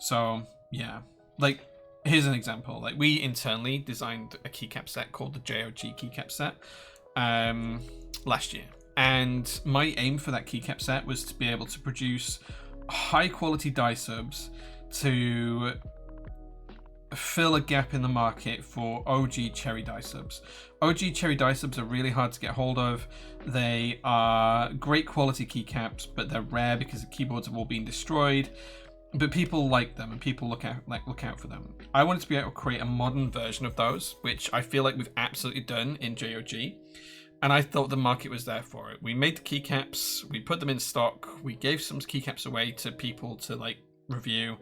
So yeah, like, here's an example. Like, we internally designed a keycap set called the JOG keycap set last year, and my aim for that keycap set was to be able to produce high quality die subs to fill a gap in the market for OG cherry die subs. OG cherry die subs are really hard to get hold of. They are great quality keycaps, but they're rare because the keyboards have all been destroyed. But people like them, and people look out for them. I wanted to be able to create a modern version of those, which I feel like we've absolutely done in JOG. And I thought the market was there for it. We made the keycaps, we put them in stock, we gave some keycaps away to people to like review.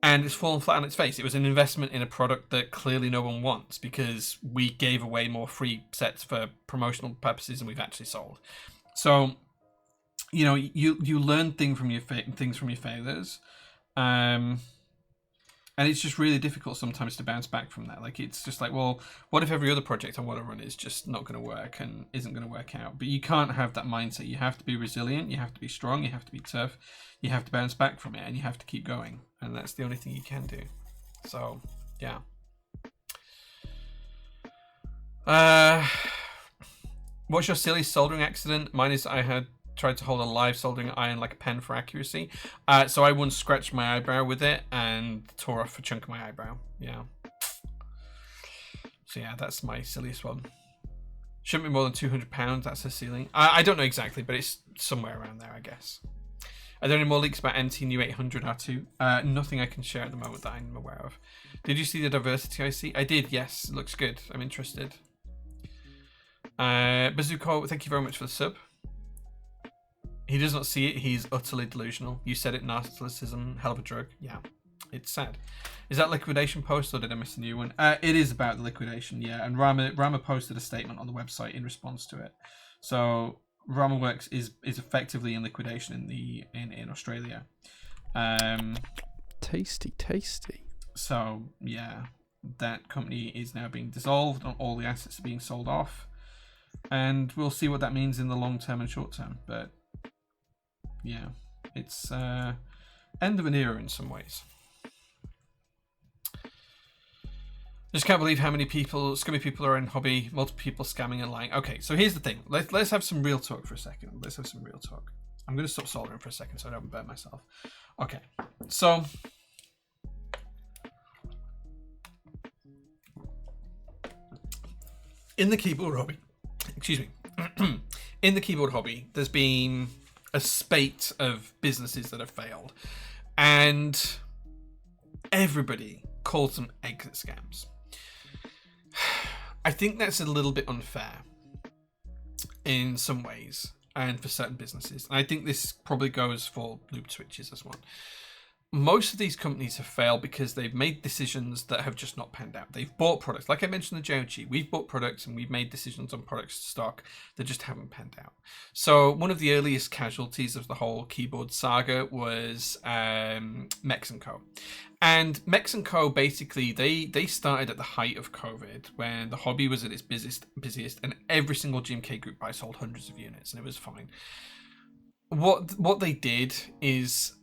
And it's fallen flat on its face. It was an investment in a product that clearly no one wants, because we gave away more free sets for promotional purposes than we've actually sold. So, you know, you learn things from your failures, and it's just really difficult sometimes to bounce back from that. Like, it's just like, well, what if every other project I want to run is just not going to work and isn't going to work out? But you can't have that mindset. You have to be resilient. You have to be strong. You have to be tough. You have to bounce back from it, and you have to keep going. And that's the only thing you can do. So, yeah. What's your silly soldering accident? Mine is I had tried to hold a live soldering iron like a pen for accuracy. So I once scratched my eyebrow with it and tore off a chunk of my eyebrow. Yeah. So yeah, that's my silliest one. Shouldn't be more than £200. That's the ceiling. I don't know exactly, but it's somewhere around there, I guess. Are there any more leaks about MT New 800 R2? Nothing I can share at the moment that I'm aware of. Did you see the diversity IC? I did, yes. It looks good. I'm interested. Bazooka, thank you very much for the sub. He does not see it. He's utterly delusional. You said it, narcissism, hell of a drug. Yeah, it's sad. Is that liquidation post or did I miss a new one? It is about the liquidation, yeah. And Rama posted a statement on the website in response to it. So RamaWorks is effectively in liquidation in Australia. Tasty, tasty. So yeah, that company is now being dissolved and all the assets are being sold off. And we'll see what that means in the long term and short term. But yeah, it's end of an era in some ways. Just can't believe how many scummy people are in hobby, multiple people scamming and lying. Okay, so here's the thing. Let's have some real talk for a second. Let's have some real talk. I'm going to stop soldering for a second so I don't burn myself. Okay, so in the keyboard hobby, excuse me, in the keyboard hobby, there's been a spate of businesses that have failed, and everybody calls them exit scams. I think that's a little bit unfair in some ways and for certain businesses. And I think this probably goes for loop switches as well. Most of these companies have failed because they've made decisions that have just not panned out. They've bought products. Like I mentioned the JOG, we've bought products and we've made decisions on products to stock that just haven't panned out. So one of the earliest casualties of the whole keyboard saga was Mex & Co. And Mex & Co. basically, they started at the height of COVID when the hobby was at its busiest and every single GMK group buy sold hundreds of units and it was fine. What they did is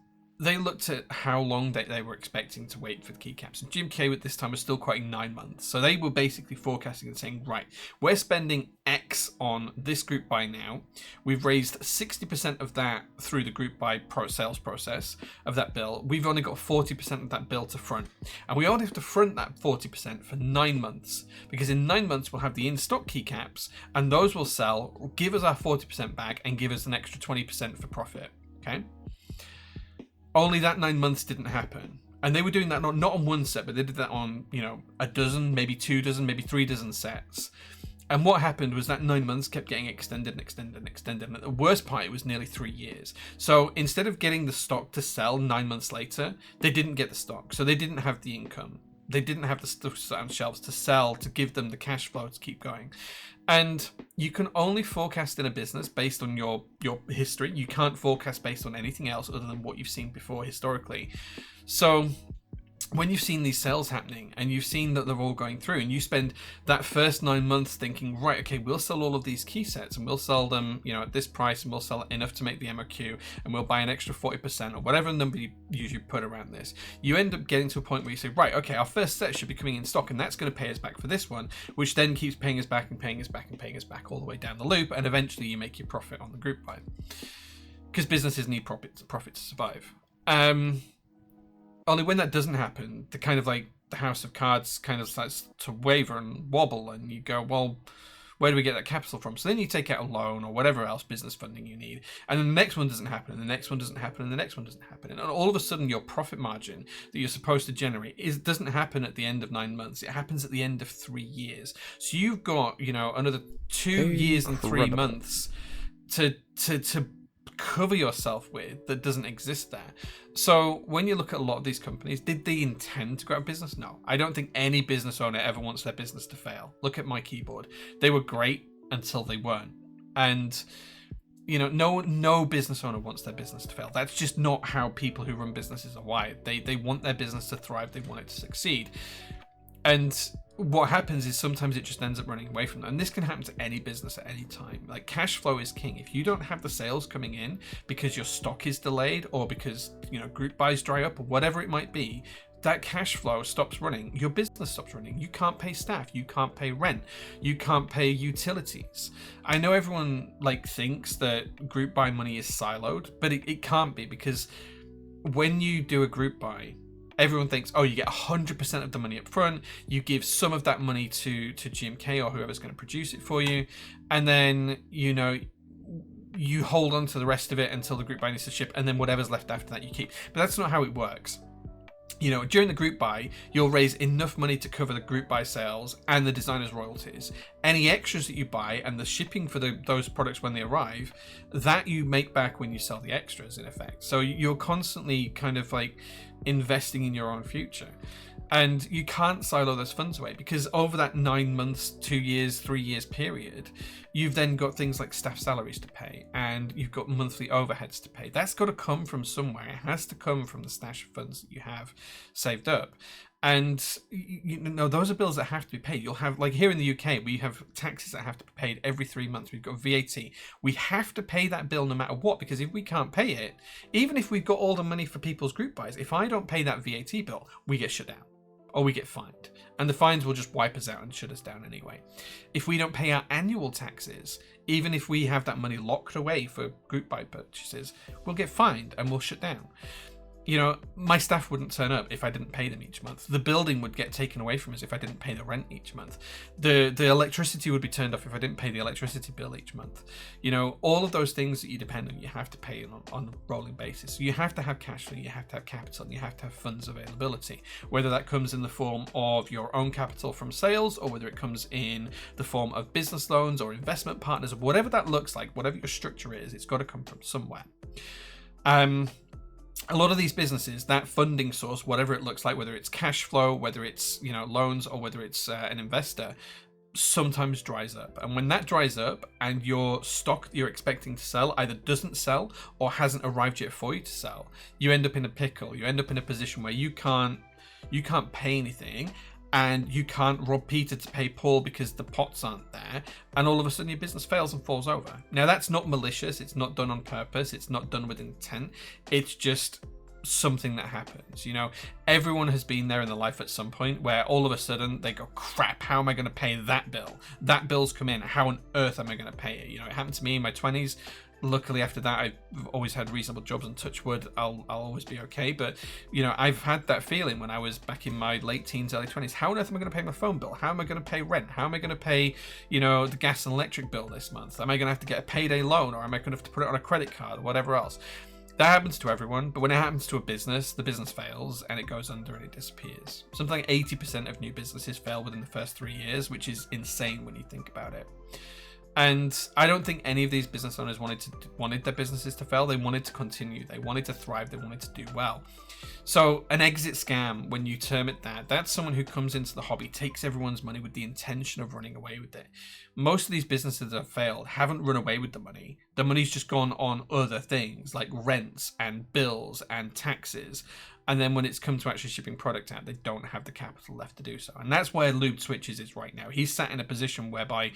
they looked at how long they were expecting to wait for the keycaps. And GMK at this time was still quoting 9 months. So they were basically forecasting and saying, right, we're spending X on this group buy now. We've raised 60% of that through the group buy sales process of that bill. We've only got 40% of that bill to front. And we only have to front that 40% for 9 months. Because in 9 months, we'll have the in-stock keycaps and those will sell, give us our 40% back and give us an extra 20% for profit. Okay? Only that 9 months didn't happen. And they were doing that not on one set, but they did that on, a dozen, maybe 2 dozen, maybe 3 dozen sets. And what happened was that 9 months kept getting extended and extended and extended. And the worst part, it was nearly 3 years. So instead of getting the stock to sell 9 months later, they didn't get the stock. So they didn't have the income. They didn't have the stuff on shelves to sell, to give them the cash flow to keep going. And you can only forecast in a business based on your history. You can't forecast based on anything else other than what you've seen before historically. So when you've seen these sales happening and you've seen that they're all going through and you spend that first 9 months thinking, right, okay, we'll sell all of these key sets and we'll sell them, at this price and we'll sell enough to make the MOQ and we'll buy an extra 40% or whatever number you usually put around this. You end up getting to a point where you say, right, okay, our first set should be coming in stock and that's going to pay us back for this one, which then keeps paying us back and paying us back and paying us back all the way down the loop. And eventually you make your profit on the group buy because businesses need profit to survive. Only when that doesn't happen, the kind of like the house of cards kind of starts to waver and wobble and you go, well, where do we get that capital from? So then you take out a loan or whatever else business funding you need. And then the next one doesn't happen and the next one doesn't happen and the next one doesn't happen. And all of a sudden your profit margin that you're supposed to generate doesn't happen at the end of 9 months. It happens at the end of 3 years. So you've got, another 2 years and 3 months to cover yourself with that doesn't exist there. So when you look at a lot of these companies, did they intend to go out of business? No. I don't think any business owner ever wants their business to fail. Look at my keyboard. They were great until they weren't. And no business owner wants their business to fail. That's just not how people who run businesses are wired. They want their business to thrive. They want it to succeed. And what happens is sometimes it just ends up running away from them. And this can happen to any business at any time. Like cash flow is king. If you don't have the sales coming in because your stock is delayed or because, group buys dry up or whatever it might be, that cash flow stops running. Your business stops running. You can't pay staff. You can't pay rent. You can't pay utilities. I know everyone thinks that group buy money is siloed, but it can't be because when you do a group buy, everyone thinks, oh, you get 100% of the money up front, you give some of that money to GMK or whoever's going to produce it for you, and then, you know, you hold on to the rest of it until the group buy needs to ship, and then whatever's left after that you keep. But that's not how it works. You know, during the group buy, you'll raise enough money to cover the group buy sales and the designer's royalties. Any extras that you buy and the shipping for those products when they arrive, that you make back when you sell the extras, in effect. So you're constantly kind of like investing in your own future. And you can't silo those funds away, because over that 9 months, 2 years, 3 years period, you've then got things like staff salaries to pay, and you've got monthly overheads to pay. That's got to come from somewhere. It has to come from the stash of funds that you have saved up. And you know, those are bills that have to be paid. You'll have, like here in the UK, we have taxes that have to be paid every 3 months. We've got VAT. We have to pay that bill no matter what, because if we can't pay it, even if we've got all the money for people's group buys, if I don't pay that VAT bill, we get shut down. Or we get fined, and the fines will just wipe us out and shut us down anyway. If we don't pay our annual taxes, even if we have that money locked away for group buy purchases, we'll get fined and we'll shut down. You know, my staff wouldn't turn up if I didn't pay them each month. The building would get taken away from us if I didn't pay the rent each month. The electricity would be turned off if I didn't pay the electricity bill each month. You know, all of those things that you depend on, you have to pay on a rolling basis. So you have to have cash flow, you have to have capital, and you have to have funds availability. Whether that comes in the form of your own capital from sales, or whether it comes in the form of business loans or investment partners, or whatever that looks like, whatever your structure is, it's got to come from somewhere. A lot of these businesses, that funding source, whatever it looks like, whether it's cash flow, whether it's, you know, loans, or whether it's an investor, sometimes dries up. And when that dries up and your stock you're expecting to sell either doesn't sell or hasn't arrived yet for you to sell, you end up in a pickle. You end up in a position where you can't pay anything, and you can't rob Peter to pay Paul because the pots aren't there, and all of a sudden your business fails and falls over. Now, that's not malicious, it's not done on purpose, it's not done with intent, it's just something that happens. You know, everyone has been there in their life at some point where all of a sudden they go, crap, how am I going to pay that bill? That bill's come in, how on earth am I going to pay it? You know, it happened to me in my 20s. Luckily, after that, I've always had reasonable jobs, and touch wood, I'll always be okay. But, you know, I've had that feeling when I was back in my late teens, early 20s. How on earth am I going to pay my phone bill? How am I going to pay rent? How am I going to pay, you know, the gas and electric bill this month? Am I going to have to get a payday loan, or am I going to have to put it on a credit card, or whatever else? That happens to everyone, but when it happens to a business, the business fails and it goes under and it disappears. Something like 80% of new businesses fail within the first 3 years, which is insane when you think about it. And I don't think any of these business owners wanted their businesses to fail. They wanted to continue. They wanted to thrive. They wanted to do well. So an exit scam, when you term it that, that's someone who comes into the hobby, takes everyone's money with the intention of running away with it. Most of these businesses that have failed haven't run away with the money. The money's just gone on other things like rents and bills and taxes. And then when it's come to actually shipping product out, they don't have the capital left to do so. And that's where Lube Switches is right now. He's sat in a position whereby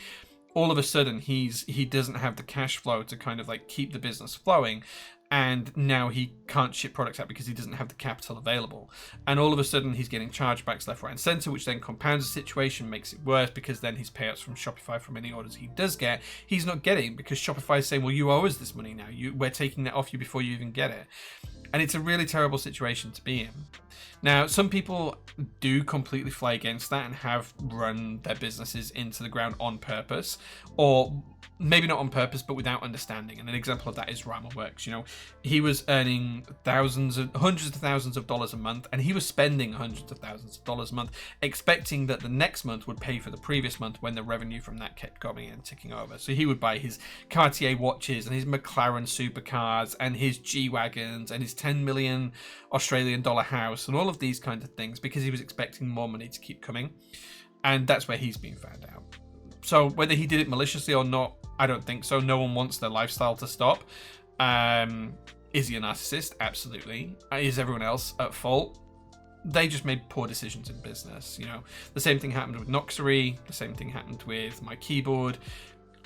all of a sudden he doesn't have the cash flow to kind of like keep the business flowing, and now he can't ship products out because he doesn't have the capital available. And all of a sudden he's getting chargebacks left, right and center, which then compounds the situation, makes it worse, because then his payouts from Shopify from any orders he does get, he's not getting, because Shopify is saying, well, you owe us this money now, we're taking that off you before you even get it. And it's a really terrible situation to be in. Now, some people do completely fly against that and have run their businesses into the ground on purpose, or maybe not on purpose, but without understanding. And an example of that is Ramaworks. You know, he was earning hundreds of thousands of dollars a month, and he was spending hundreds of thousands of dollars a month, expecting that the next month would pay for the previous month when the revenue from that kept going and ticking over. So he would buy his Cartier watches and his McLaren supercars and his G-Wagons and his 10 million Australian dollar house and all of these kinds of things, because he was expecting more money to keep coming. And that's where he's being found out. So whether he did it maliciously or not, I don't think so. No one wants their lifestyle to stop. Is he a narcissist? Absolutely. Is everyone else at fault? They just made poor decisions in business. You know, the same thing happened with Noxery. The same thing happened with my keyboard.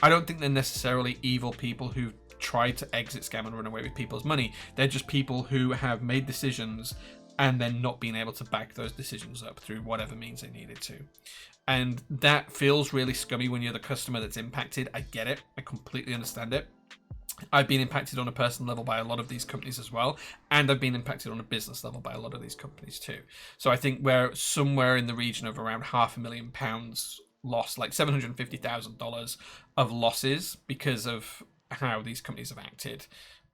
I don't think they're necessarily evil people who try to exit scam and run away with people's money. They're just people who have made decisions and then not being able to back those decisions up through whatever means they needed to. And that feels really scummy when you're the customer that's impacted. I get it. I completely understand it. I've been impacted on a personal level by a lot of these companies as well, and I've been impacted on a business level by a lot of these companies too. So I think we're somewhere in the region of around £500,000 loss, like $750,000 of losses because of how these companies have acted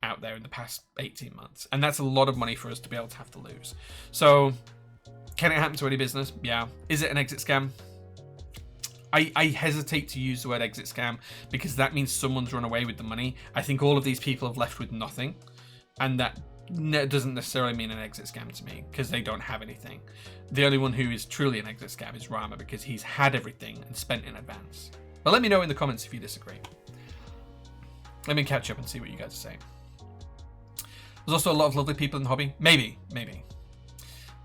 out there in the past 18 months. And that's a lot of money for us to be able to have to lose. So can it happen to any business? Yeah. Is it an exit scam? I hesitate to use the word exit scam because that means someone's run away with the money. I think all of these people have left with nothing, and that doesn't necessarily mean an exit scam to me because they don't have anything. The only one who is truly an exit scam is Rama because he's had everything and spent in advance. But let me know in the comments if you disagree. Let me catch up and see what you guys are saying. There's also a lot of lovely people in the hobby. Maybe.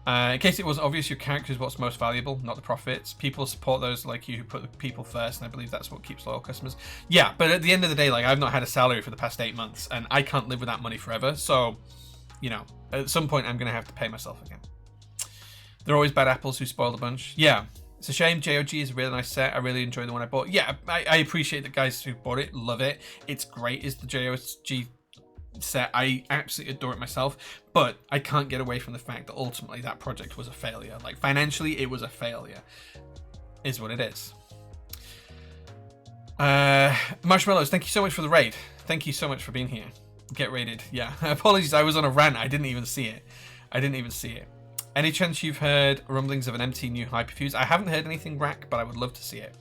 In case it wasn't obvious, your character is what's most valuable, not the profits. People support those like you who put the people first, and I believe that's what keeps loyal customers. Yeah, but at the end of the day, like, I've not had a salary for the past 8 months, and I can't live with that money forever. So, you know, at some point, I'm going to have to pay myself again. There are always bad apples who spoil the bunch. Yeah, it's a shame. JOG is a really nice set. I really enjoy the one I bought. Yeah, I appreciate the guys who bought it. Love it. It's great. It's the JOG set. I absolutely adore it myself, but I can't get away from the fact that ultimately that project was a failure. Like, financially, it was a failure. Is what it is. Marshmallows, thank you so much for the raid. Thank you so much for being here. Get raided. Yeah. Apologies, I was on a rant. I didn't even see it. Any chance you've heard rumblings of an empty new hyperfuse? I haven't heard anything, Rack, but I would love to see it.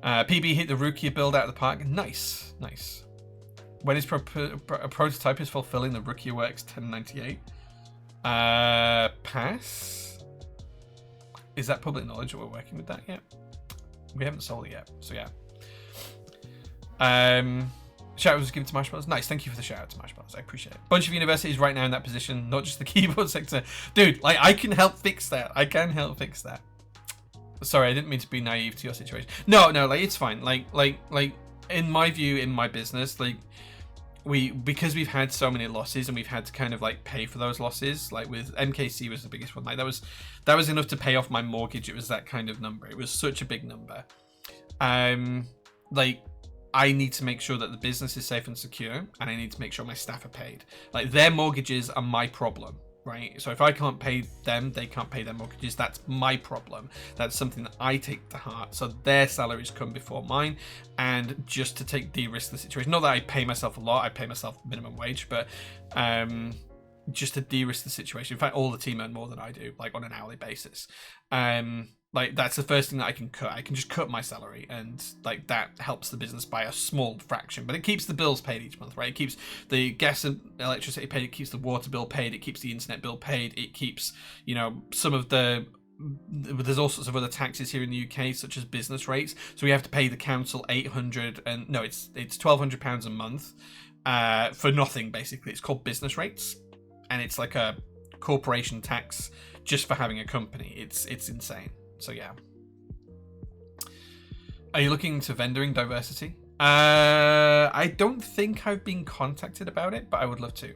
PB hit the Rukia build out of the park. Nice. When his prototype is fulfilling the Rukia Works 1098. Pass? Is that public knowledge that we're working with that yet? We haven't sold it yet, so yeah. Shout out was given to Marshmallows. Nice, thank you for the shout out to Marshmallows. I appreciate it. Bunch of universities right now in that position, not just the keyboard sector. Dude, like, I can help fix that. Sorry, I didn't mean to be naive to your situation. No, like, it's fine. Like in my view, in my business, like, because we've had so many losses and we've had to kind of like pay for those losses, like with MKC was the biggest one. Like that was enough to pay off my mortgage. It was that kind of number. It was such a big number. Like, I need to make sure that the business is safe and secure, and I need to make sure my staff are paid. Like, their mortgages are my problem, right? So if I can't pay them, they can't pay their mortgages. That's my problem. That's something that I take to heart. So their salaries come before mine, and just to de-risk the situation. Not that I pay myself a lot. I pay myself minimum wage, but just to de-risk the situation. In fact, all the team earn more than I do, like on an hourly basis. Like, that's the first thing that I can cut. I can just cut my salary, and like that helps the business by a small fraction, but it keeps the bills paid each month, right? It keeps the gas and electricity paid, it keeps the water bill paid, it keeps the internet bill paid, it keeps, you know, some of there's all sorts of other taxes here in the UK, such as business rates. So we have to pay the council it's £1,200 a month for nothing, basically. It's called business rates, and it's like a corporation tax just for having a company. It's insane. So yeah. Are you looking into vendoring diversity? I don't think I've been contacted about it, but I would love to.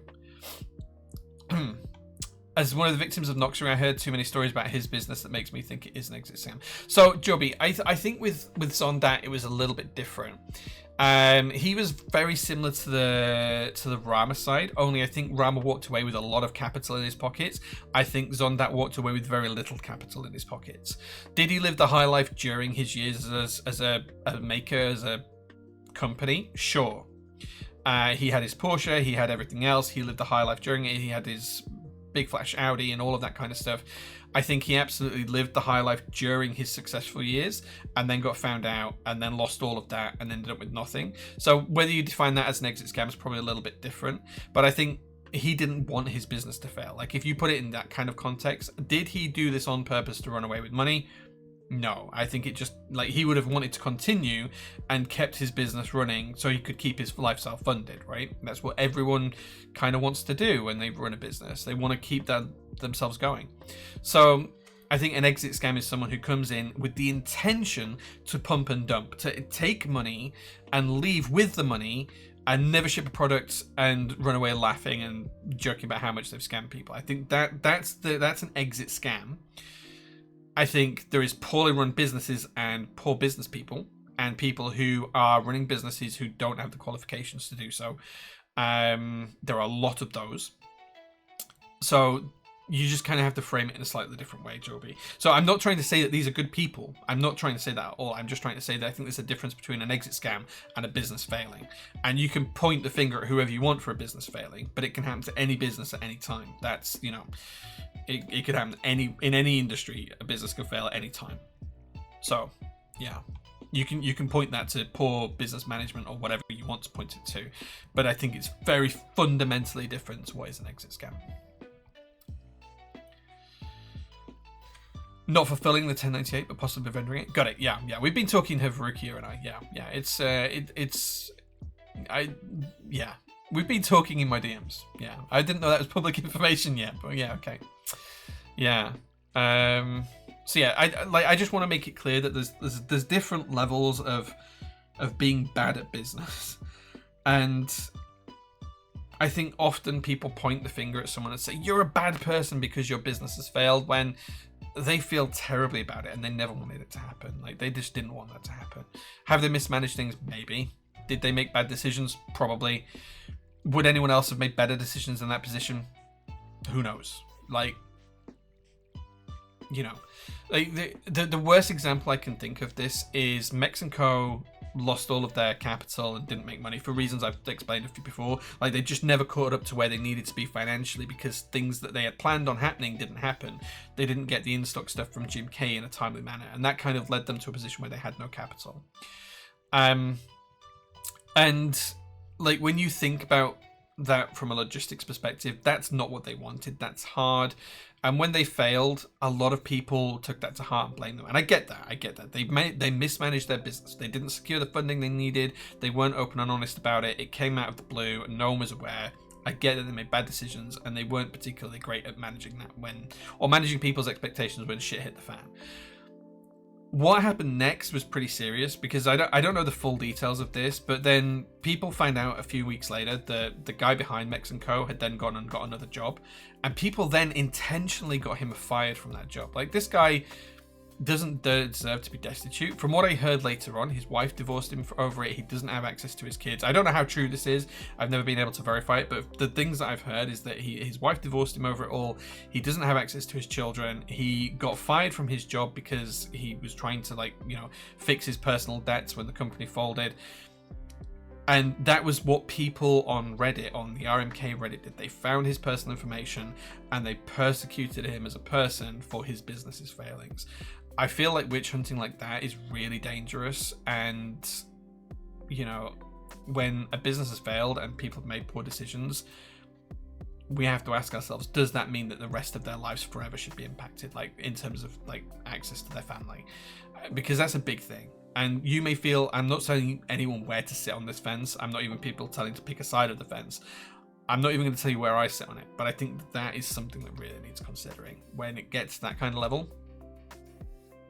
As one of the victims of Noxering, I heard too many stories about his business that makes me think it is an exit scam. So, Joby, I think with Zondat, it was a little bit different. He was very similar to the Rama side, only I think Rama walked away with a lot of capital in his pockets. I think Zondat walked away with very little capital in his pockets. Did he live the high life during his years as a maker, as a company? Sure. He had his Porsche, he had everything else. He lived the high life during it. He had his big flash Audi and all of that kind of stuff. I think he absolutely lived the high life during his successful years, and then got found out, and then lost all of that, and ended up with nothing. So whether you define that as an exit scam is probably a little bit different, but I think he didn't want his business to fail. Like, if you put it in that kind of context, did he do this on purpose to run away with money? No, I think it just, like, he would have wanted to continue and kept his business running so he could keep his lifestyle funded, right? That's what everyone kind of wants to do when they run a business. They want to keep themselves going. So I think an exit scam is someone who comes in with the intention to pump and dump, to take money and leave with the money and never ship a product and run away laughing and joking about how much they've scammed people. I think that's an exit scam. I think there is poorly run businesses and poor business people, and people who are running businesses who don't have the qualifications to do so. There are a lot of those. So you just kind of have to frame it in a slightly different way, Joby. So I'm not trying to say that these are good people. I'm not trying to say that at all. I'm just trying to say that I think there's a difference between an exit scam and a business failing. And you can point the finger at whoever you want for a business failing, but it can happen to any business at any time. That's, you know, it could happen in any industry. A business can fail at any time. So, yeah. You can point that to poor business management or whatever you want to point it to. But I think it's very fundamentally different to what is an exit scam. Not fulfilling the 1098, but possibly rendering it. Got it. Yeah. We've been talking to Haruki and I. Yeah. We've been talking in my DMs. Yeah. I didn't know that was public information yet, but yeah. Okay. Yeah. So yeah, I just want to make it clear that there's different levels of being bad at business, and I think often people point the finger at someone and say you're a bad person because your business has failed, when they feel terribly about it and they never wanted it to happen. Like, they just didn't want that to happen. Have they mismanaged things? Maybe. Did they make bad decisions? Probably. Would anyone else have made better decisions in that position? Who knows? Like, you know, like the worst example I can think of this is Mexico lost all of their capital and didn't make money for reasons I've explained before. Like, they just never caught up to where they needed to be financially because things that they had planned on happening didn't happen. They didn't get the in-stock stuff from Jim Kay in a timely manner, and that kind of led them to a position where they had no capital. And like, when you think about that from a logistics perspective, that's not what they wanted. That's hard. And when they failed, a lot of people took that to heart and blamed them. And I get that. They mismanaged their business. They didn't secure the funding they needed. They weren't open and honest about it. It came out of the blue and no one was aware. I get that they made bad decisions and they weren't particularly great at managing that managing people's expectations when shit hit the fan. What happened next was pretty serious, because I don't know the full details of this, but then people find out a few weeks later that the guy behind Mexico had then gone and got another job, and people then intentionally got him fired from that job. Like, this guy doesn't deserve to be destitute. From what I heard later on, his wife divorced him over it. He doesn't have access to his kids. I don't know how true this is. I've never been able to verify it, but the things that I've heard is that his wife divorced him over it all. He doesn't have access to his children. He got fired from his job because he was trying to, like, you know, fix his personal debts when the company folded. And that was what people on Reddit, on the RMK Reddit, did. They found his personal information and they persecuted him as a person for his business's failings. I feel like witch hunting like that is really dangerous, and, you know, when a business has failed and people have made poor decisions, we have to ask ourselves, does that mean that the rest of their lives forever should be impacted, like, in terms of, like, access to their family? Because that's a big thing. And you may feel, I'm not telling anyone where to sit on this fence. I'm not even people telling to pick a side of the fence. I'm not even going to tell you where I sit on it, but I think that is something that really needs considering when it gets to that kind of level.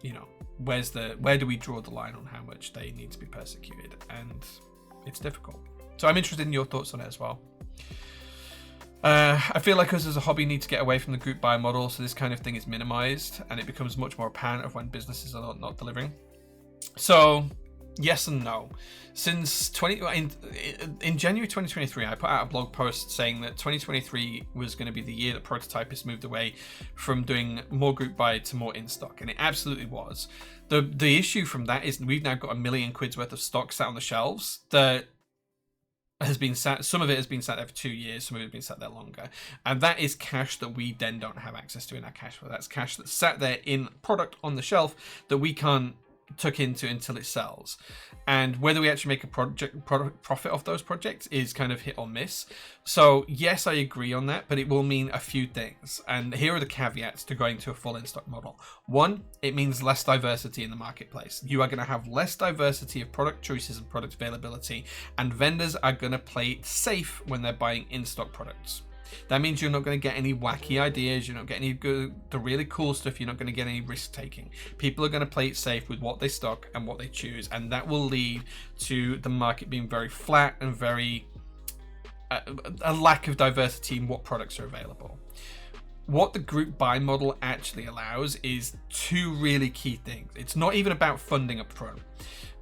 You know, where do we draw the line on how much they need to be persecuted? And it's difficult. So I'm interested in your thoughts on it as well. I feel like us as a hobby need to get away from the group buy model, so this kind of thing is minimized and it becomes much more apparent of when businesses are not delivering. So yes and no. Since in January 2023, I put out a blog post saying that 2023 was going to be the year that prototypists moved away from doing more group buy to more in stock, and it absolutely was. The issue from that is we've now got £1 million worth of stock sat on the shelves that has been sat. Some of it has been sat there for 2 years, some of it has been sat there longer, and that is cash that we then don't have access to in our cash flow. That's cash that's sat there in product on the shelf that we can't tuck into until it sells. And whether we actually make a profit off those projects is kind of hit or miss. So yes, I agree on that, but it will mean a few things. And here are the caveats to going to a full in-stock model. One, it means less diversity in the marketplace. You are going to have less diversity of product choices and product availability, and vendors are going to play it safe when they're buying in-stock products. That means you're not going to get any wacky ideas, you're not getting the really cool stuff, you're not going to get any risk taking. People are going to play it safe with what they stock and what they choose, and that will lead to the market being very flat and very a lack of diversity in what products are available. What the group buy model actually allows is two really key things. It's not even about funding up front.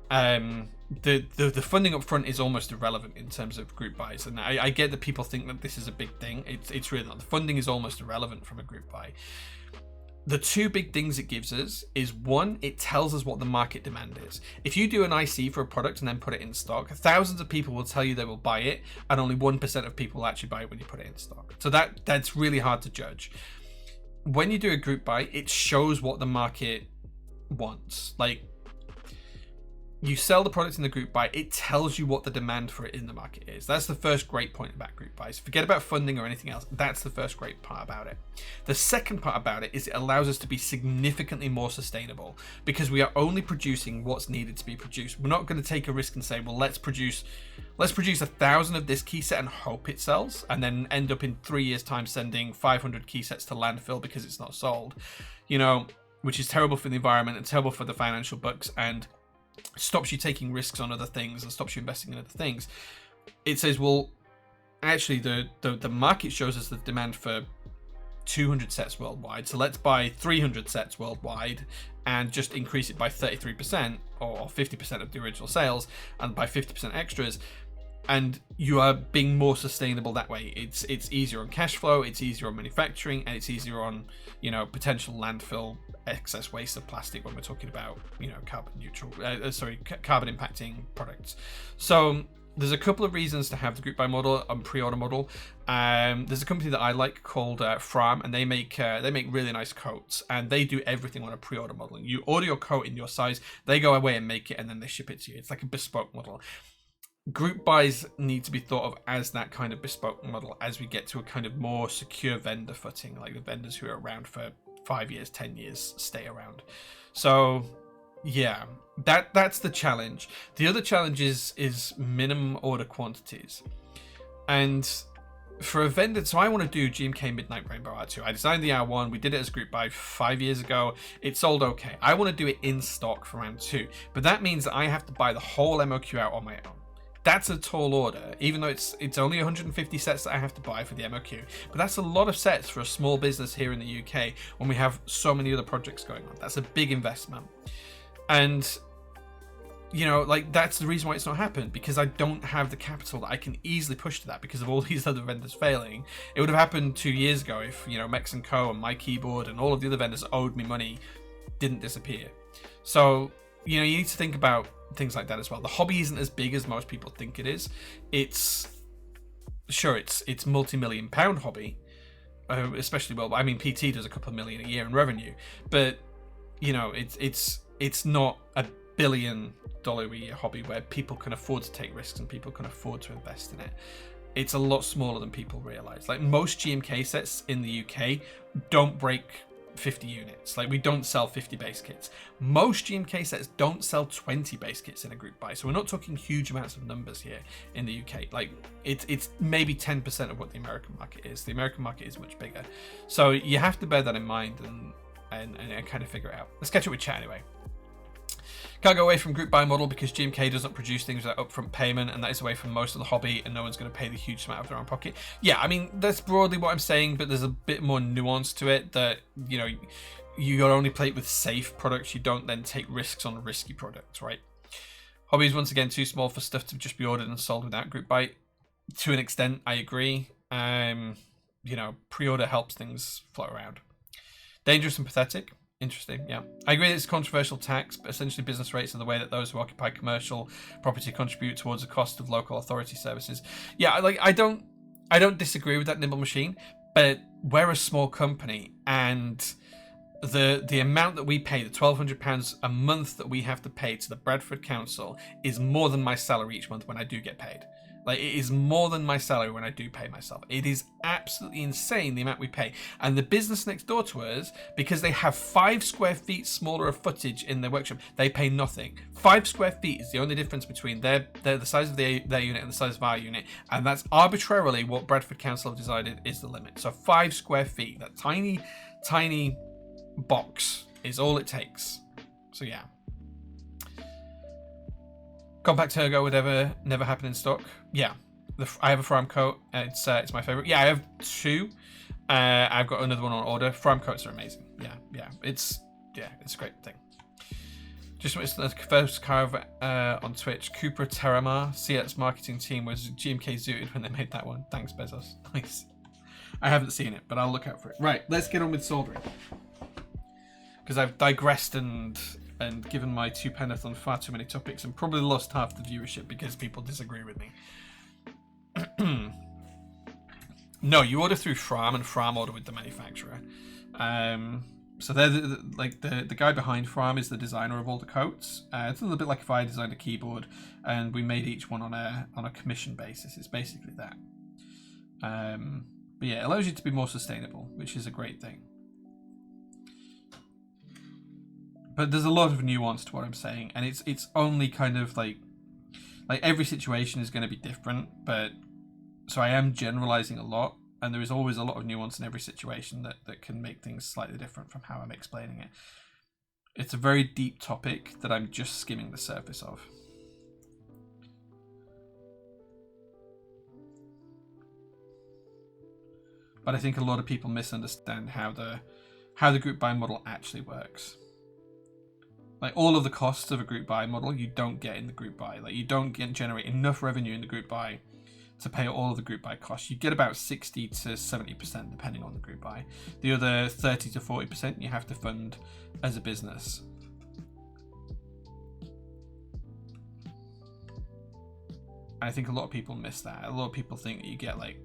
the funding up front is almost irrelevant in terms of group buys, and I get that people think that this is a big thing. It's really not. The funding is almost irrelevant from a group buy. The two big things it gives us is, one, it tells us what the market demand is. If you do an IC for a product and then put it in stock, thousands of people will tell you they will buy it, and only 1% of people will actually buy it when you put it in stock. So that's really hard to judge. When you do a group buy, it shows what the market wants. Like, you sell the product in the group buy, it tells you what the demand for it in the market is. That's the first great point about group buys. Forget about funding or anything else. That's the first great part about it. The second part about it is it allows us to be significantly more sustainable, because we are only producing what's needed to be produced. We're not going to take a risk and say, well, let's produce 1,000 of this key set and hope it sells, and then end up in 3 years' time sending 500 key sets to landfill because it's not sold, which is terrible for the environment and terrible for the financial books, and stops you taking risks on other things and stops you investing in other things. It says, well, actually the market shows us the demand for 200 sets worldwide, so let's buy 300 sets worldwide and just increase it by 33% or 50% of the original sales, and by 50% extras, and you are being more sustainable that way. It's easier on cash flow, it's easier on manufacturing, and it's easier on potential landfill excess waste of plastic when we're talking about carbon impacting products. So there's a couple of reasons to have the group buy model and pre-order model. There's a company that I like called Fram, and they make really nice coats, and they do everything on a pre-order model. You order your coat in your size, they go away and make it, and then they ship it to you. It's like a bespoke model. Group buys need to be thought of as that kind of bespoke model as we get to a kind of more secure vendor footing, like the vendors who are around for 5 years, 10 years stay around. So yeah, that's the challenge. The other challenge is minimum order quantities. And for a vendor, so I want to do GMK Midnight Rainbow R2. I designed the R1, we did it as a group buy 5 years ago. It sold okay. I want to do it in stock for round 2, but that means that I have to buy the whole MOQ out on my own. That's a tall order, even though it's only 150 sets that I have to buy for the MOQ. But that's a lot of sets for a small business here in the UK when we have so many other projects going on. That's a big investment. And, that's the reason why it's not happened, because I don't have the capital that I can easily push to that because of all these other vendors failing. It would have happened 2 years ago if, Mex & Co. and My Keyboard and all of the other vendors that owed me money didn't disappear. So, you need to think about things like that as well. The hobby isn't as big as most people think it is. It's multi-million pound hobby, especially PT does a couple of million a year in revenue, but it's not $1 billion a year hobby where people can afford to take risks and people can afford to invest in it. It's a lot smaller than people realize. Like, most GMK sets in the UK don't break 50 units. Like, we don't sell 50 base kits. Most GMK sets don't sell 20 base kits in a group buy, so we're not talking huge amounts of numbers here in the UK. Like, it's maybe 10% of what the American market is. The American market is much bigger, so you have to bear that in mind and kind of figure it out. Let's catch up with chat anyway. Can't go away from group buy model because GMK doesn't produce things without upfront payment, and that is away from most of the hobby, and no one's going to pay the huge amount of their own pocket. Yeah, that's broadly what I'm saying, but there's a bit more nuance to it that, you only play it with safe products. You don't then take risks on risky products, right? Hobby is once again too small for stuff to just be ordered and sold without group buy. To an extent, I agree. Pre-order helps things float around. Dangerous and pathetic. Interesting, yeah. I agree that it's controversial tax, but essentially business rates are the way that those who occupy commercial property contribute towards the cost of local authority services. Yeah, I don't disagree with that, Nimble Machine, but we're a small company, and the amount that we pay, the £1,200 a month that we have to pay to the Bradford Council, is more than my salary each month when I do get paid. Like, it is more than my salary when I do pay myself. It is absolutely insane the amount we pay. And the business next door to us, because they have 5 square feet smaller of footage in their workshop, they pay nothing. 5 square feet is the only difference between the size of their unit and the size of our unit. And that's arbitrarily what Bradford Council have decided is the limit. So 5 square feet, that tiny, tiny box is all it takes. So yeah. Compact Ergo would never happen in stock. Yeah, I have a Fram coat. It's my favorite. Yeah, I have 2. I've got another one on order. Fram coats are amazing. Yeah, it's a great thing. Just went to the first car on Twitch. Cupra Terramar. CX marketing team was GMK zooted when they made that one. Thanks, Bezos. Nice. I haven't seen it, but I'll look out for it. Right, let's get on with soldering. Because I've digressed and given my 2 penneth on far too many topics and probably lost half the viewership because people disagree with me. No, you order through Fram and Fram order with the manufacturer. So they're the guy behind Fram is the designer of all the coats. It's a little bit like if I designed a keyboard and we made each one on a commission basis. It's basically that. But yeah, it allows you to be more sustainable, which is a great thing. But there's a lot of nuance to what I'm saying, and it's only kind of like every situation is going to be different. But so I am generalizing a lot, and there is always a lot of nuance in every situation that can make things slightly different from how I'm explaining it. It's a very deep topic that I'm just skimming the surface of. But I think a lot of people misunderstand how the group buy model actually works. Like all of the costs of a group buy model, you don't get in the group buy. Like you don't generate enough revenue in the group buy to pay all of the group buy costs. You get about 60 to 70% depending on the group buy. The other 30 to 40% you have to fund as a business. I think a lot of people miss that. A lot of people think that you get like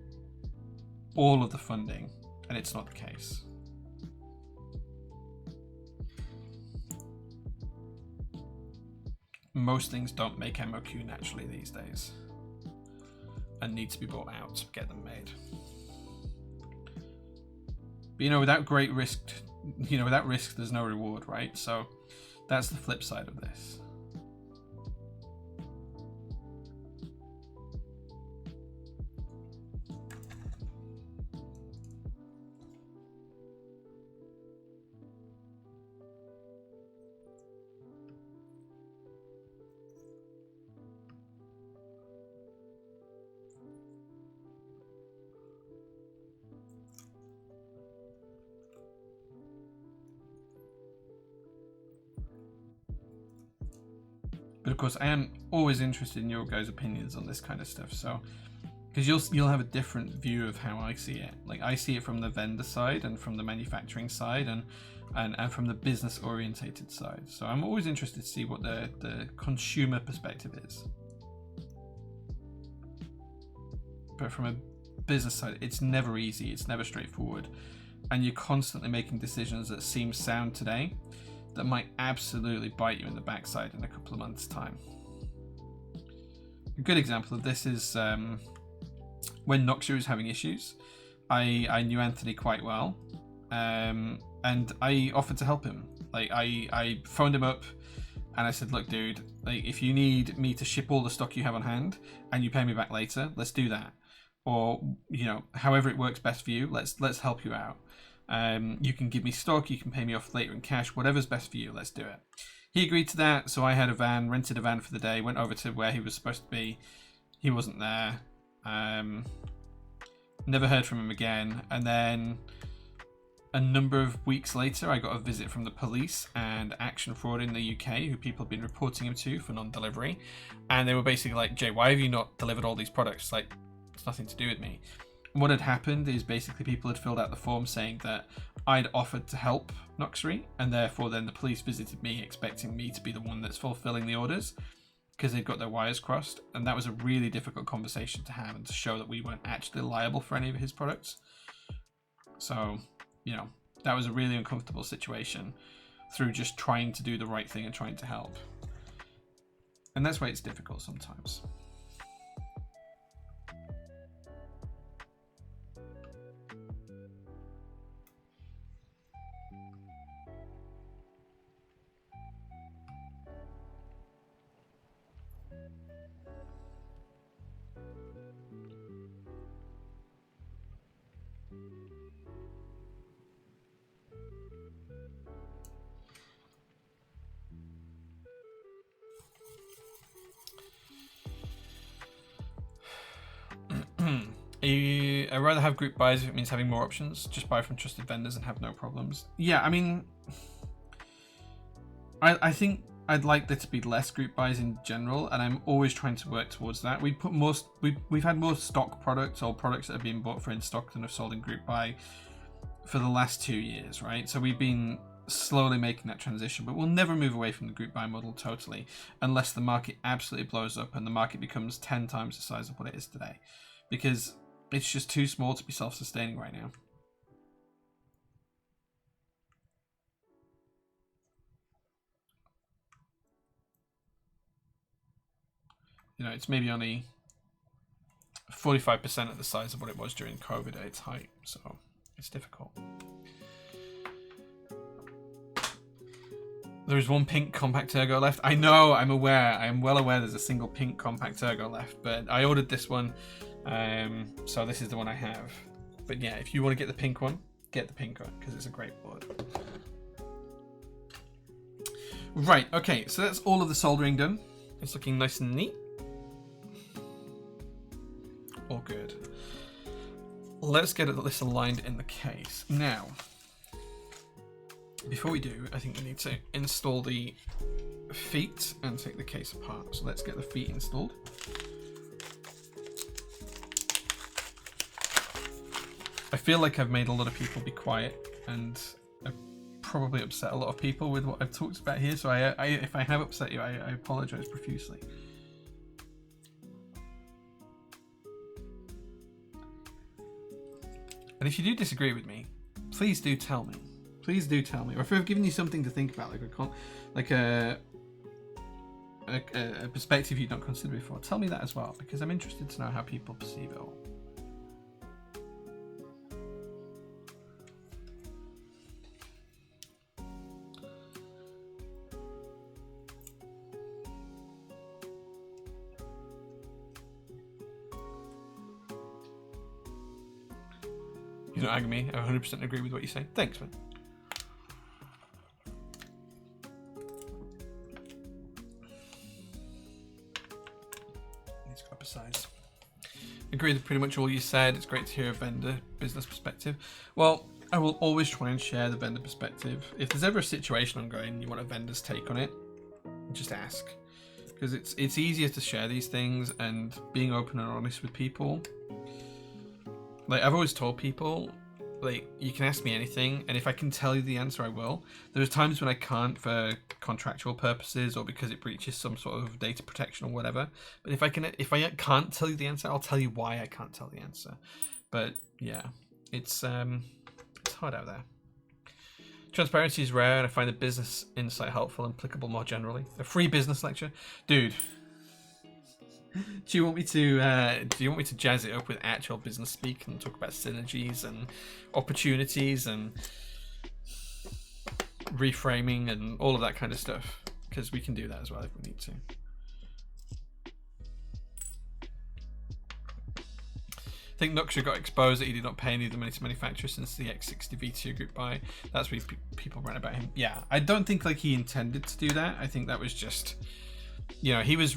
all of the funding, and it's not the case. Most things don't make MOQ naturally these days and need to be brought out to get them made. But without great risk, without risk there's no reward, right? So that's the flip side of this. But of course, I am always interested in your guys' opinions on this kind of stuff. So, because you'll have a different view of how I see it. Like I see it from the vendor side and from the manufacturing side and from the business orientated side. So I'm always interested to see what the consumer perspective is. But from a business side, it's never easy. It's never straightforward, and you're constantly making decisions that seem sound today that might absolutely bite you in the backside in a couple of months' time. A good example of this is when Noxia was having issues. I knew Anthony quite well, and I offered to help him. Like I phoned him up and I said, look dude, like if you need me to ship all the stock you have on hand and you pay me back later, let's do that. Or however it works best for you, let's help you out. You can give me stock, you can pay me off later in cash, whatever's best for you, let's do it. He agreed to that, so I had a van, rented a van for the day, went over to where he was supposed to be. He wasn't there. Never heard from him again. And then a number of weeks later, I got a visit from the police and Action Fraud in the UK, who people have been reporting him to for non-delivery. And they were basically like, Jay, why have you not delivered all these products? Like, it's nothing to do with me. What had happened is basically people had filled out the form saying that I'd offered to help Noxery, and therefore then the police visited me expecting me to be the one that's fulfilling the orders because they'd got their wires crossed. And that was a really difficult conversation to have and to show that we weren't actually liable for any of his products. So, that was a really uncomfortable situation through just trying to do the right thing and trying to help. And that's why it's difficult sometimes. I'd rather have group buys if it means having more options. Just buy from trusted vendors and have no problems. Yeah, I mean, I think I'd like there to be less group buys in general, and I'm always trying to work towards that. We've had more stock products or products that have been bought for in stock than have sold in group buy for the last 2 years, right? So we've been slowly making that transition, but we'll never move away from the group buy model totally unless the market absolutely blows up and the market becomes 10 times the size of what it is today, because it's just too small to be self-sustaining right now. You know, it's maybe only 45% of the size of what it was during COVID at its height, so it's difficult. There is one pink compact Ergo left. I know, I'm aware. I am well aware there's a single pink compact Ergo left, but I ordered this one, so this is the one I have. But yeah, if you want to get the pink one, get the pink one, because it's a great board. Right, okay, so that's all of the soldering done. It's looking nice and neat. All good. Let's get this aligned in the case. Now, before we do, I think we need to install the feet and take the case apart. So let's get the feet installed. I feel like I've made a lot of people be quiet, and I've probably upset a lot of people with what I've talked about here. So if I have upset you, I apologize profusely. And if you do disagree with me, please do tell me. Please do tell me. Or if I've given you something to think about, like a perspective you've not considered before, tell me that as well, because I'm interested to know how people perceive it all. You don't ag me. I 100% agree with what you say. Thanks, man. Let's go up a size. Agree with pretty much all you said. It's great to hear a vendor business perspective. Well, I will always try and share the vendor perspective. If there's ever a situation ongoing and you want a vendor's take on it, just ask. Because it's easier to share these things, and being open and honest with people. Like, I've always told people, like, you can ask me anything, and if I can tell you the answer, I will. There's times when I can't for contractual purposes or because it breaches some sort of data protection or whatever. But if I can't tell you the answer, I'll tell you why I can't tell the answer. But yeah, it's hard out there. Transparency is rare, and I find the business insight helpful and applicable more generally. A free business lecture, dude. Do you want me to jazz it up with actual business speak and talk about synergies and opportunities and reframing and all of that kind of stuff? Because we can do that as well if we need to. I think Nuxia got exposed that he did not pay any of the money to manufacture since the X60 V2 group buy. That's what people ran about him. Yeah, I don't think like he intended to do that. I think that was just, you know, he was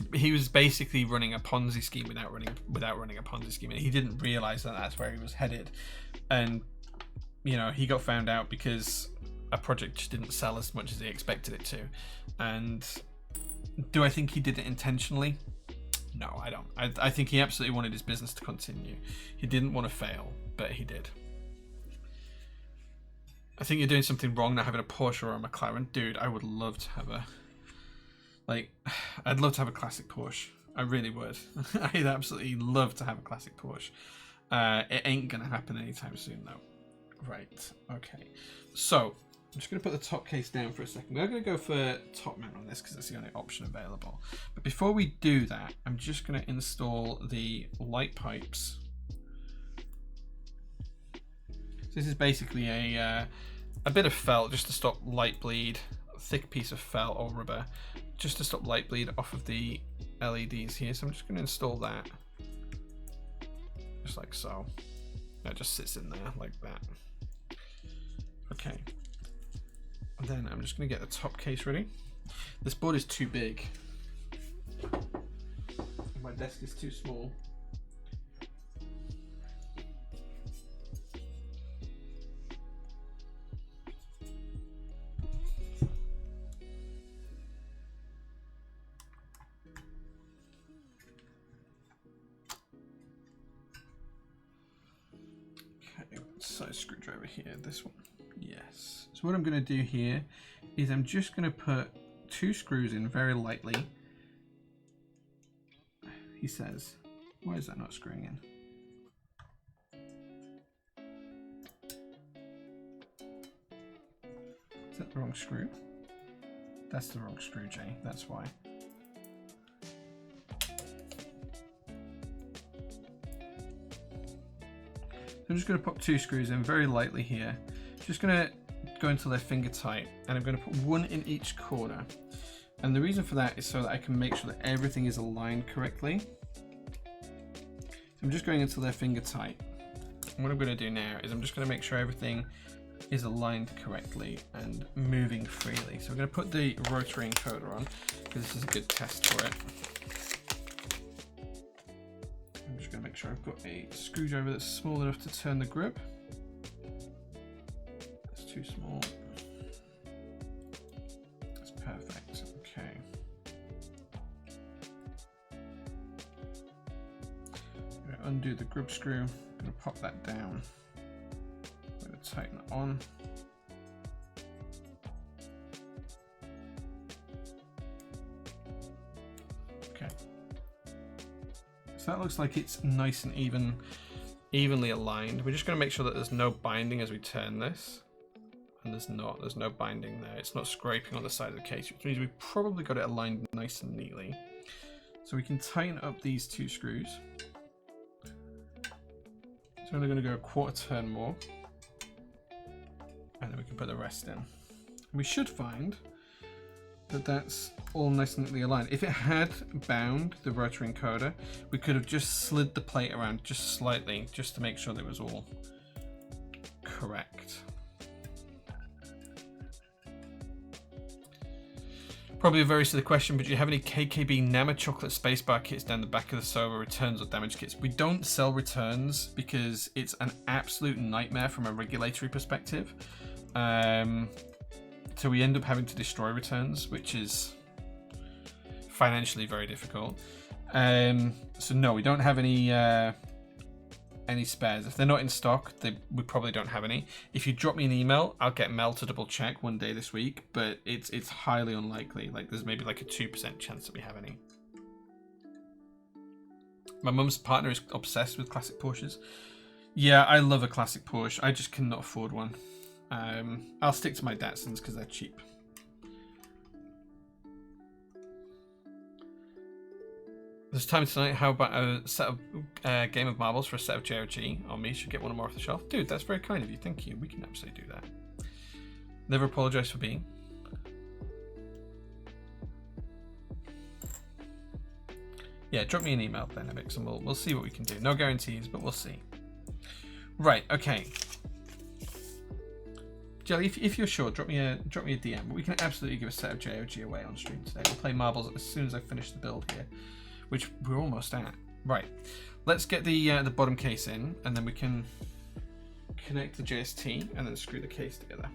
basically running a Ponzi scheme without running a Ponzi scheme, and he didn't realize that that's where he was headed. And you know, he got found out because a project just didn't sell as much as he expected it to. And do I think he did it intentionally? No, I don't. I think he absolutely wanted his business to continue. He didn't want to fail, but he did. I think you're doing something wrong not having a Porsche or a McLaren. Dude, I would love to have I'd love to have a classic Porsche. I really would. I'd absolutely love to have a classic Porsche. It ain't gonna happen anytime soon though. Right, okay. So, I'm just going to put the top case down for a second. We're going to go for top mount on this because it's the only option available. But before we do that, I'm just going to install the light pipes. So this is basically a bit of felt just to stop light bleed, a thick piece of felt or rubber, just to stop light bleed off of the LEDs here. So I'm just going to install that, just like so. That just sits in there like that. Okay. And then I'm just going to get the top case ready. This board is too big. My desk is too small. size screwdriver here, this one. Yes. So what I'm going to do here is I'm just going to put 2 screws in very lightly. He says, why is that not screwing in? Is that the wrong screw? That's the wrong screw, Jay. That's why. I'm just going to pop 2 screws in very lightly here. Just going to go until they're finger tight, and I'm going to put 1 in each corner. And the reason for that is so that I can make sure that everything is aligned correctly. So I'm just going until they're finger tight. And what I'm going to do now is I'm just going to make sure everything is aligned correctly and moving freely. So we're going to put the rotary encoder on because this is a good test for it. I'm just going to make sure I've got a screwdriver that's small enough to turn the grip. That's too small. That's perfect. Okay. I'm going to undo the grip screw. I'm going to pop that down. I'm going to tighten it on. Okay. So that looks like it's nice and evenly aligned. We're just going to make sure that there's no binding as we turn this. And there's no binding there. It's not scraping on the side of the case, which means we've probably got it aligned nice and neatly. So we can tighten up these 2 screws. So I'm only going to go a quarter turn more. And then we can put the rest in. We should find that that's all nice and neatly aligned. If it had bound the rotary encoder, we could have just slid the plate around just slightly, just to make sure that it was all correct. Probably a very silly question, but do you have any KKB Nama chocolate spacebar kits down the back of the server, returns or damage kits? We don't sell returns because it's an absolute nightmare from a regulatory perspective. So we end up having to destroy returns, which is financially very difficult. So no, we don't have any spares. If they're not in stock, we probably don't have any. If you drop me an email, I'll get Mel to double check one day this week, but it's highly unlikely. Like there's maybe like a 2% chance that we have any. My mum's partner is obsessed with classic Porsches. Yeah, I love a classic Porsche. I just cannot afford one. I'll stick to my Datsuns because they're cheap. There's time tonight. How about a set of game of marbles for a set of JRG on me? Should get one more off the shelf. Dude, that's very kind of you. Thank you. We can absolutely do that. Never apologize for being. Yeah, drop me an email, Benevix, and we'll see what we can do. No guarantees, but we'll see. Right. Okay. Jelly, if you're sure, drop me a DM. But we can absolutely give a set of JRG away on stream today. We'll play marbles as soon as I finish the build here, which we're almost at. Right, let's get the bottom case in, and then we can connect the JST and then screw the case together.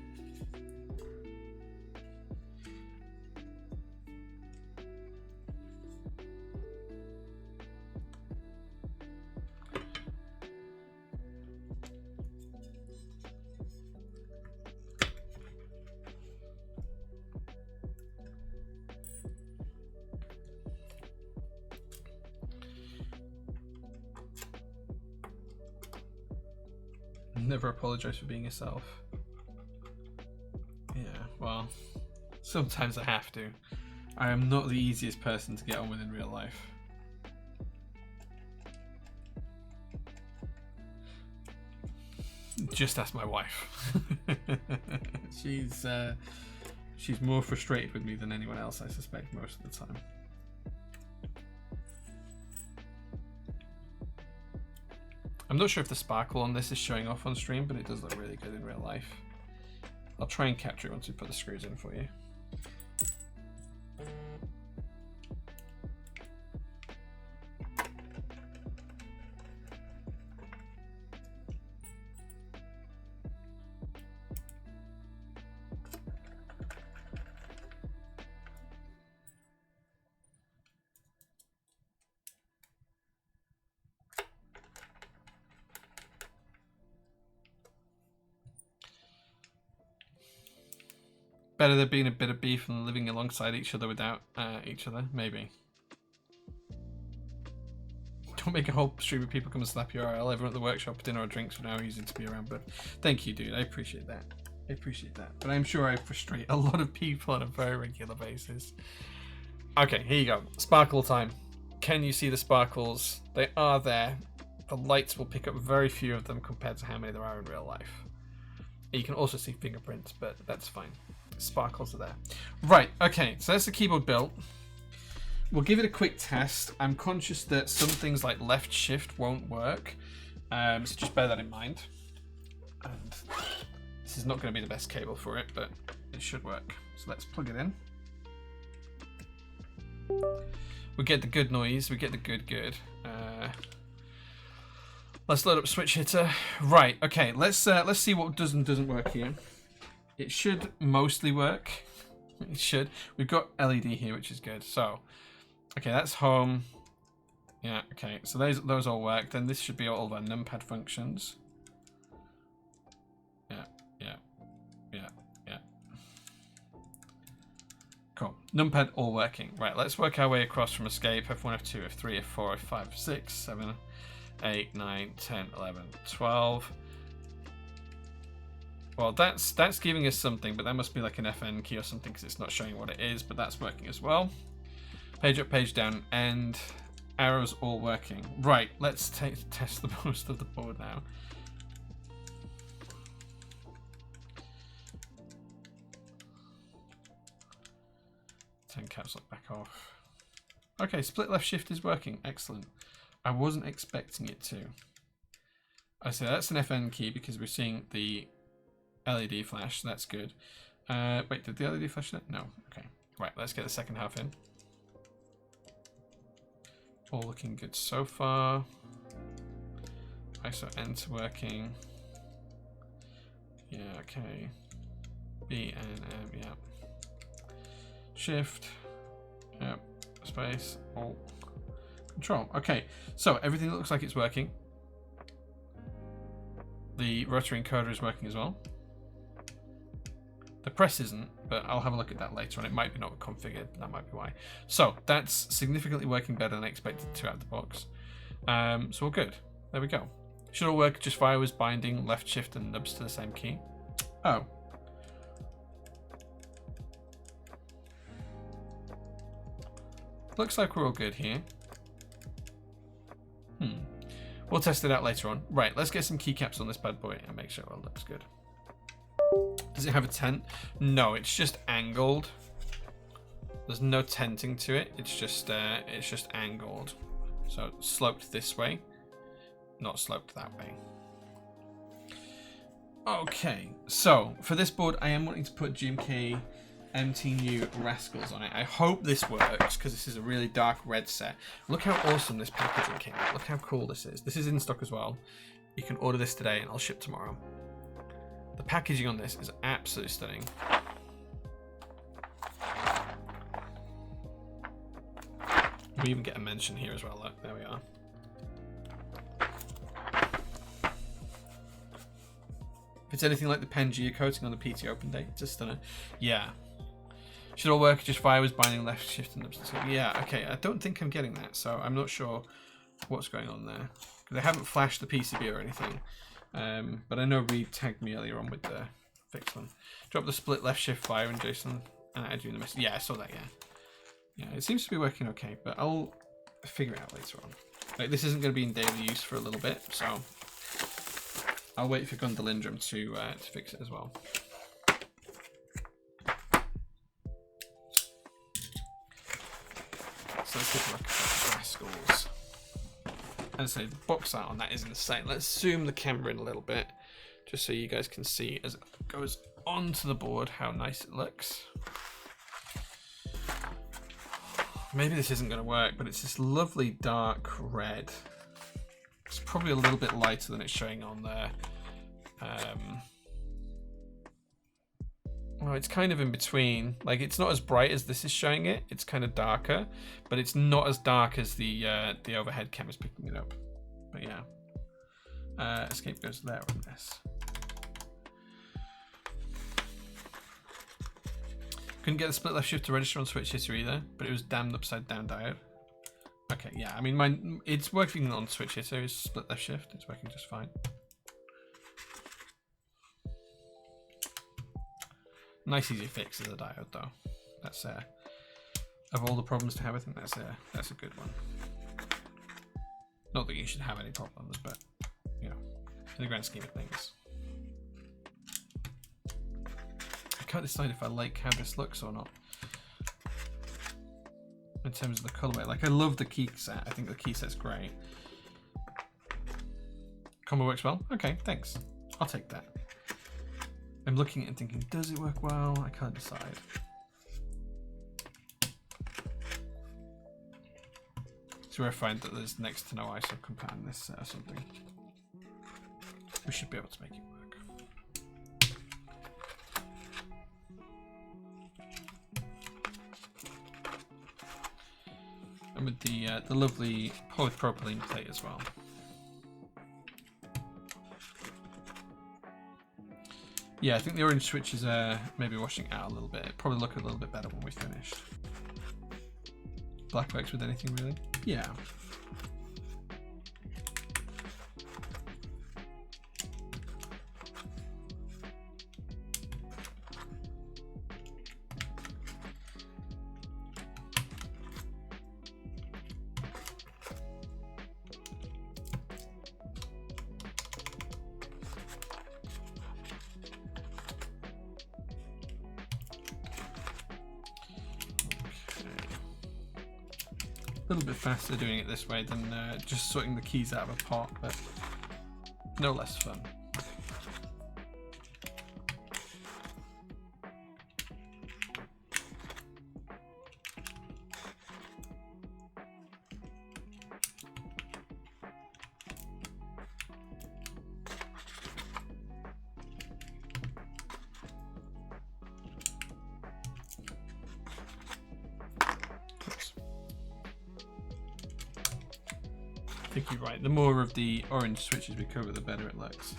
Never apologize for being yourself. Yeah, well, sometimes I have to. I am not the easiest person to get on with in real life. Just ask my wife. She's more frustrated with me than anyone else, I suspect, most of the time. I'm not sure if the sparkle on this is showing off on stream, but it does look really good in real life. I'll try and capture it once we put the screws in for you. better there being a bit of beef and living alongside each other without each other? Maybe. Don't make a whole stream of people come and slap your RL. Everyone at the workshop, dinner or drinks for now easy to be around. But thank you, dude. I appreciate that. I appreciate that. But I'm sure I frustrate a lot of people on a very regular basis. Okay, here you go. Sparkle time. Can you see the sparkles? They are there. The lights will pick up very few of them compared to how many there are in real life. You can also see fingerprints, but that's fine. Sparkles are there. Right, okay, so that's the keyboard built. We'll give it a quick test. I'm conscious that some things like left shift won't work, so just bear that in mind. And this is not going to be the best cable for it, but it should work. So let's plug it in. We get the good noise. We get the good. Let's load up switch hitter. Right. Okay. Let's see what does and doesn't work here. It should mostly work. It should. We've got LED here, which is good. So, okay, that's home. Yeah. Okay. So those all work. Then this should be all of our numpad functions. Yeah. Cool. Numpad all working. Right, let's work our way across from escape. F1, F2, F3, F4, F5, F6, 7, 8, 9, 10, 11, 12. Well, that's giving us something, but that must be like an FN key or something because it's not showing what it is, but that's working as well. Page up, page down, and arrows all working. Right, let's test the most of the board now. Turn caps lock back off. Okay, split left shift is working. Excellent. I wasn't expecting it to. I say that's an FN key because we're seeing the LED flash. So that's good. Wait, did the LED flash that? No. Okay. Right, let's get the second half in. All looking good so far. ISO enter working. Yeah, okay. B and M, yeah. Shift, yep, space, Alt, Control. Okay, so everything looks like it's working. The rotary encoder is working as well. The press isn't, but I'll have a look at that later on. It might be not configured, that might be why. So that's significantly working better than I expected to out of the box. So we're good. There we go. Should all work just fine with binding left shift and nubs to the same key. Oh. Looks like we're all good here. We'll test it out later on. Right, let's get some keycaps on this bad boy and make sure it all looks good. Does it have a tent? No, it's just angled. There's no tenting to it. It's just angled. So sloped this way, not sloped that way. Okay, so for this board, I am wanting to put GMK MTNU Rascals on it. I hope this works because this is a really dark red set. Look how awesome this packaging came out. Look how cool this is. This is in stock as well. You can order this today and I'll ship tomorrow. The packaging on this is absolutely stunning. We even get a mention here as well. Look, there we are. If it's anything like the pen geocoating on the PT Open Day, it's a stunner. Yeah. Should all work just fine with binding left shift and ups. Yeah, okay. I don't think I'm getting that, so I'm not sure what's going on there. Because I haven't flashed the PCB or anything. But I know Reed tagged me earlier on with the fix one. Drop the split left shift fire and Jason and I do the message. Yeah, I saw that, yeah. Yeah, it seems to be working okay, but I'll figure it out later on. Like, this isn't going to be in daily use for a little bit, so I'll wait for Gundalindrum to fix it as well. So let's take a look at the Rascals. And so the box art on that is insane. Let's zoom the camera in a little bit, just so you guys can see as it goes onto the board how nice it looks. Maybe this isn't going to work, but it's this lovely dark red. It's probably a little bit lighter than it's showing on there. Well, it's kind of in between. Like, it's not as bright as this is showing it. It's kind of darker, but it's not as dark as the overhead camera's picking it up. But yeah, escape goes there on this. Couldn't get the split left shift to register on switch history either, but it was damned upside down diode. Okay, yeah, I mean, it's working on switch history, it's split left shift, it's working just fine. Nice easy fix as a diode though. That's of all the problems to have, I think that's a good one. Not that you should have any problems, but you know, in the grand scheme of things. I can't decide if I like how this looks or not. In terms of the colorway, like I love the key set. I think the key set's great. Combo works well. Okay, thanks. I'll take that. I'm looking at it and thinking, does it work well? I can't decide. It's where I find that there's next to no ISO compound in this set or something. We should be able to make it work. And with the lovely polypropylene plate as well. Yeah, I think the orange switches are maybe washing out a little bit. It'll probably look a little bit better when we finished. Black works with anything really? Yeah. A little bit faster doing it this way than just sorting the keys out of a pot, but no less fun. I think you're right. The more of the orange switches we cover, the better it looks.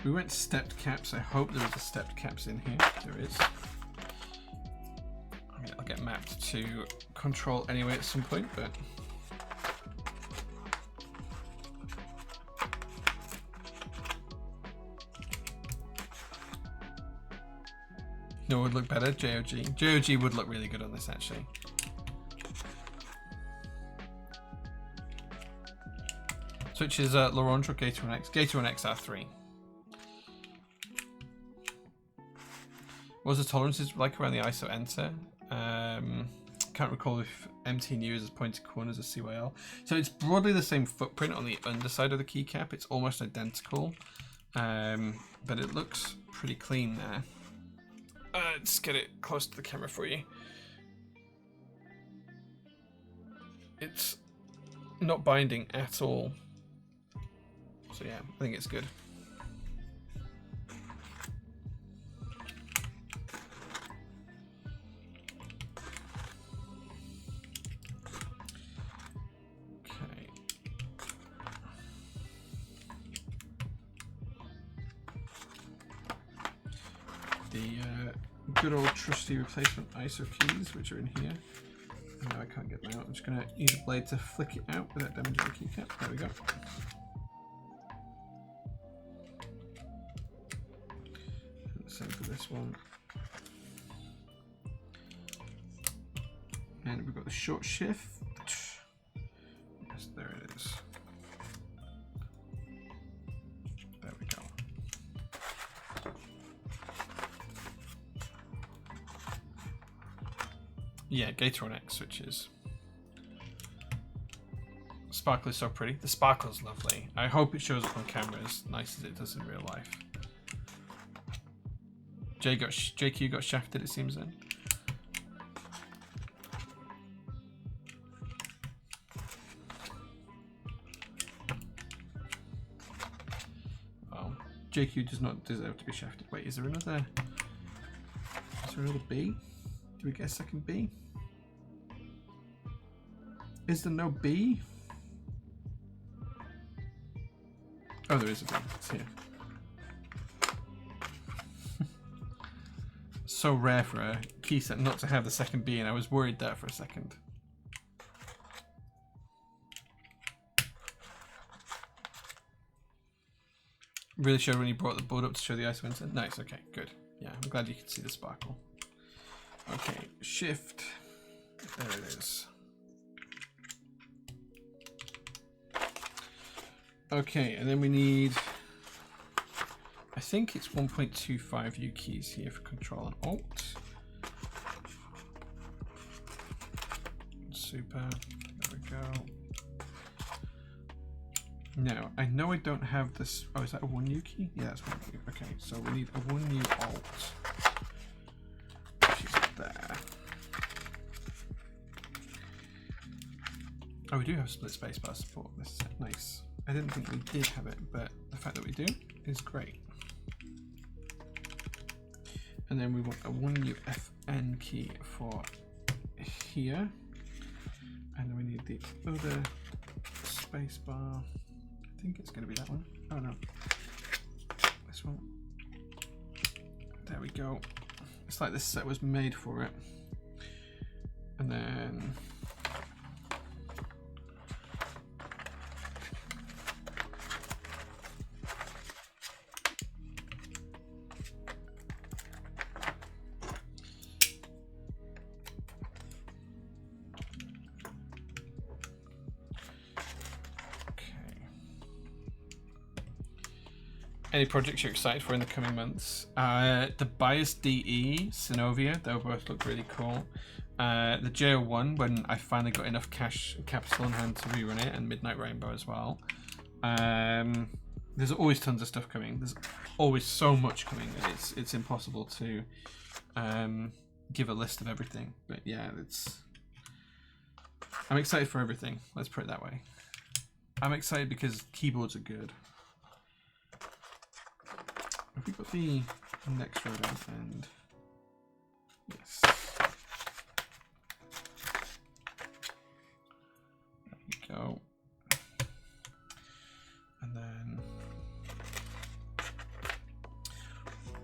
We went stepped caps. I hope there is a stepped caps in here. There is. I mean, I'll get mapped to control anyway at some point, but no, would look better. JOG. JOG would look really good on this actually. Switches L'Orange or Gator 1X. Gator 1X R3. What was the tolerances like around the ISO enter? Can't recall if MT uses pointed corners as CYL. So it's broadly the same footprint on the underside of the keycap. It's almost identical, but it looks pretty clean there. Let's get it close to the camera for you. It's not binding at all. So yeah, I think it's good. Okay. The good old trusty replacement ISO keys, which are in here. No, I can't get them out. I'm just going to use a blade to flick it out without damaging the keycap. There we go. And the same for this one. And we've got the short shift. Yes, there it is. There we go. Yeah, Gator 1X switches. Sparkle is so pretty. The sparkle is lovely. I hope it shows up on camera as nice as it does in real life. JQ got shafted, it seems then. Well, JQ does not deserve to be shafted. Wait, is there another B? Do we get a second B? Is there no B? Oh, there is a B. It's here. So rare for a key set not to have the second B, and I was worried there for a second. Really showed when you brought the board up to show the ice winter. Nice, okay, good. Yeah, I'm glad you could see the sparkle. Okay, shift. There it is. Okay, and then we need, I think it's 1.25 U keys here for Control and Alt. Super, there we go. Now, I know I don't have this, oh, is that a 1U key? Yeah, that's 1U. Okay, so we need a 1U Alt, which is there. Oh, we do have split spacebar support. This is nice. I didn't think we did have it, but the fact that we do is great. And then we want a 1U FN key for here. And then we need the other spacebar. I think it's going to be that one. Oh no. This one. There we go. It's like this set was made for it. And then any projects you're excited for in the coming months? The Bias DE, Synovia, they both look really cool. The JO1, when I finally got enough cash capital in hand to rerun it, and Midnight Rainbow as well. There's always tons of stuff coming. There's always so much coming that it's impossible to give a list of everything. But yeah, I'm excited for everything. Let's put it that way. I'm excited because keyboards are good. Have we got the next road and yes. There we go. And then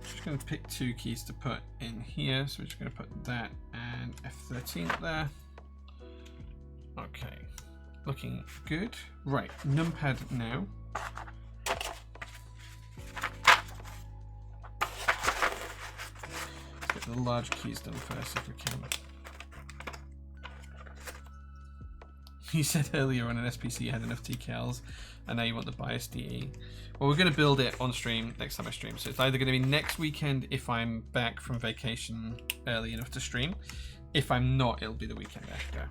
just going to pick 2 keys to put in here. So we're just going to put that and F13 there. Okay, looking good. Right, numpad now. The large keys done first if we can. You said earlier on an SPC you had enough TKLs and now you want the Bias DE. Well, we're going to build it on stream next time I stream. So it's either going to be next weekend if I'm back from vacation early enough to stream. If I'm not, it'll be the weekend after.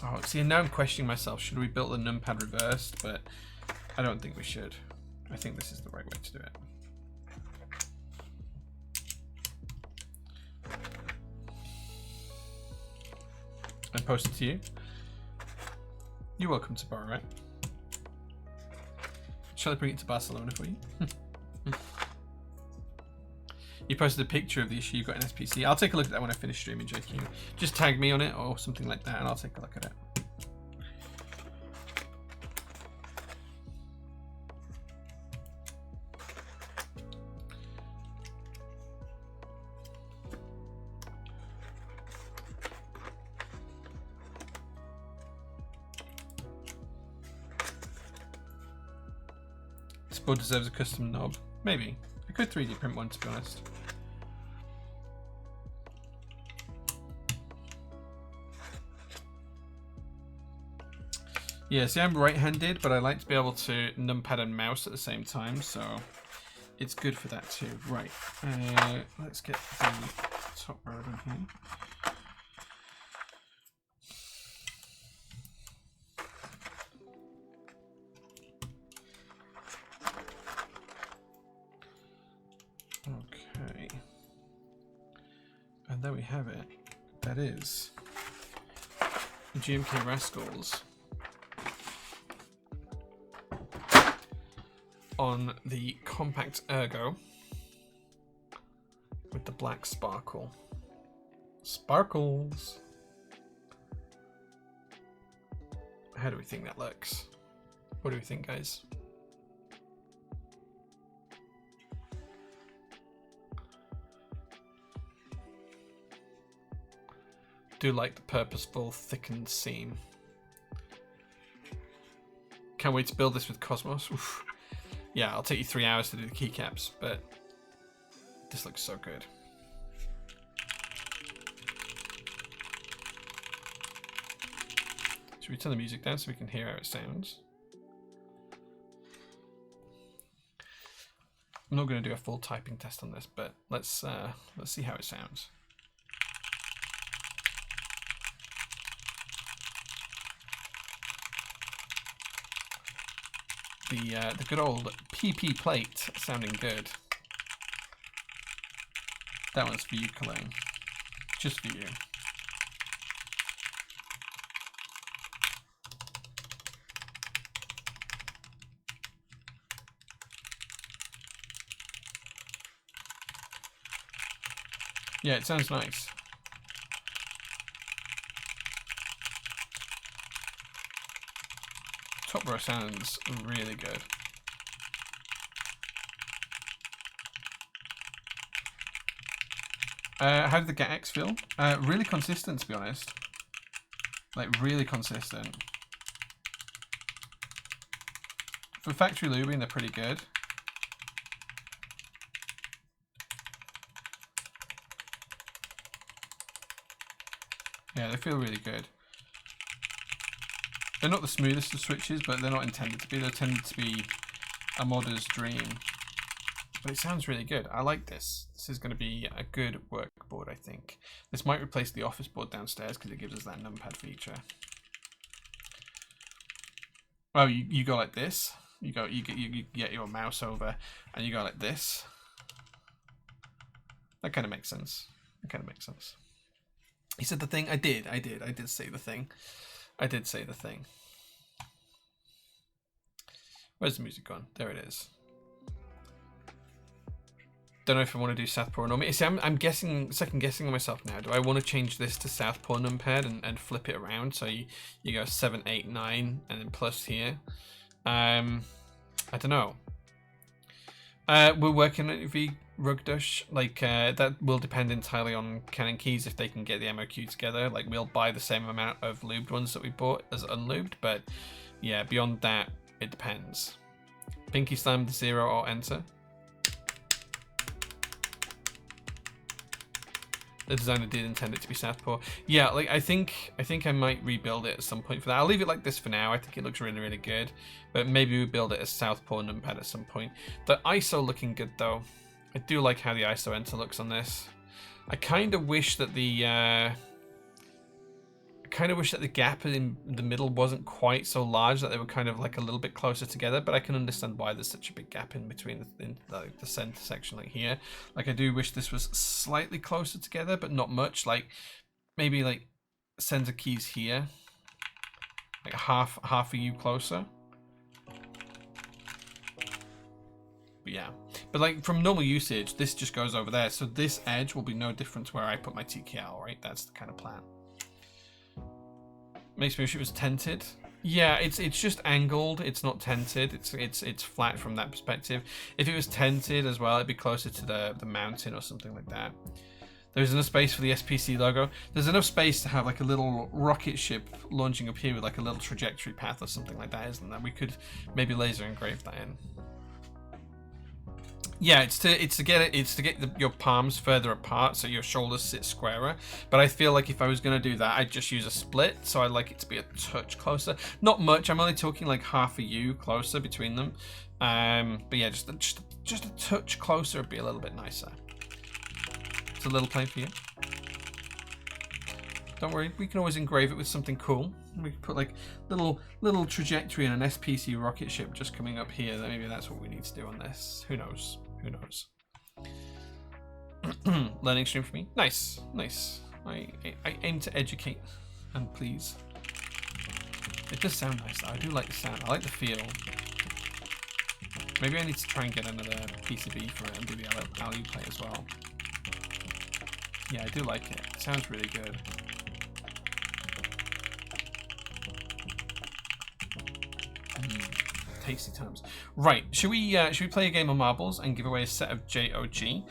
Oh, see, and now I'm questioning myself. Should we build the numpad reversed? But I don't think we should. I think this is the right way to do it. And post it to you. You're welcome to borrow it. Shall I bring it to Barcelona for you? You posted a picture of the issue you got in SPC. I'll take a look at that when I finish streaming, JQ. Just tag me on it or something like that and I'll take a look at it. This board deserves a custom knob. Maybe. I could 3D print one, to be honest. Yeah, see, I'm right-handed, but I like to be able to numpad and mouse at the same time, so it's good for that too. Right. Let's get the top road on here. Okay. And there we have it. That is GMK Rascals on the compact Ergo with the black sparkle. Sparkles. How do we think that looks? What do we think, guys? Do like the purposeful thickened seam. Can't wait to build this with Cosmos. Oof. Yeah, I'll take you 3 hours to do the keycaps, but this looks so good. Should we turn the music down so we can hear how it sounds? I'm not going to do a full typing test on this, but let's see how it sounds. The good old PP plate sounding good. That one's for you, Cologne. Just for you. Yeah, it sounds nice. Top row sounds really good. How did the GAX feel? Really consistent, to be honest. Like, really consistent. For factory lubing, they're pretty good. Yeah, they feel really good. They're not the smoothest of switches, but they're not intended to be. They're intended to be a modder's dream. But it sounds really good. I like this. This is going to be a good work board, I think. This might replace the office board downstairs because it gives us that numpad feature. Oh, you go like this. You get your mouse over, and you go like this. That kind of makes sense. That kind of makes sense. He said the thing. I did say the thing. I did say the thing. Where's the music gone? There it is. Don't know if I want to do Southpaw or normal. See, I'm guessing, second guessing on myself now. Do I want to change this to Southpaw numpad and flip it around so you go 7, 8, 9 and then plus here? I don't know. We're working on it, Rugdush. Like that will depend entirely on Ken and Keys if they can get the MOQ together. Like we'll buy the same amount of lubed ones that we bought as unlubed, but yeah, beyond that it depends. Pinky slam the 0 or enter. The designer did intend it to be Southpaw. Yeah, like I think I might rebuild it at some point for that. I'll leave it like this for now. I think it looks really, really good. But maybe we build it as Southpaw numpad at some point. The ISO looking good though. I do like how the ISO enter looks on this. I kind of wish that the gap in the middle wasn't quite so large, that they were kind of like a little bit closer together, but I can understand why there's such a big gap in between the center section like here. Like I do wish this was slightly closer together, but not much. Like maybe like center keys here, like half a U closer. But yeah, but like from normal usage, this just goes over there. So this edge will be no different to where I put my TKL, right? That's the kind of plan. Makes me wish it was tented. Yeah, it's just angled. It's not tented. It's flat from that perspective. If it was tented as well, it'd be closer to the mountain or something like that. There's enough space for the SPC logo. There's enough space to have like a little rocket ship launching up here with like a little trajectory path or something like that, isn't there? We could maybe laser engrave that in. Yeah, it's to get your palms further apart so your shoulders sit squarer. But I feel like if I was gonna do that, I'd just use a split. So I'd like it to be a touch closer. Not much. I'm only talking like half a U closer between them. But yeah, just a touch closer would be a little bit nicer. It's a little plain for you. Don't worry, we can always engrave it with something cool. We can put like little trajectory and an SPC rocket ship just coming up here. Maybe that's what we need to do on this. Who knows? Who knows? Learning stream for me. Nice, nice. I aim to educate and please. It does sound nice though. I do like the sound. I like the feel. Maybe I need to try and get another PCB for it and do the LU play as well. Yeah, I do like it. It sounds really good. Tasty times. Right, should we play a game of marbles and give away a set of JOG?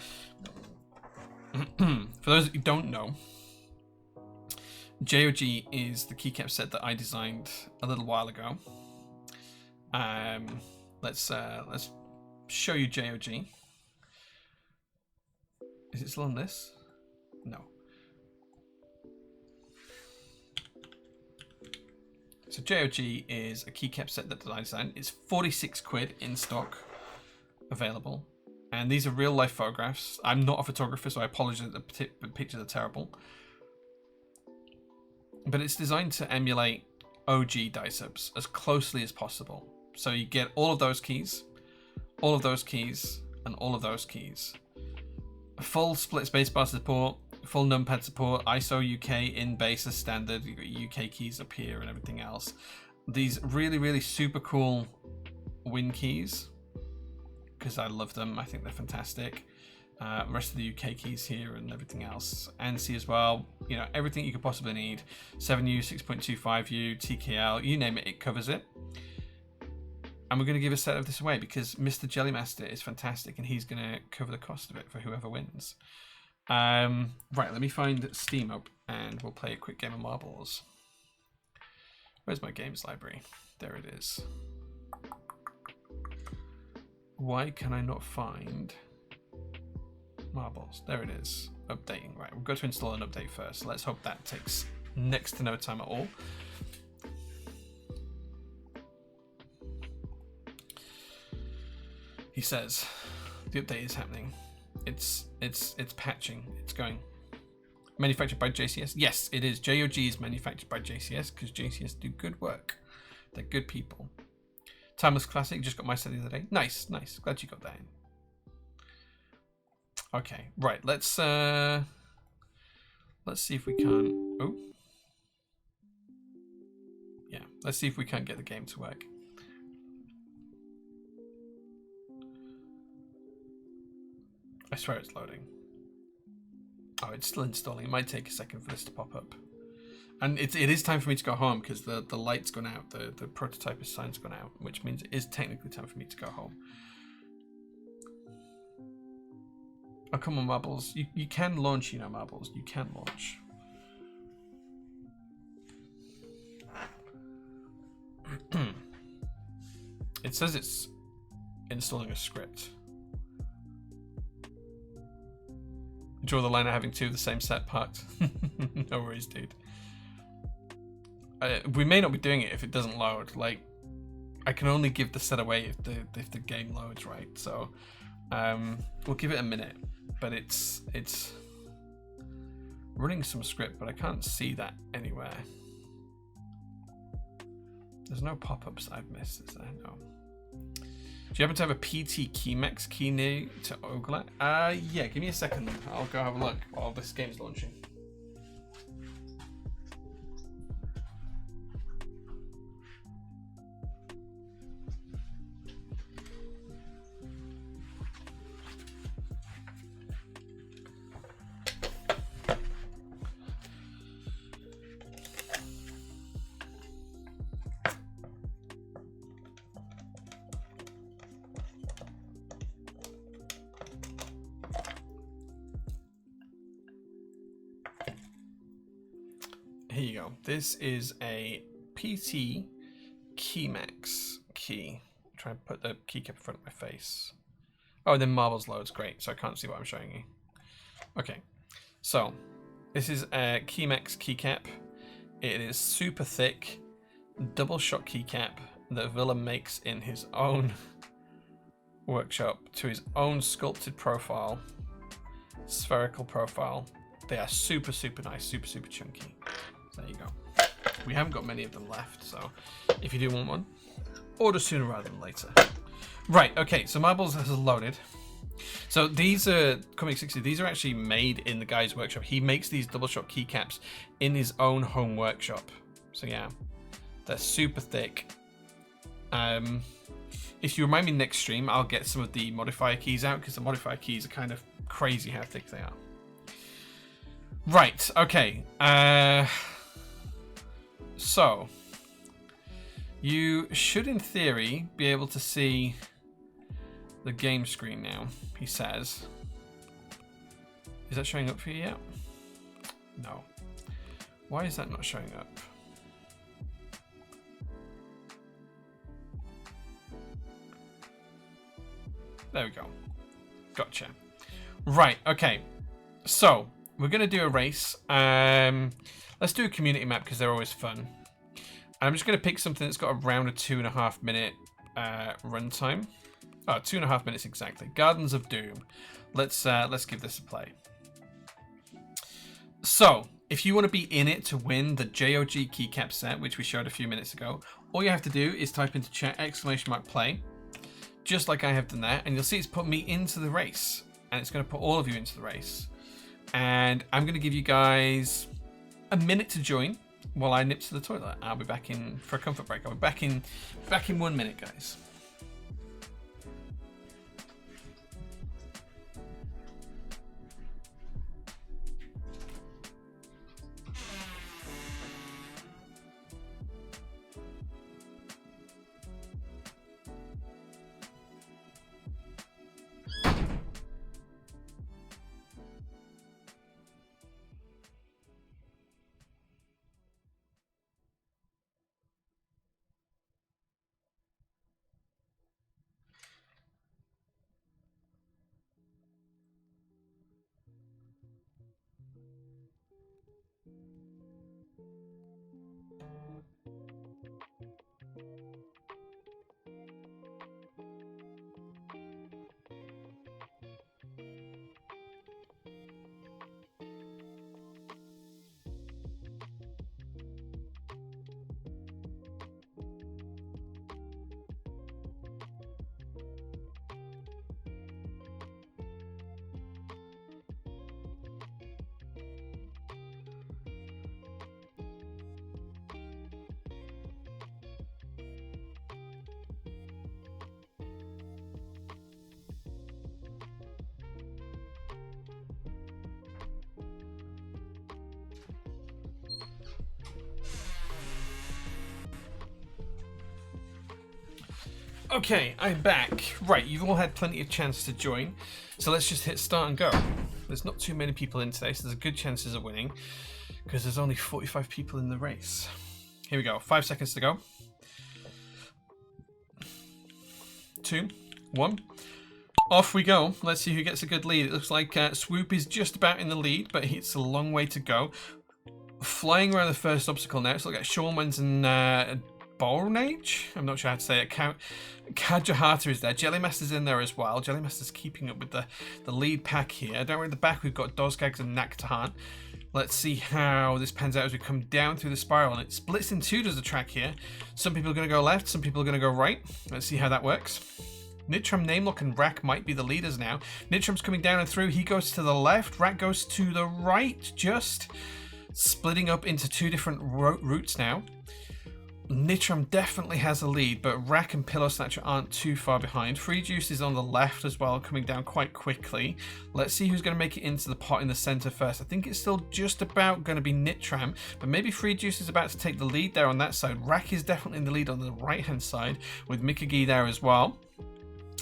For those who don't know, JOG is the keycap set that I designed a little while ago. Let's show you JOG. Is it still on this? No. So JOG is a keycap set that I designed. It's 46 quid in stock, available. And these are real life photographs. I'm not a photographer, so I apologize that the pictures are terrible. But it's designed to emulate OG die subs as closely as possible. So you get all of those keys, and all of those keys. Full split spacebar support, full numpad support, ISO UK in base as standard. You've got UK keys up here and everything else. These really, really super cool Win keys, because I love them. I think they're fantastic. Rest of the UK keys here and everything else. ANSI as well. You know, everything you could possibly need. 7U, 6.25U, TKL, you name it, it covers it. And we're going to give a set of this away because Mr. Jellymaster is fantastic and he's going to cover the cost of it for whoever wins. Right, let me find Steam up and we'll play a quick game of marbles. Where's my games library? There it is. Why can I not find marbles? There it is. Updating. Right, we've got to install an update first. Let's hope that takes next to no time at all. He says the update is happening. It's patching. It's going. Manufactured by JCS. Yes, it is. JOG is manufactured by JCS because JCS do good work. They're good people. Timeless Classic. Just got my set the other day. Nice, nice. Glad you got that in. Okay, right. Let's see if we can. Oh, yeah. Let's see if we can't get the game to work. I swear it's loading. Oh, it's still installing. It might take a second for this to pop up. And it is time for me to go home because the light's gone out. The prototype sign's gone out, which means it is technically time for me to go home. Oh, come on, Marbles. You can launch, you know, Marbles. You can launch. It says it's installing a script. Draw the line of having two of the same set parked. No worries, dude. We may not be doing it if it doesn't load. Like, I can only give the set away if the game loads, right? So, we'll give it a minute. But it's running some script, but I can't see that anywhere. There's no pop-ups I've missed, is there? No. Do you happen to have a PT Keymax key near to Ogla? Yeah, give me a second. I'll go have a look while this game's launching. Here you go. This is a PT Keymax key. Try and put the keycap in front of my face. Oh, then Marbles loads. Great. So I can't see what I'm showing you. Okay. So this is a Keymax keycap. It is super thick, double shot keycap that Willem makes in his own workshop to his own sculpted profile, spherical profile. They are super, super nice, super, super chunky. So there you go. We haven't got many of them left, so if you do want one, order sooner rather than later. Right, okay, so Marbles has loaded. So these are, Comic 60, these are actually made in the guy's workshop. He makes these double shot keycaps in his own home workshop. So yeah, they're super thick. If you remind me next stream, I'll get some of the modifier keys out because the modifier keys are kind of crazy how thick they are. Right, okay. So You should, in theory, be able to see the game screen now, he says. Is that showing up for you yet? No. Why is that not showing up? There we go. Gotcha. Right, okay. So, we're going to do a race. Let's do a community map because they're always fun. I'm just going to pick something that's got around a 2.5 minute runtime. Oh, 2.5 minutes exactly. Gardens of Doom. Let's give this a play. So, if you want to be in it to win the JOG keycap set, which we showed a few minutes ago, all you have to do is type into chat !play, just like I have done there, and you'll see it's put me into the race, and it's going to put all of you into the race. And I'm going to give you guys a minute to join while I nip to the toilet. I'll be back in for a comfort break. I'll be back in 1 minute, guys. Okay, I'm back. Right, you've all had plenty of chance to join, so let's just hit start and go. There's not too many people in today, so there's good chances of winning, because there's only 45 people in the race. Here we go, 5 seconds to go. 2, 1. Off we go. Let's see who gets a good lead. It looks like Swoop is just about in the lead, but it's a long way to go. Flying around the first obstacle now. It's like Shawmans and Bornage? I'm not sure how to say it. Kajahata is there. Jellymaster's in there as well. Jellymaster's keeping up with the lead pack here. Down at the back we've got Dozgags and Naktahan. Let's see how this pans out as we come down through the spiral. And it splits in two, does the track here. Some people are going to go left, some people are going to go right. Let's see how that works. Nitram, Namelock, and Rack might be the leaders now. Nitram's coming down and through. He goes to the left. Rack goes to the right, just splitting up into two different routes now. Nitram definitely has a lead, but Rack and Pillow Snatcher aren't too far behind. Free Juice is on the left as well, coming down quite quickly. Let's see who's going to make it into the pot in the center first. I think it's still just about going to be Nitram, but maybe Free Juice is about to take the lead there on that side. Rack is definitely in the lead on the right-hand side, with Mikagi there as well.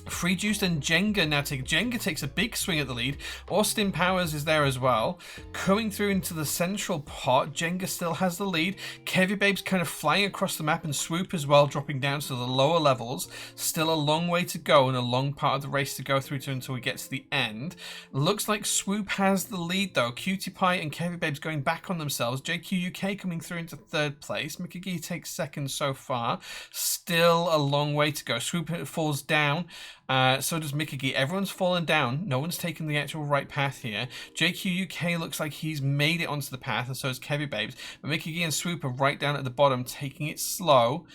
Free Juice and Jenga now take. Jenga takes a big swing at the lead. Austin Powers is there as well. Coming through into the central pot, Jenga still has the lead. Kevy Babe's kind of flying across the map and Swoop as well, dropping down to the lower levels. Still a long way to go and a long part of the race to go through to until we get to the end. Looks like Swoop has the lead though. Cutie Pie and Kevy Babe's going back on themselves. JQ UK coming through into third place. Mikagi takes second so far. Still a long way to go. Swoop falls down. So does Mikagi. Everyone's fallen down. No one's taken the actual right path here. JQ UK looks like he's made it onto the path, and so is Kevy Babes. But Mikagi and Swoop are right down at the bottom, taking it slow.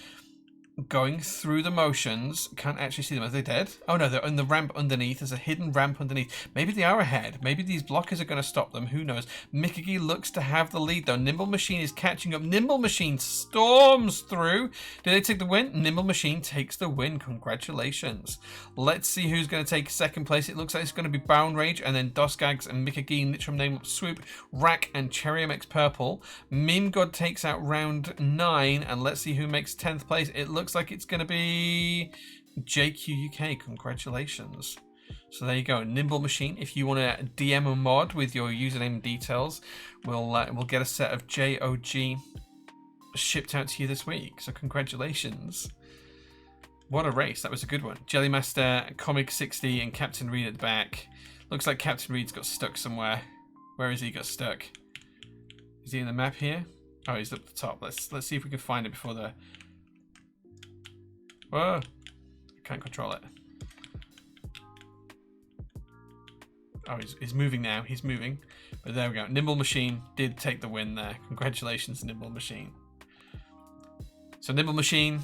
going through the motions. Can't actually see them. Are they dead? Oh no, they're on the ramp underneath. There's a hidden ramp underneath. Maybe they are ahead. Maybe these blockers are going to stop them. Who knows? Mikagi looks to have the lead though. Nimble Machine is catching up. Nimble Machine storms through. Did they take the win? Nimble Machine takes the win. Congratulations. Let's see who's going to take second place. It looks like it's going to be Bound Rage and then Dosgags and Mikagi, Nitram Name Up Swoop, Rack and Cherry MX Purple. Meme God takes out round 9 and let's see who makes 10th place. It looks like it's going to be JQ UK. Congratulations. So there you go. Nimble Machine. If you want to DM a mod with your username details, we'll get a set of JOG shipped out to you this week. So congratulations. What a race. That was a good one. Jellymaster, Comic 60 and Captain Reed at the back. Looks like Captain Reed's got stuck somewhere. Where is he got stuck? Is he in the map here? Oh, he's up at the top. Let's see if we can find it before the... Whoa! I can't control it. Oh, he's moving now. He's moving. But there we go. Nimble Machine did take the win there. Congratulations, Nimble Machine. So Nimble Machine,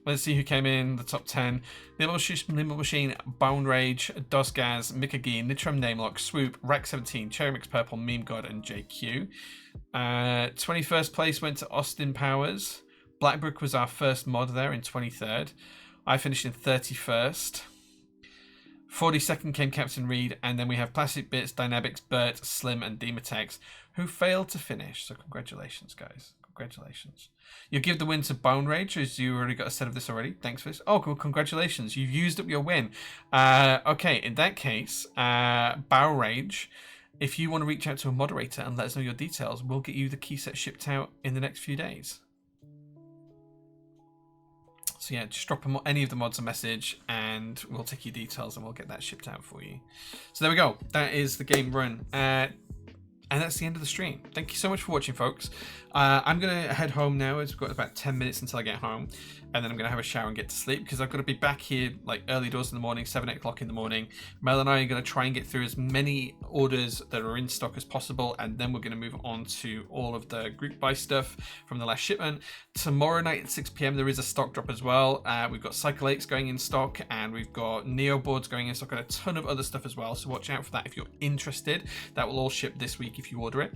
let's see who came in the top 10. Nimble Machine, Bound Rage, Dosgaz, Mikagi, Nitram Namelock, Swoop, Rack 17, Cherry Mix Purple, Meme God, and JQ. 21st place went to Austin Powers. Blackbrook was our first mod there in 23rd. I finished in 31st. 42nd came Captain Reed, and then we have Plastic Bits, Dynamics, Bert, Slim, and Demotex, who failed to finish. So congratulations, guys. Congratulations. You give the win to Bone Rage, as you already got a set of this already. Thanks for this. Oh, cool. Congratulations. You've used up your win. Okay, in that case, Bow Rage, if you want to reach out to a moderator and let us know your details, we'll get you the key set shipped out in the next few days. So yeah, just drop any of the mods a message and we'll take your details and we'll get that shipped out for you. So there we go. That is the game run. And that's the end of the stream. Thank you so much for watching, folks. I'm going to head home now. It's got about 10 minutes until I get home. And then I'm going to have a shower and get to sleep because I've got to be back here like early doors in the morning, 7, 8 o'clock in the morning. Mel and I are going to try and get through as many orders that are in stock as possible. And then we're going to move on to all of the group buy stuff from the last shipment. Tomorrow night at 6 p.m. there is a stock drop as well. We've got Cycle 8s going in stock and we've got Neo boards going in stock and a ton of other stuff as well. So watch out for that if you're interested. That will all ship this week if you order it.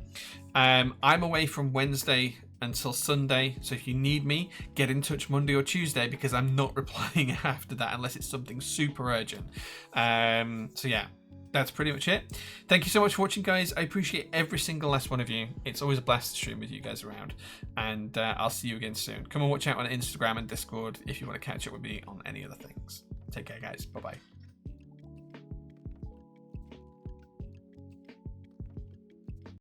I'm away from Wednesday until Sunday, so if you need me, get in touch Monday or Tuesday because I'm not replying after that unless it's something super urgent. So yeah, that's pretty much it. Thank you so much for watching, guys. I appreciate every single last one of you. It's always a blast to stream with you guys around, and I'll see you again soon. Come and watch out on Instagram and Discord if you want to catch up with me on any other things. Take care, guys. Bye bye.